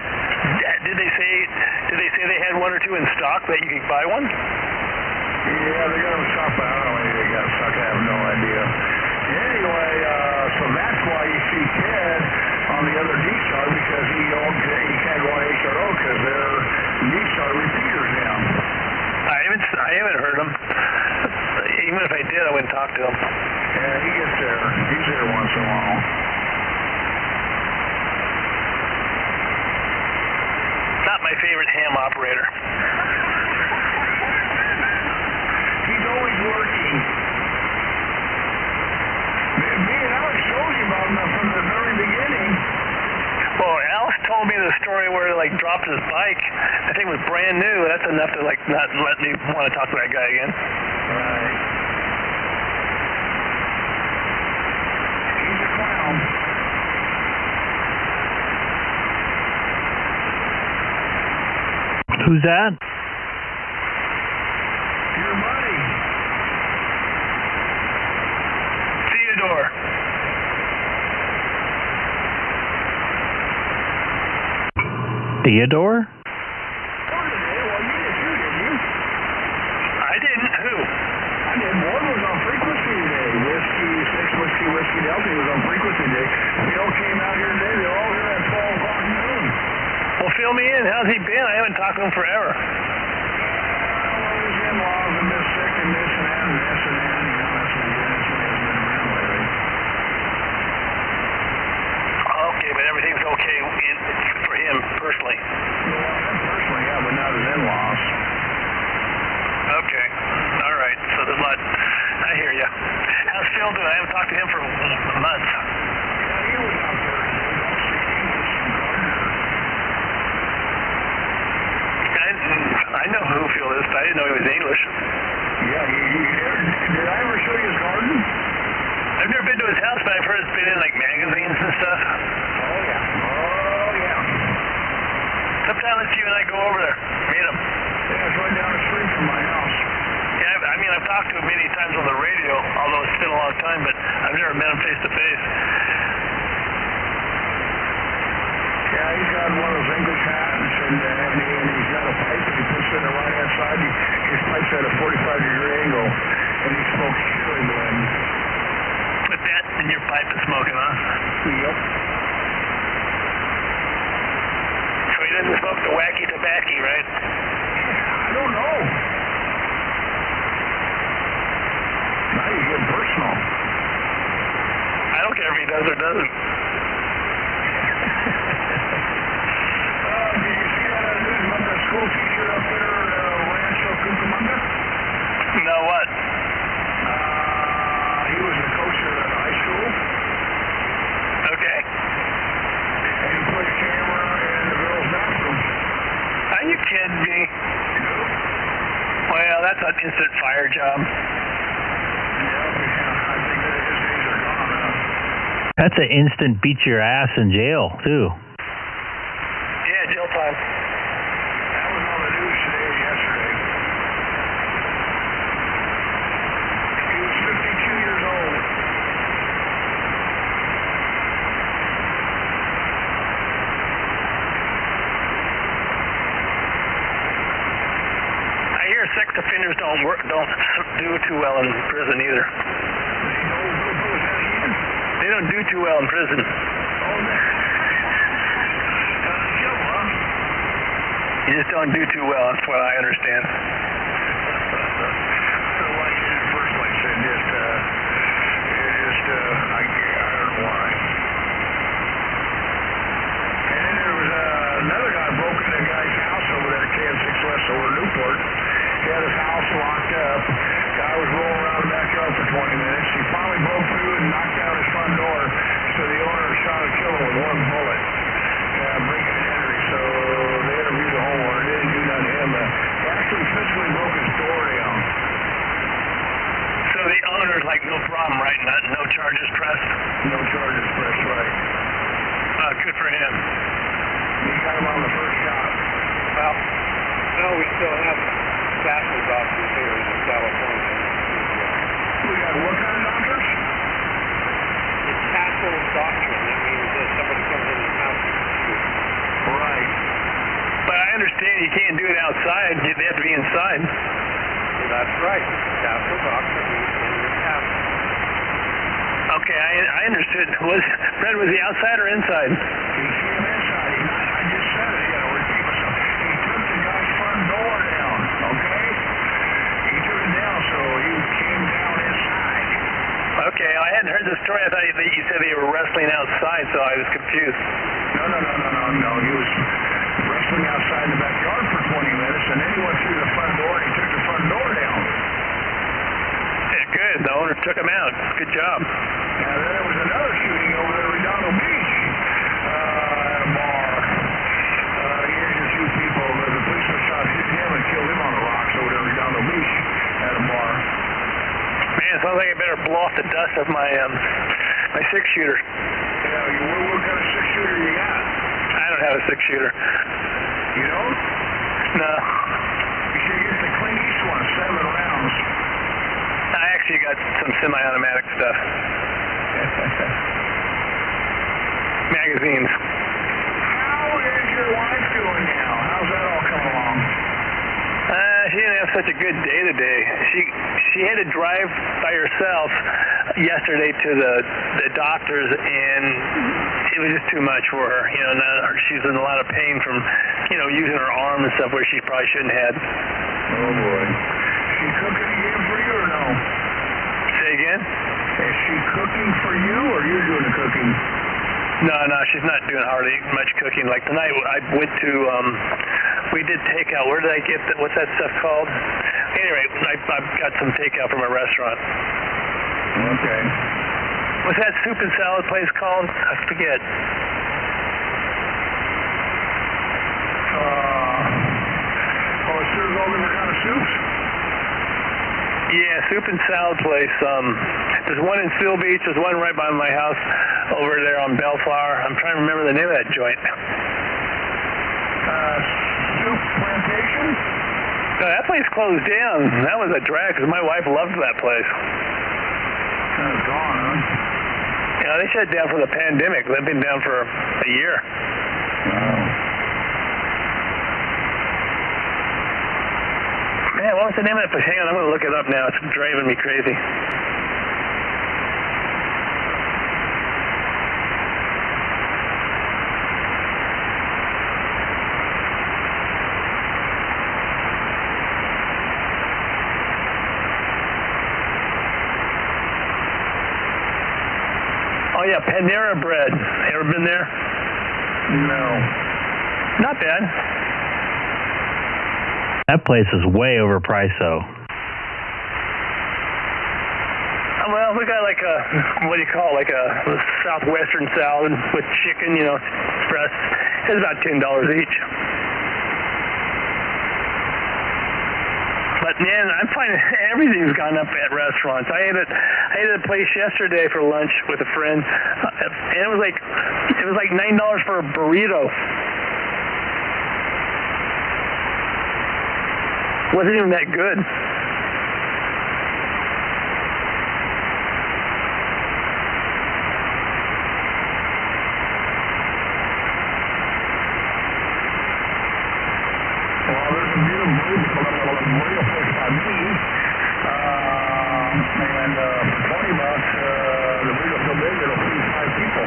did they say they had 1 or 2 in stock that you could buy one? Yeah, they got them in stock, but I don't know if they got them stock. I have no idea. Anyway, so that's why you see Ted on the other D-Star, because he can't go on HRO because their D-Star repeaters down. I haven't heard him. Even if I did, I wouldn't talk to him. Yeah, he gets there. He's there once in a while. Not my favorite ham operator. He's always working. Me and Alex told you about him from the very beginning. Well, Alex told me the story where he dropped his bike. I think it was brand new. That's enough to not let me want to talk to that guy again. Right. He's a clown. Who's that? Your buddy. Theodore. Theodore? I didn't. Who? I did. One was on frequency today. Whiskey Delta was on frequency today. Phil came out here today. They're all here at 12 o'clock noon. Well, fill me in. How's he been? I haven't talked to him forever. Well, his in-laws have been sick and this and that and this and that. You know, that's what he hasn't been around lately. Okay, but everything's okay for him personally. Well, him personally, yeah, Phil doing? I haven't talked to him for months. Yeah, he was out there. I know who Phil is, but I didn't know he was English. Yeah, did I ever show you his garden? I've never been to his house, but I've heard it's been in like magazines and stuff. Oh yeah. Sometime let's you and I go over there, meet him. Yeah, it's right down the street from my house. Yeah, I mean I've talked to him many times on the radio, although it's been a long time, but I've never met him face to face. Yeah, he's got one of those English hats, and he's got a pipe, and he puts it in the right-hand side. His pipe's at a 45-degree angle, and he smokes chili blend. Put that in your pipe and smoke it, huh? Yep. So he doesn't smoke the wacky tobacco, right? I don't know. Now you get personal. I don't care if he does or doesn't. Did you see that news about that school teacher up there at Rancho Cucamonga? No, what? He was the coach at a high school. Okay. And he put a camera in the girls' bathroom. Are you kidding me? Well, that's an instant fire job. I think that his days are gone now. That's an instant beat your ass in jail, too. Yeah, jail time. That was on the news today or yesterday. He was 52 years old. I hear sex offenders don't do too well in prison either. They don't do too well in prison. You just don't do too well, that's what I understand. I don't like it in the first place. I don't know why. And then there was another guy broke into a guy's house over there at K6 West over Newport. He had his house locked up. Guy was rolling around the backyard for 20 minutes. He finally broke through and knocked down his front door. So the owner shot and killed him with one bullet. Breaking and entering. So they interviewed the homeowner. They didn't do nothing to him. He actually physically broke his door down. So the owner's like, no problem, right? No charges pressed? No charges pressed, right. Good for him. He got him on the first shot. Well, no, we still have castle doctors here in California. We got what kind of doctors? It's castle doctrine. That means that somebody comes in your house and shoots. Right. But I understand you can't do it outside. They have to be inside. Well, that's right. Castle doctrine means in your castle. Okay, I understood. Fred, was he outside or inside? He came inside. I just said it. Repeat myself. He took the guy's front door down. Okay? He took it down, so he came down inside. Okay, I hadn't heard the story. I thought you said they were wrestling outside, so I was confused. No. He was wrestling outside in the backyard for 20 minutes, and then he went through the front door, and he took the front door down. Yeah, good. The owner took him out. Good job. Now, there was another shooting over there at Redondo Beach at a bar. He injured a few people. The policeman shot him and killed him on the rocks over there at Redondo Beach at a bar. Man, it sounds like I better blow off the dust of my my six-shooter. Yeah, what kind of six-shooter you got? I don't have a six-shooter. You don't? No. You should get the Clint Eastwood 7 rounds. I actually got some semi-automatic stuff. Magazines. How is your wife doing now? How's that all come along? She didn't have such a good day today. She had to drive by herself yesterday to the doctors, and it was just too much for her. Now she's in a lot of pain from, using her arm and stuff where she probably shouldn't have. Oh boy. Is she cooking again for you or no? Say again? Is she cooking for you or you doing the cooking? No, she's not doing hardly much cooking. Like tonight, I went to, we did takeout. Where did I get what's that stuff called? Anyway, I got some takeout from a restaurant. Okay. What's that soup and salad place called? I forget. Serves all different kind of soups? Yeah, soup and salad place. There's one in Seal Beach. There's one right by my house over there on Bellflower. I'm trying to remember the name of that joint. Soup Plantation? No, that place closed down. That was a drag because my wife loved that place. Kind of gone, huh? Yeah, they shut down for the pandemic. They've been down for a year. Man, what was the name of that place? Hang on, I'm going to look it up now. It's driving me crazy. Oh, yeah, Panera Bread. Ever been there? No. Not bad. That place is way overpriced, though. Well, we got like a, what do you call it, like a southwestern salad with chicken, you know, express. It's about $10 each. But man, I'm finding everything's gone up at restaurants. I ate at a place yesterday for lunch with a friend, and it was like $9 for a burrito. Wasn't even that good. Well, there's a beautiful burrito place by me, and for $20, the burrito's so big it'll feed 5 people.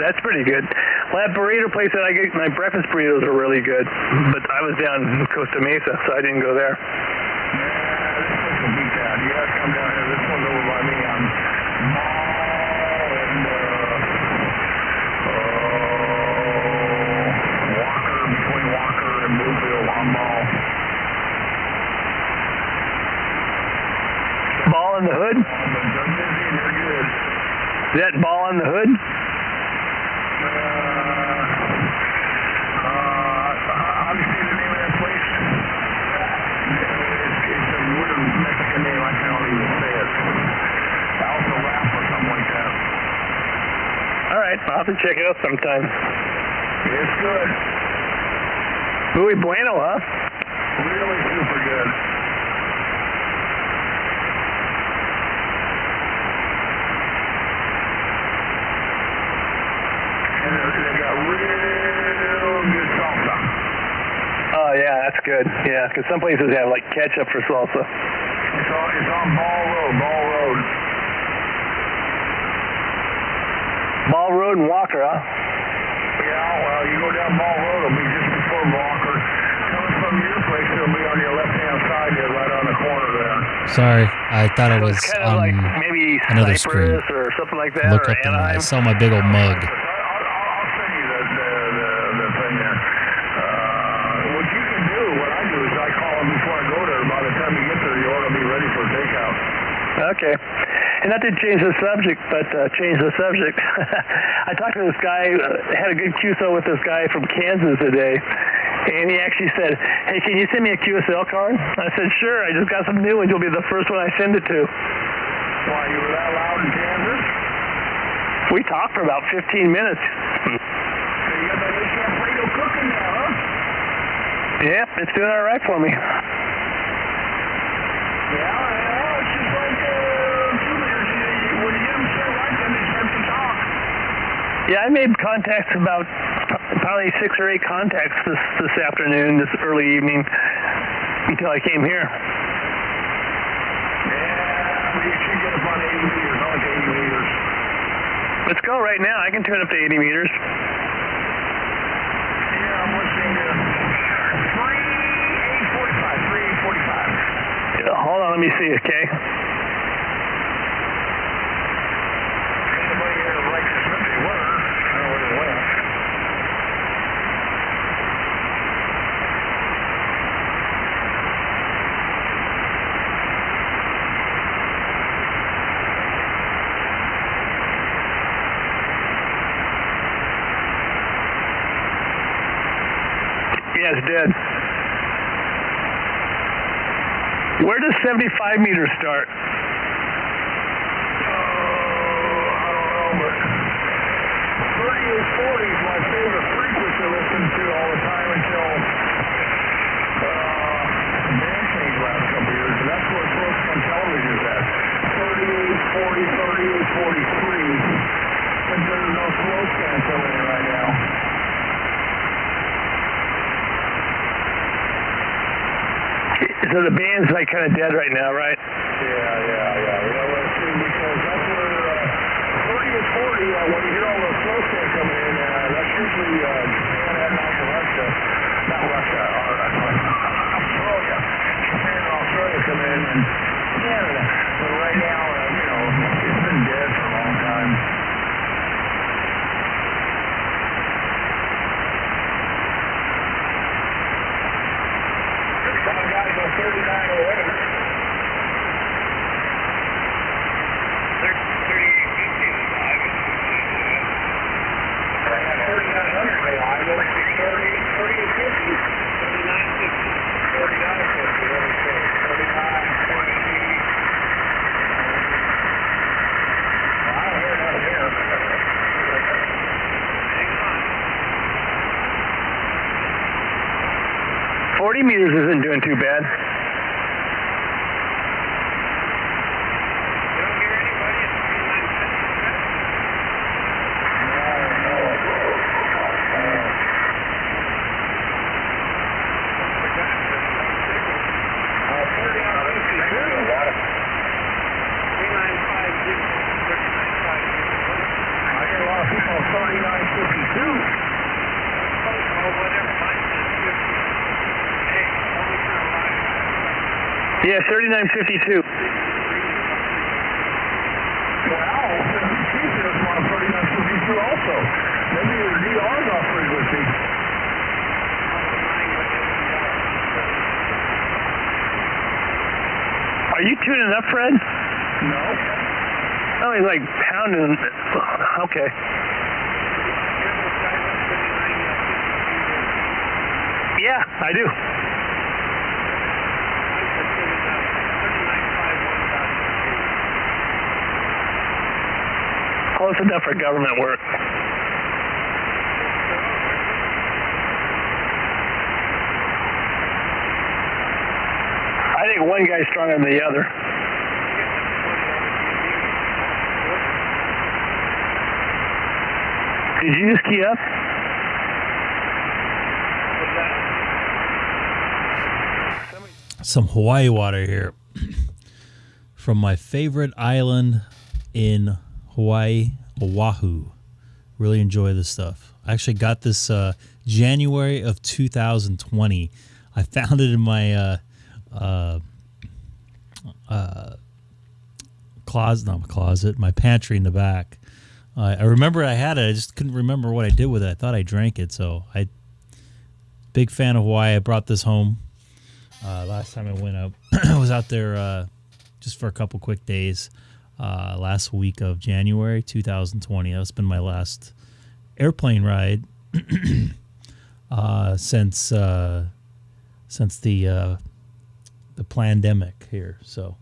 That's pretty good. Well, that burrito place that I get, my breakfast burritos are really good. But I was down in Costa Mesa, so I didn't go there. Yeah, this place will beat that. You gotta come down here. This one's over by me on Mall and Walker, between Walker and Bluefield on Mall. Ball in the Hood? They're busy and they're good. Is that Ball in the Hood? How do you say the name of that place? It's a weird Mexican name. I can't even say it. Alpha Rap or something like that. All right, I'll have to check it out sometime. It's good. Muy bueno, huh? Really super good. And they got real good salsa. Oh, yeah, that's good. Yeah, because some places have, like, ketchup for salsa. It's on Ball Road. Ball Road and Walker, huh? Yeah, well, you go down Ball Road, it'll be just before Walker. Coming from your place, it'll be on your left-hand side there, right on the corner there. Sorry, I thought it was kind of like maybe another Cypress screen. or something like that, Look or up and I Anaheim. saw my big old mug. I'll send you the thing there. What you can do, what I do is I call them before I go there. By the time you get there, your order will be ready for takeout. Okay. And not to change the subject, but change the subject. I talked to this guy, had a good QSO with this guy from Kansas today, and he actually said, hey, can you send me a QSL card? I said, sure, I just got some new ones. You'll be the first one I send it to. Why, you were that loud in Kansas? We talked for about 15 minutes. So you got that HM Play-Doh cooking now, huh? Yep, it's doing all right for me. Yeah, it's just like tubulators. When you get them set right, then they start to talk. Yeah, I made contacts about probably 6 or 8 contacts this afternoon, this early evening, until I came here. Yeah, you should get up on 80 meters. I like 80 meters. Let's go right now. I can turn up to 80 meters. Yeah, I'm listening to 3845. Hold on, let me see, okay? Anybody here likes this Sunday weather? I don't know where they went. Yeah, it's dead. Where does 75 meters start? Is my favorite frequency to listen to all the time until band change last couple years, and that's where slow scan television is at. 3840, 3843. But there's no slow scan coming in right now. So the band's like kind of dead right now, right? Yeah. Let's see, because that's where 3840, when you hear all the slow scan coming in, that's usually Japan and Russia. Not Russia, Australia. Japan and Australia come in, and Canada. But right now, it's been dead for a long time. Some guys on 3908. 40 meters isn't doing too bad. Yeah, 3952. Wow, Jesus, on 3952 also. Maybe your DR's off frequency. Are you tuning up, Fred? No. Oh, he's like pounding. Okay. Yeah, I do. Close enough for government work. I think one guy's stronger than the other. Did you just key up? Some Hawaii water here from my favorite island in Hawaii, Oahu. Really enjoy this stuff. I actually got this January of 2020. I found it in my closet, my pantry in the back. I remember I had it. I just couldn't remember what I did with it. I thought I drank it. So big fan of Hawaii. I brought this home last time I went up. I was out there just for a couple quick days. Last week of January 2020. That's been my last airplane ride since the pandemic here. So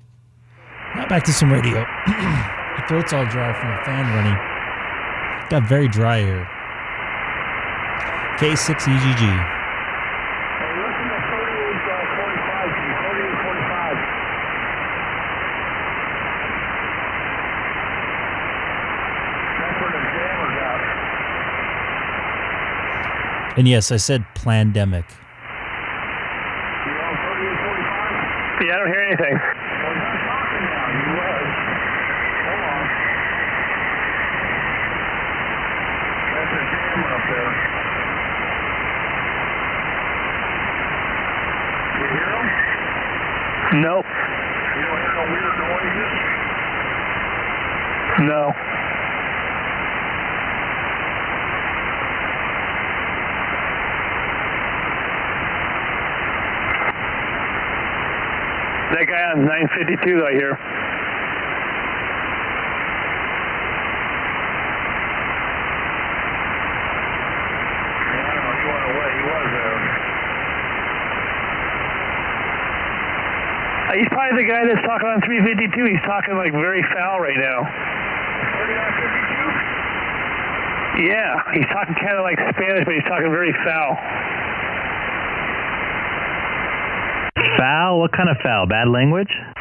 now back to some radio. My throat's all dry from the fan running. Got very dry here. K6EGG. And yes, I said plandemic. Yeah, I don't hear anything. That's a jammer up there. You hear them? Nope. You don't hear no weird noises? No. That guy on 952 I hear. Yeah, I don't know. He went away. He was there. He's probably the guy that's talking on 352. He's talking like very foul right now. 32? Yeah, he's talking kind of like Spanish, but he's talking very foul. Foul? What kind of foul? Bad language? Yeah,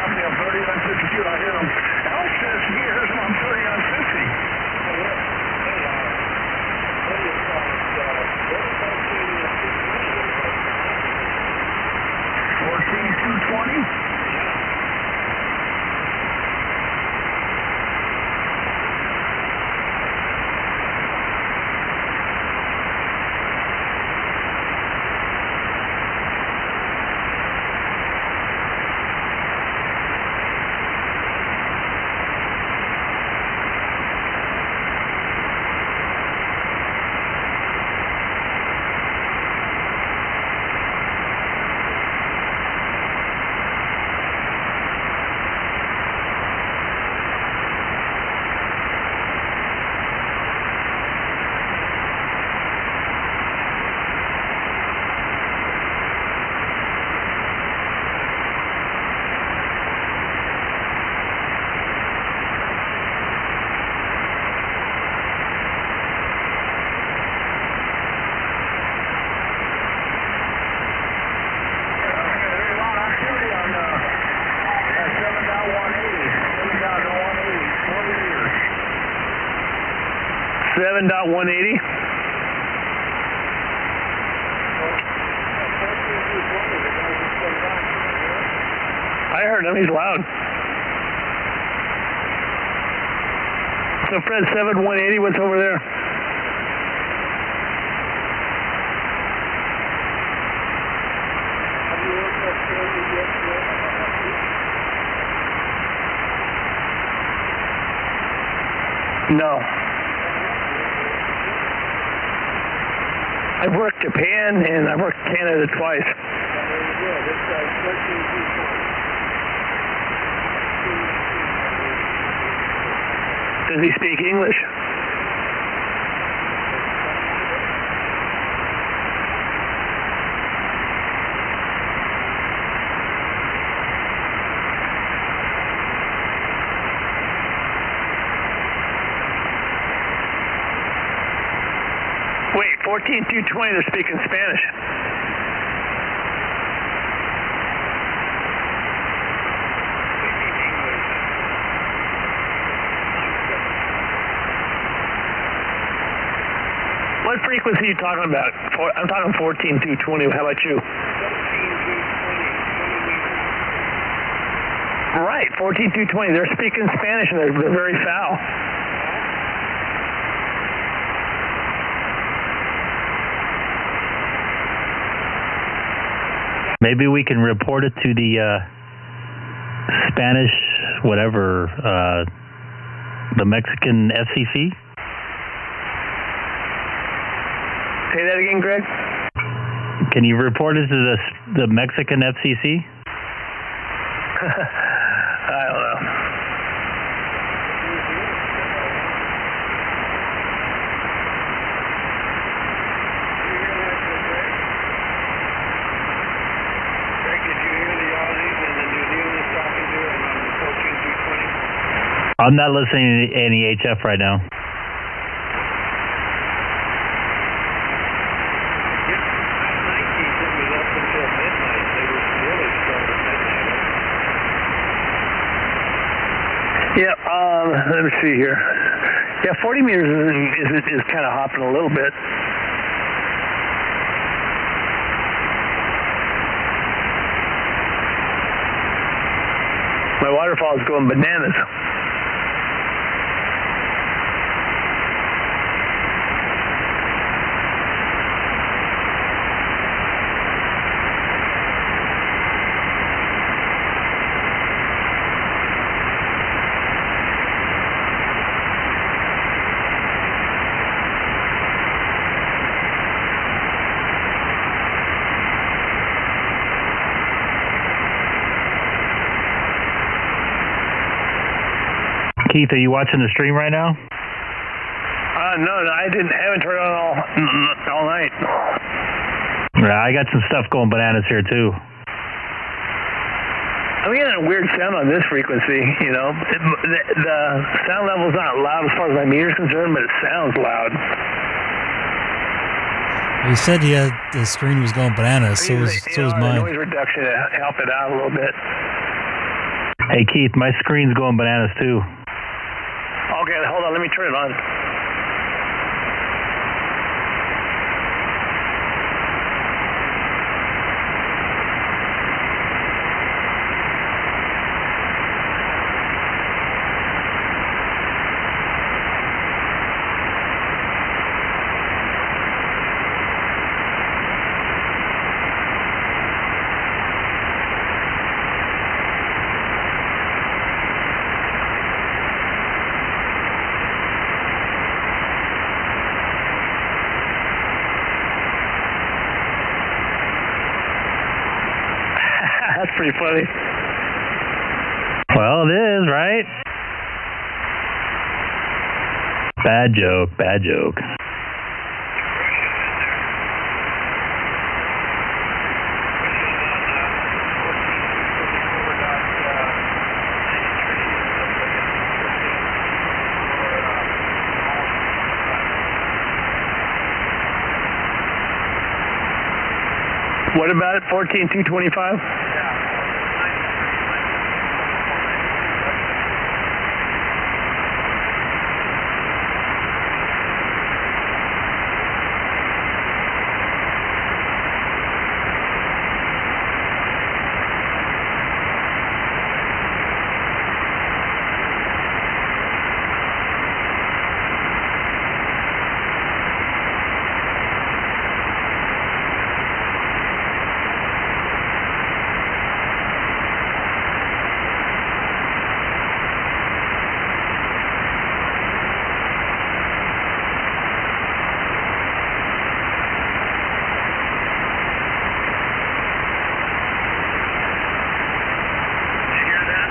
I'm 30 on 52. I hear him. Alex says he hears him on 30 on 50. 14,220? Seven dot 180. I heard him. He's loud. So Fred, 7180. What's over there? No. I've worked Japan and I've worked Canada twice. Does he speak English? Wait, 14,220, they're speaking Spanish. What frequency are you talking about? I'm talking 14,220. How about you? Right, 14,220. They're speaking Spanish and they're very foul. Maybe we can report it to the Spanish, whatever, the Mexican FCC. Say that again, Greg? Can you report it to the Mexican FCC? I don't know. I'm not listening to any HF right now. Yeah, let me see here. Yeah, 40 meters is kind of hopping a little bit. My waterfall is going bananas. Keith, are you watching the stream right now? No, I haven't turned it on all night. I got some stuff going bananas here, too. I'm getting a weird sound on this frequency, you know. The sound level's not loud as far as my meter's concerned, but it sounds loud. He said the screen was going bananas, so was mine. Noise reduction to help it out a little bit. Hey, Keith, my screen's going bananas, too. Okay, hold on. Let me turn it on. That's pretty funny. Well, it is, right? Bad joke, bad joke. What about it? 14,225? Japan.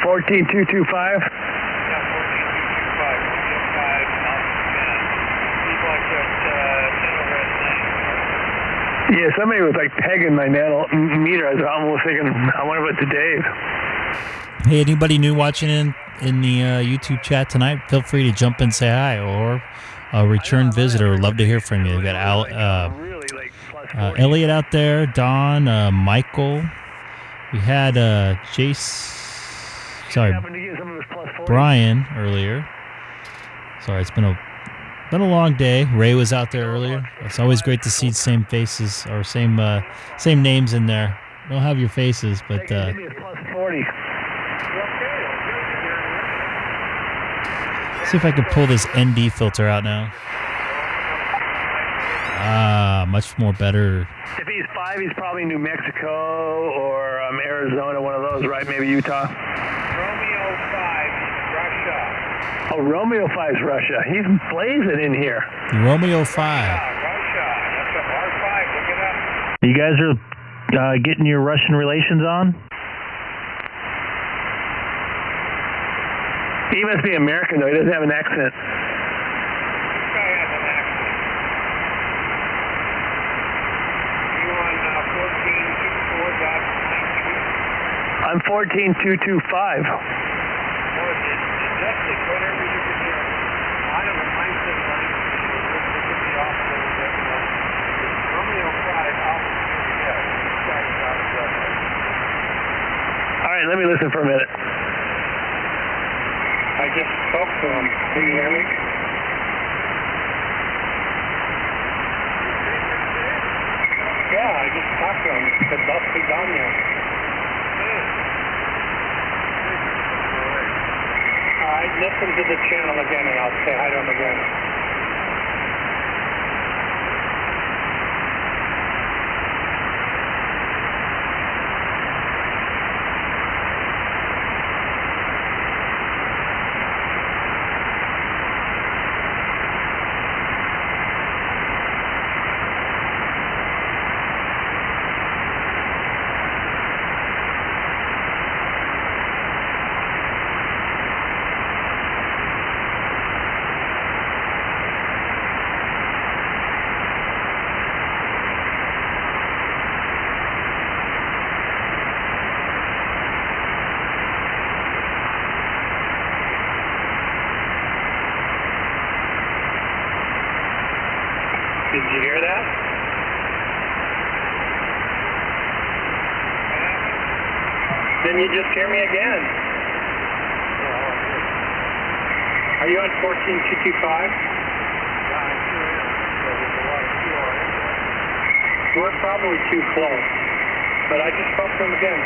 14,225? Yeah, 14,225. Romeo 5, Alpha Japan. He's like that 10 over at night. Yeah, somebody was like pegging my meter. I was almost thinking, I wonder what to Dave. Hey, anybody new watching in the YouTube chat tonight? Feel free to jump in, say hi, or a return visitor. Would love to hear from you. We got Elliot out there, Don, Michael. We had Brian earlier. Sorry, it's been a long day. Ray was out there earlier. It's always great to see same faces or same names in there. Don't have your faces, but see if I can pull this ND filter out now. Much more better. If he's 5, he's probably New Mexico or Arizona, one of those, right? Maybe Utah. Romeo 5, Russia. Oh, Romeo 5's Russia. He's blazing in here. Romeo 5. Russia. That's a R5. Look it up. You guys are getting your Russian relations on? He must be American, though. He doesn't have an accent. This guy has an accent. 14225. Whatever you can hear. I don't know, mine's still running. It could be off a little bit. Romeo 5 off. All right, let me listen for a minute. I just spoke to him. Can you hear me? Yeah, I just talked to him. He said, Buster's on there. All right, listen to the channel again, and I'll say hi to him again. Did you hear that? Then you just hear me again. Are you on 14225? We're probably too close, but I just spoke to him again.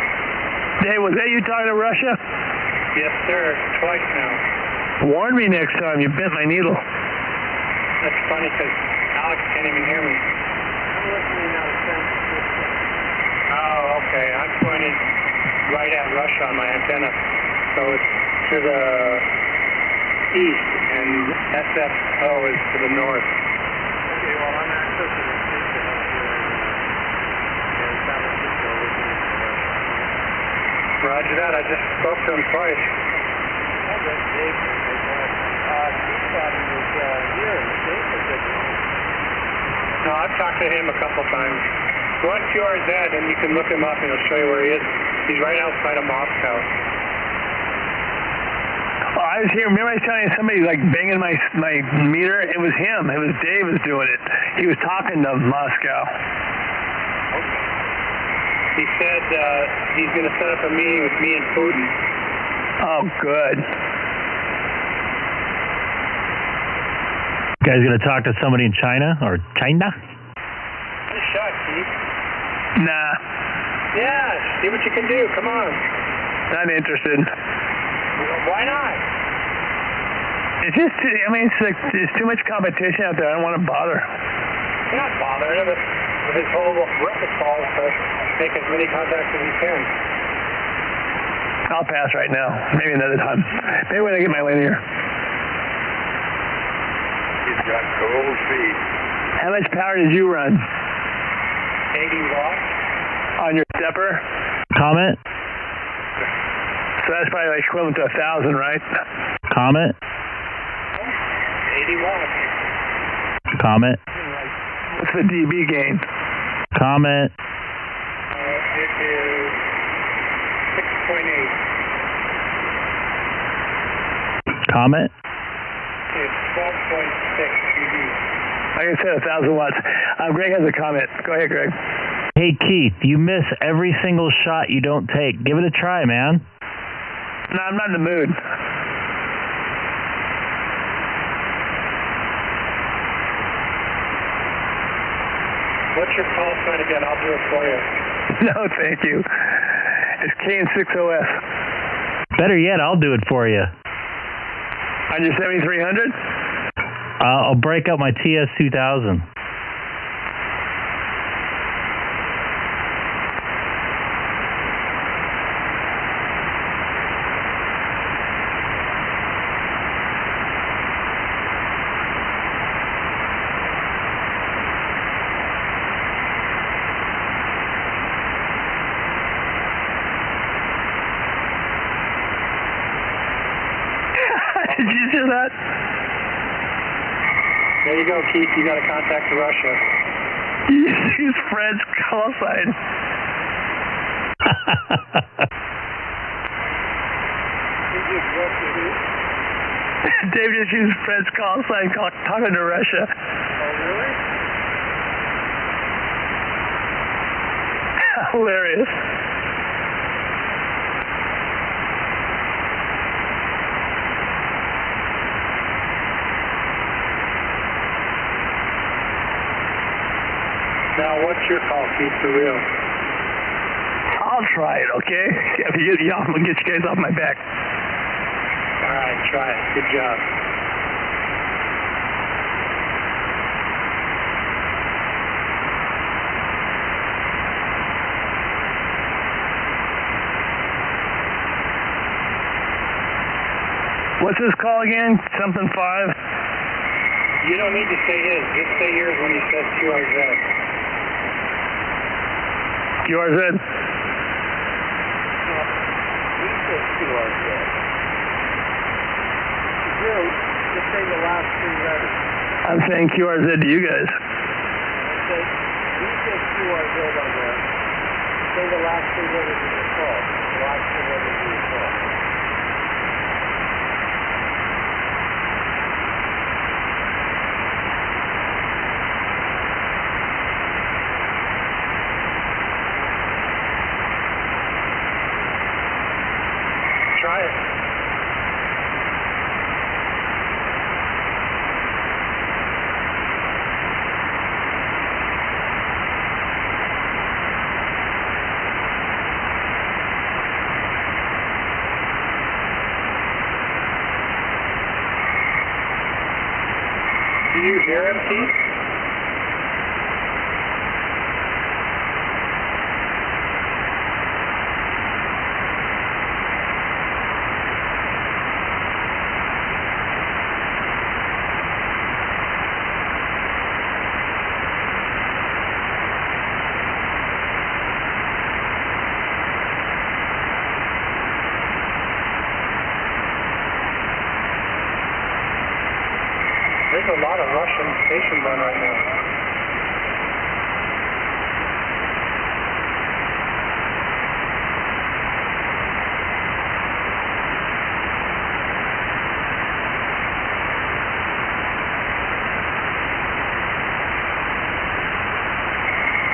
Hey, was that you talking to Russia? Yes, sir. Twice now. Warn me next time. You bent my needle. That's funny because Alex can't even hear me. I'm listening out of San Francisco. Oh, okay. I'm pointed right at Russia on my antenna. So it's to the east, and SFO is to the north. Okay, well, I'm accessing the station up here in San Francisco, listening to Russia. Roger that. I just spoke to him twice. Oh, that's big. He thought he was here in the States. I said, no, I've talked to him a couple times. Go on QRZ and you can look him up and he'll show you where he is. He's right outside of Moscow. Oh, I was here. Remember I was telling you somebody like banging my meter? It was him. It was Dave was doing it. He was talking to Moscow. Okay. He said he's going to set up a meeting with me and Putin. Oh, good. You guys gonna talk to somebody in China or China? Give it a shot, Keith. Nah. Yeah, see what you can do. Come on. Not interested. Why not? It's just, I mean, it's too much competition out there. I don't want to bother. You're not bothering him. His whole repertoire is to make as many contacts as he can. I'll pass right now. Maybe another time. Maybe when I get my linear. He's got cold feet. How much power did you run? 80 watts. On your stepper? Comment? So that's probably like equivalent to 1,000, right? Comment? 80 watts. Comment? What's the dB gain? Comment? It is 6.8. Comment? It's 12.6 dB. Like I said, 1,000 watts. Greg has a comment. Go ahead, Greg. Hey, Keith, you miss every single shot you don't take. Give it a try, man. No, I'm not in the mood. What's your call sign again? I'll do it for you. No, thank you. It's K6OS. Better yet, I'll do it for you. On your 7300? I'll break up my TS2000. Did you hear that? There you go, Keith. You got to contact Russia. Use Fred's call sign. Dave just used Fred's call sign talking to Russia. Oh, really? Hilarious. Now, what's your call, Keith, for real? I'll try it, okay? If you get I'm gonna get you guys off my back. All right, try it. Good job. What's this call again? Something 5? You don't need to say his. Just say yours when he says QRZ. QRZ? He says QRZ. Just say the last 3 letters. I'm saying QRZ to you guys. Okay. He says QRZ on there. Say the last 3 letters of your call. The last 3 letters of your call. Try it. Do you hear him, Keith? There's a lot of Russian stations on right now.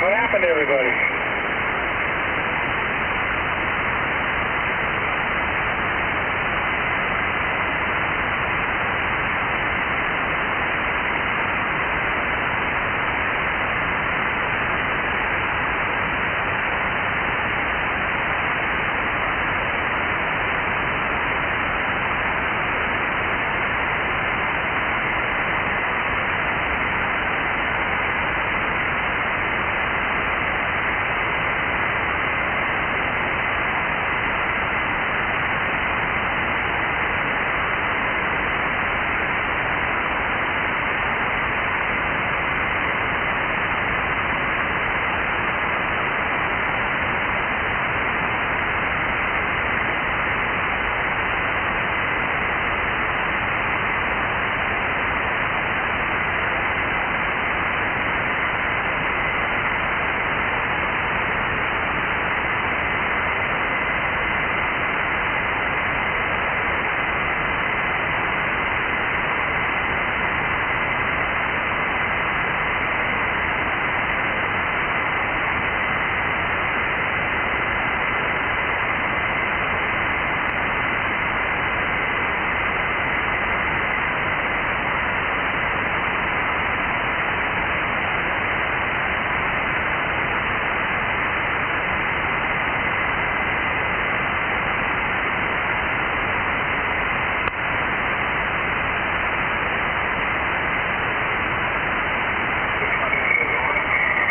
What happened to everybody?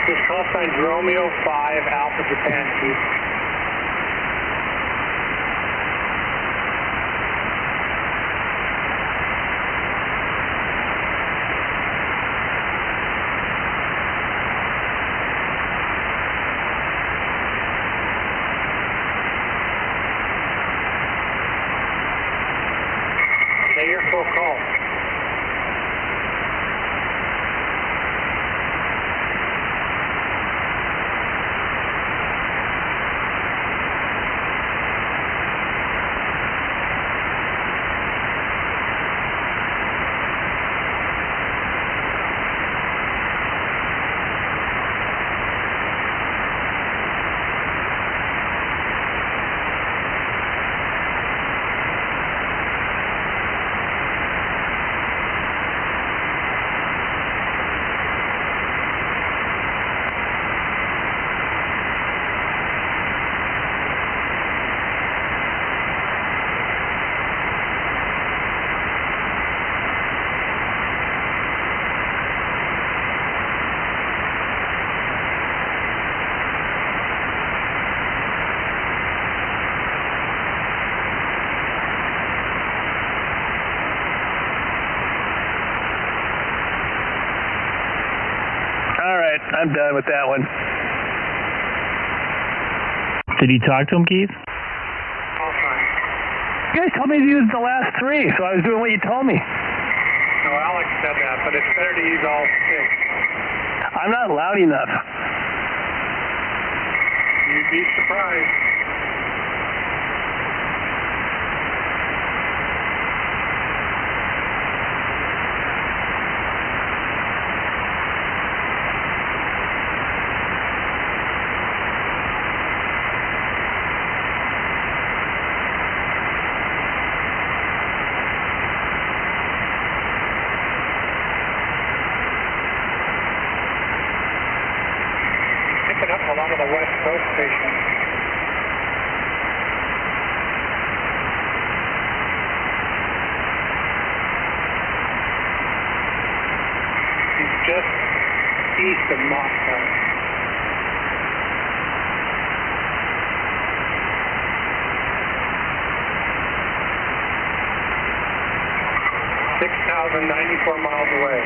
This call sign's Romeo 5 Alpha Japan, Keith. Say your full call. I'm done with that one. Did you talk to him, Keith? You guys told me to use the last 3, so I was doing what you told me. No, Alex said that, but it's better to use all 6. I'm not loud enough. You'd be surprised. Picking up a lot of the West Coast stations. He's just east of Moscow. $6,094 miles away.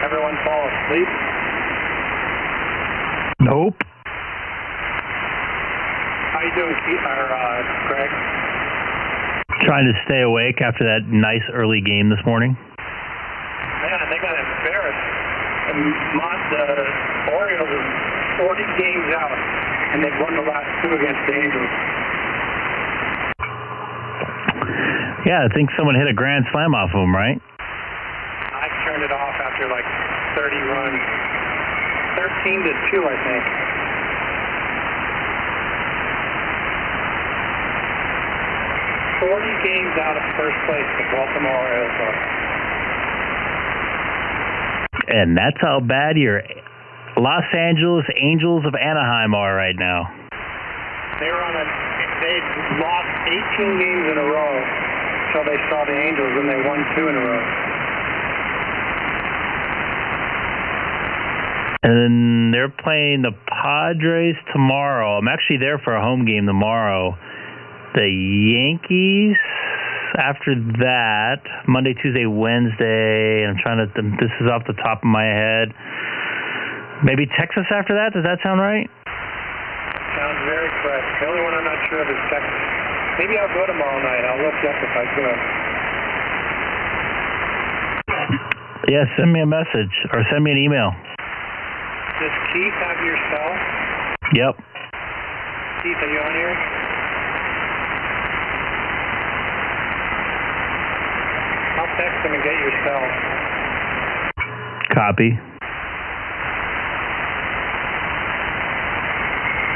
Everyone fall asleep? Nope. How you doing, Greg? Trying to stay awake after that nice early game this morning. Man, they got embarrassed. The Orioles are 40 games out, and they've won the last 2 against the Angels. Yeah, I think someone hit a grand slam off of them, right? I turned it off after like 30 runs. 13-2, I think. Games out of first place, the Baltimore Orioles are. And that's how bad your Los Angeles Angels of Anaheim are right now. They lost 18 games in a row until they saw the Angels, and they won 2 in a row. And then they're playing the Padres tomorrow. I'm actually there for a home game tomorrow. The Yankees after that, Monday, Tuesday, Wednesday. I'm trying to, this is off the top of my head. Maybe Texas after that? Does that sound right? Sounds very correct. The only one I'm not sure of is Texas. Maybe I'll go tomorrow night. I'll look you up if I could. Yeah, send me a message or send me an email. Does Keith have your cell? Yep. Keith, are you on here? I'll text him and get your cell. Copy.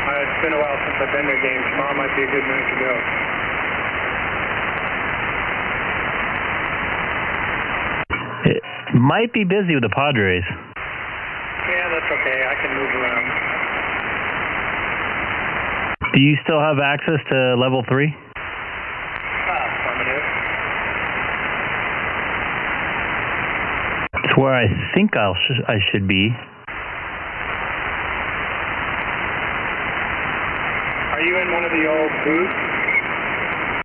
It's been a while since I've been to a game. Tomorrow might be a good night to go. It might be busy with the Padres. Yeah, that's okay. I can move around. Do you still have access to level 3? Affirmative. It's where I think I should be.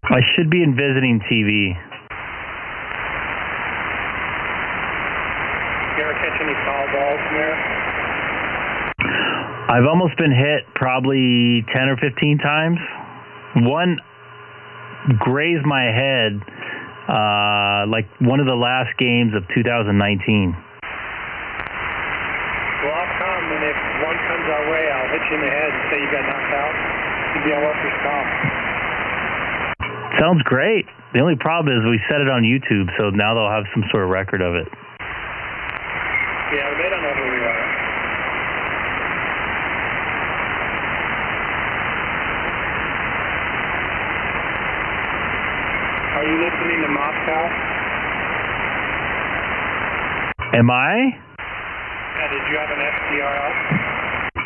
I should be in visiting TV. You ever catch any foul balls from there? I've almost been hit probably 10 or 15 times. One grazed my head like one of the last games of 2019. Well, I'll come, and if one comes our way, I'll hit you in the head and say you got knocked out. You'd be on workers' comp. Sounds great. The only problem is we set it on YouTube, so now they'll have some sort of record of it. Yeah, they don't know who we are. Are you listening to Moscow? Am I? Yeah, did you have an SDR out?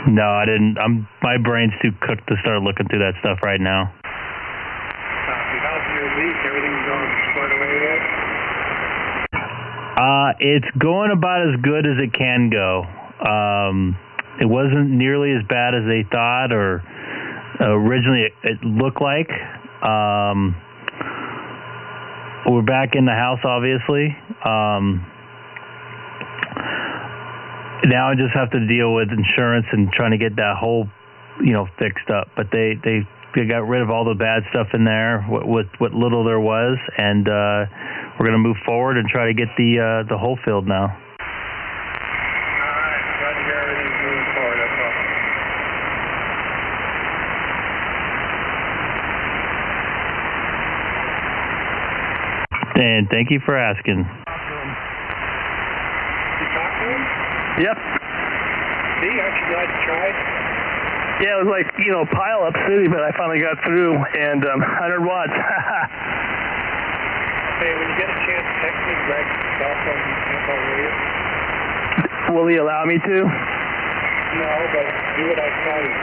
No, I didn't. My brain's too cooked to start looking through that stuff right now. How's your leak? Everything's going squared away yet? It's going about as good as it can go. It wasn't nearly as bad as they thought, or originally it looked like. We're back in the house, obviously. Now I just have to deal with insurance and trying to get that whole, fixed up. But they got rid of all the bad stuff in there, what little there was, and we're going to move forward and try to get the hole filled now. All right, glad to hear everything's moving forward. That's all. And thank you for asking. You talk to him? Yep. See, aren't you glad you tried? Yeah, it was like, pile up city, but I finally got through, and 100 watts. Hey, when you get a chance, text me Greg's cell phone info, will you? Will he allow me to? No, but do what I tell you.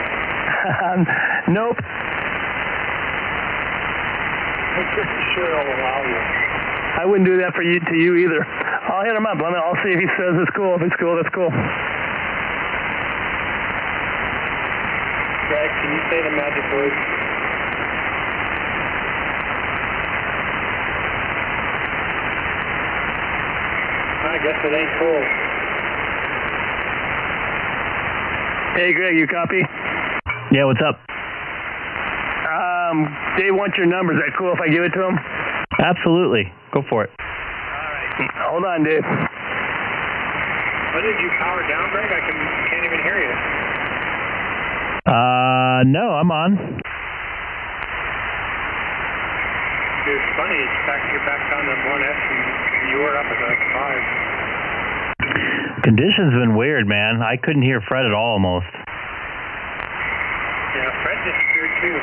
Nope. I'm pretty sure I'll allow you. I wouldn't do that to you either. I'll hit him up. I'll see if he says it's cool. If it's cool, that's cool. Greg, can you say the magic words? I guess it ain't cool. Hey, Greg, you copy? Yeah, what's up? Dave wants your number. Is that cool if I give it to him? Absolutely. Go for it. All right. Hold on, Dave. What did you power down, Greg? I can't even hear you. No, I'm on. Dude, it's funny. You're back down to 1S and you were up at like 5. Conditions been weird, man. I couldn't hear Fred at all almost. Yeah, Fred disappeared too.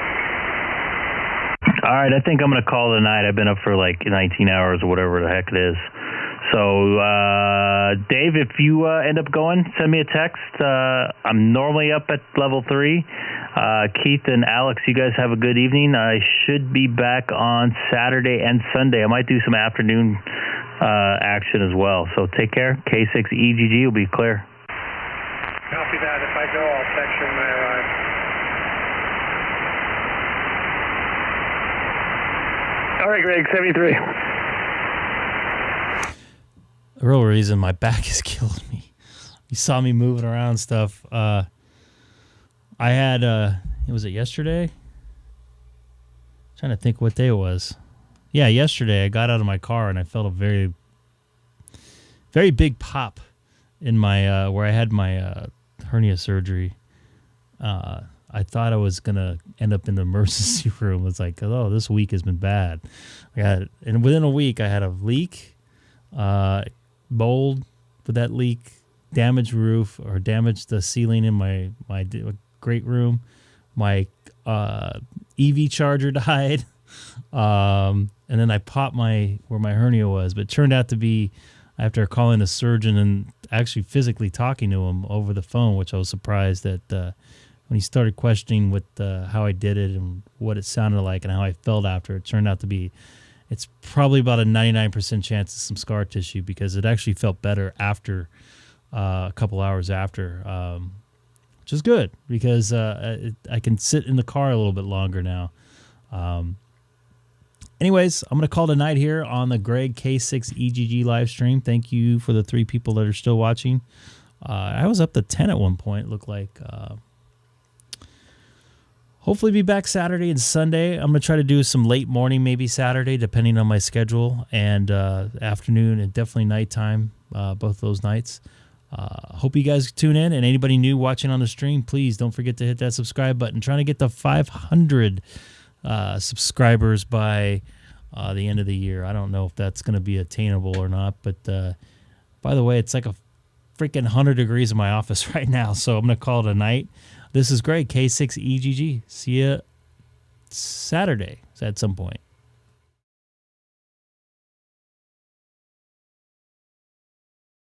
All right, I think I'm going to call it a night. I've been up for like 19 hours or whatever the heck it is. So, Dave, if you end up going, send me a text. I'm normally up at level 3. Keith and Alex, you guys have a good evening. I should be back on Saturday and Sunday. I might do some afternoon action as well. So take care. K6EGG will be clear. Copy that. If I go, I'll text you when I arrive. All right, Greg, 73. The real reason my back is killing me. You saw me moving around stuff. I had, was it yesterday? I'm trying to think what day it was. Yeah, yesterday I got out of my car and I felt a very, very big pop in my, where I had my hernia surgery. I thought I was going to end up in the emergency room. It's like, oh, this week has been bad. And within a week I had a leak, mold with that leak, damaged roof, or damaged the ceiling in my great room. My EV charger died. And then I popped where my hernia was, but it turned out to be, after calling a surgeon and actually physically talking to him over the phone, which I was surprised that when he started questioning how I did it and what it sounded like and how I felt after, it turned out to be, it's probably about a 99% chance of some scar tissue, because it actually felt better after a couple hours after, which is good because I can sit in the car a little bit longer now. Anyways, I'm going to call it a night here on the Greg K6EGG live stream. Thank you for the 3 people that are still watching. I was up to 10 at one point, it looked like. Hopefully be back Saturday and Sunday. I'm going to try to do some late morning, maybe Saturday, depending on my schedule, and afternoon and definitely nighttime, both those nights. Hope you guys tune in, and anybody new watching on the stream, please don't forget to hit that subscribe button. Trying to get to 500 subscribers by the end of the year. I don't know if that's going to be attainable or not, but by the way, it's like a freaking 100 degrees in my office right now, so I'm going to call it a night. This is Greg, K6EGG. See you Saturday at some point.